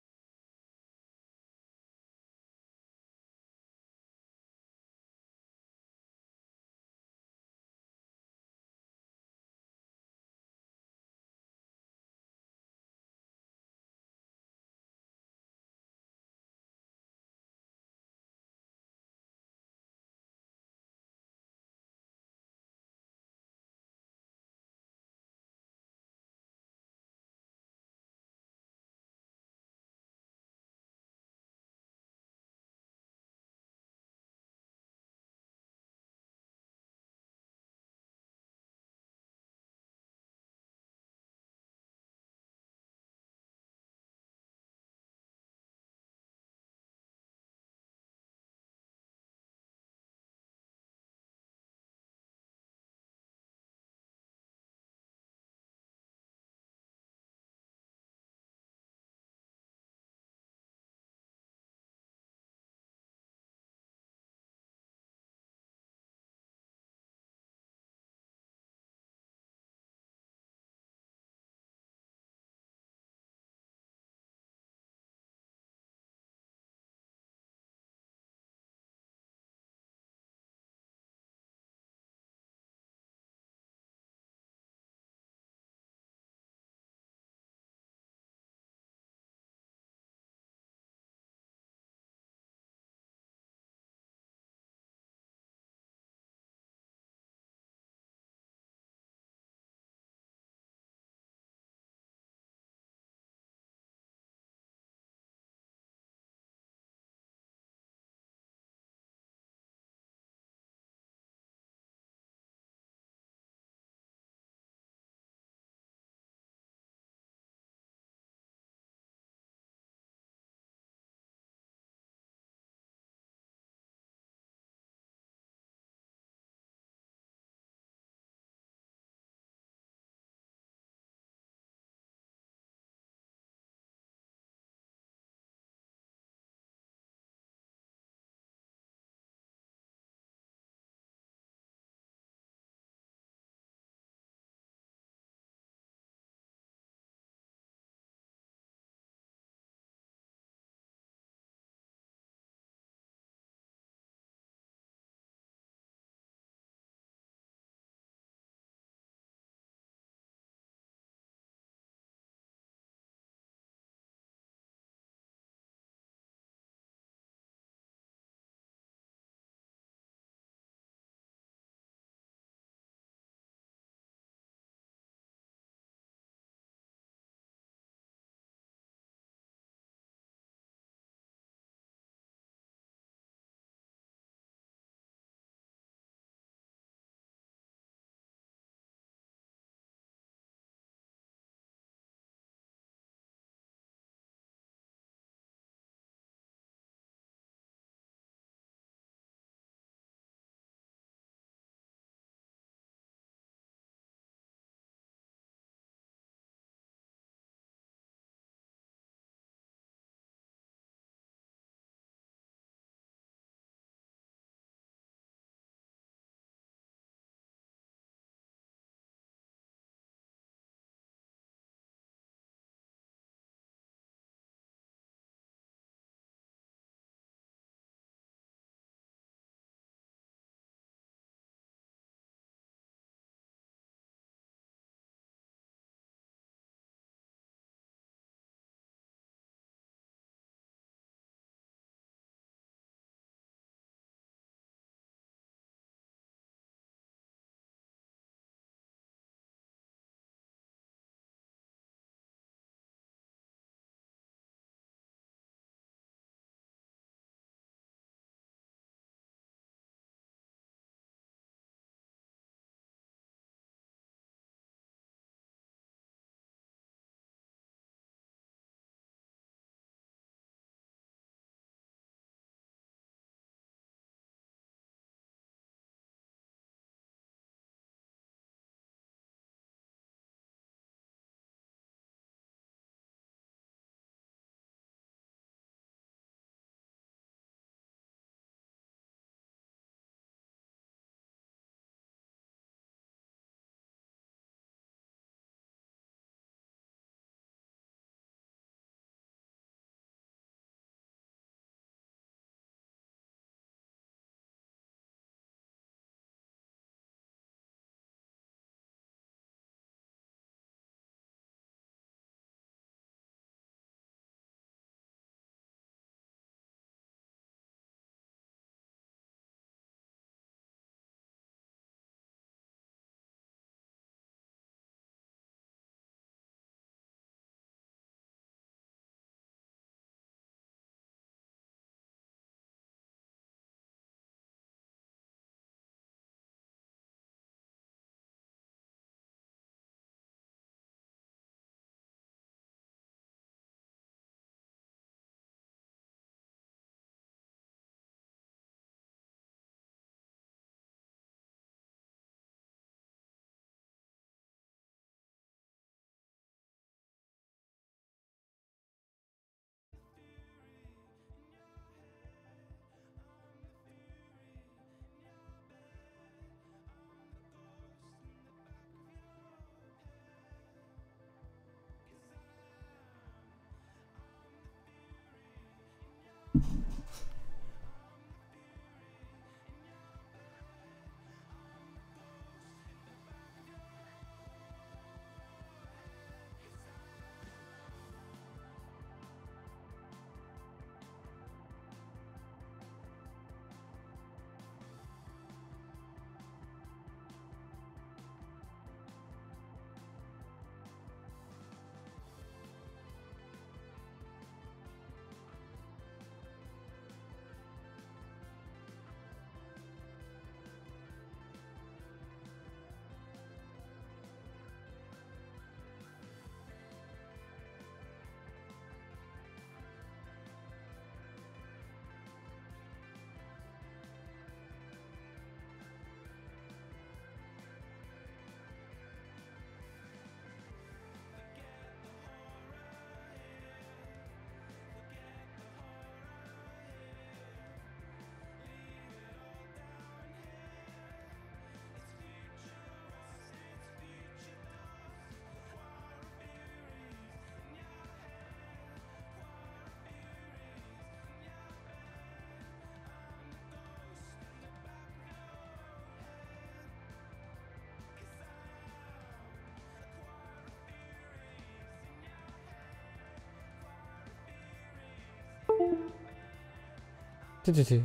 Tü-tü-tü.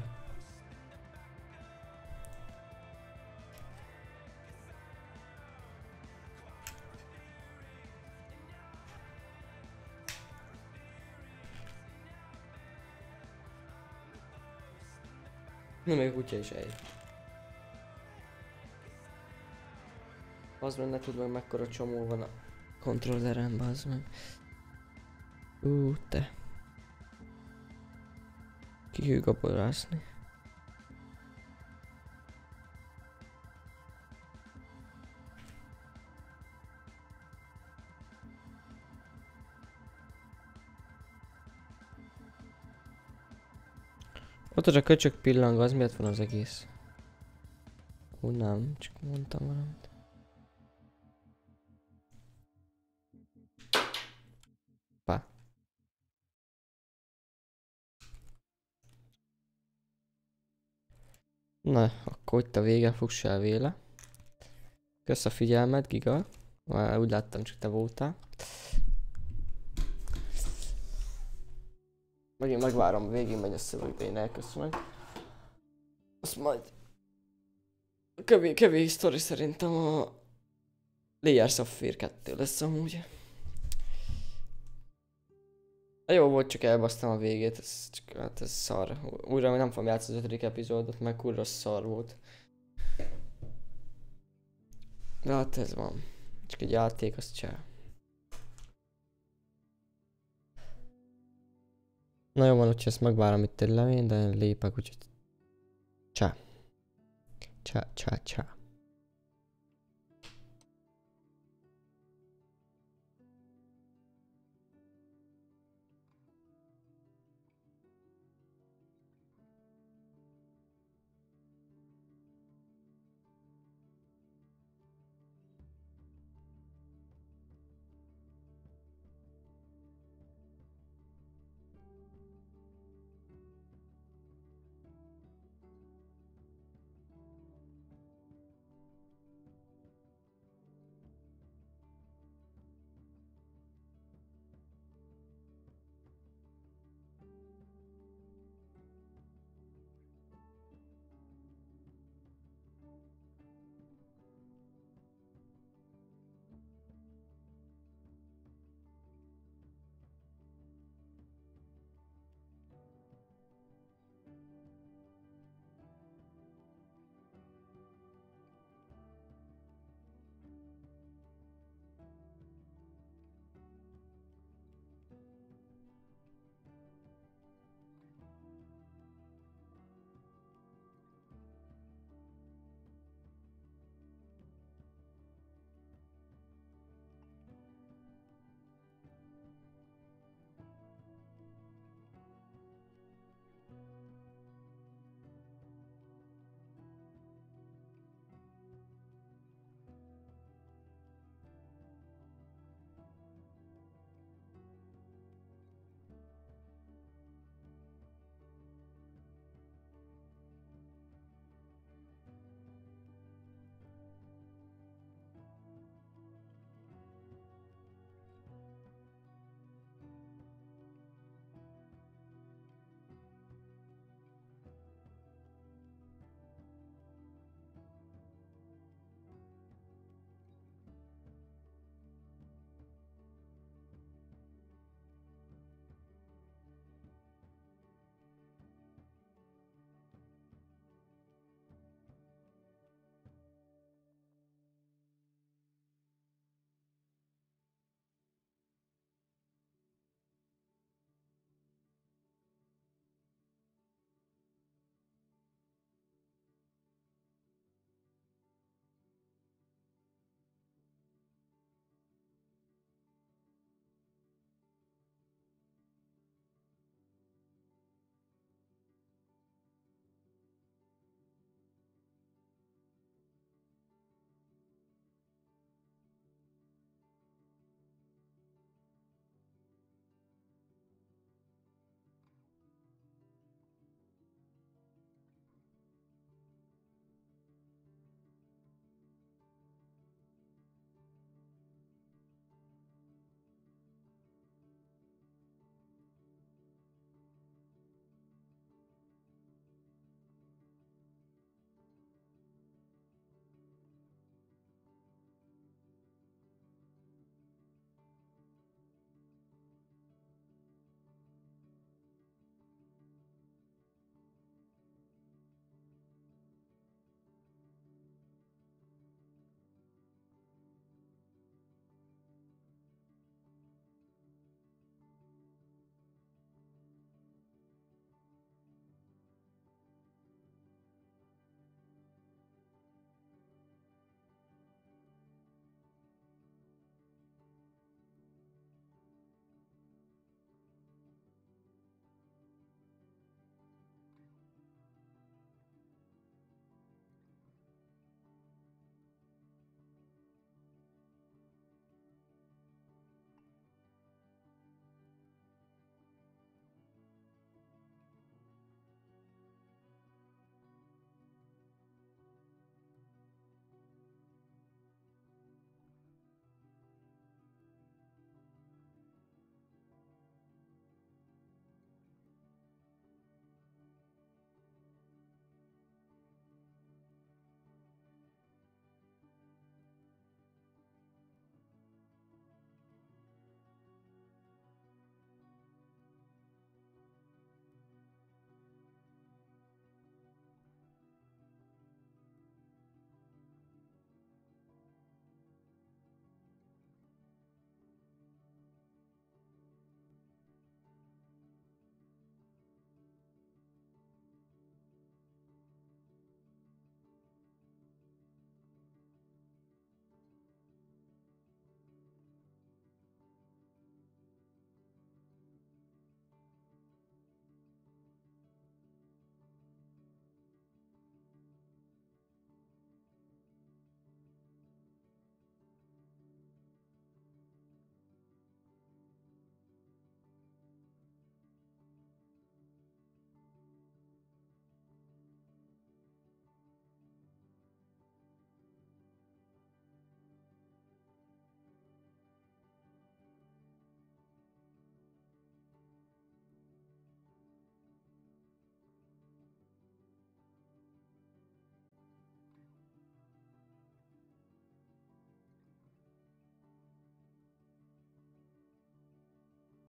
Na, még a kutya is eljött. Az meg ne tud meg mekkora csomó van a kontrolleren, bazd meg. Te. Ki hű gaborászni. Ott az a köcsök pillang, az miért van az egész? Nem, csak mondtam valamit. Pá. Na, akkor itt a vége, fuss el véle. Kösz a figyelmet, Giga. Már úgy láttam, csak te voltál. Megint megvárom, végig megy a szöveg, de én elköszönök. Azt majd... Kevés sztori szerintem a... Layer Sapphire 2 lesz amúgy. Jó volt, csak elbasztam a végét, hát ez szar. Újra nem fogom játszani az 5. epizódot, meg kurva szar volt. De hát ez van. Csak egy játék, az csá. Na jó van, hogyha ezt megvárom itt egy levény, de lépek, úgyhogy... Csá. Csá.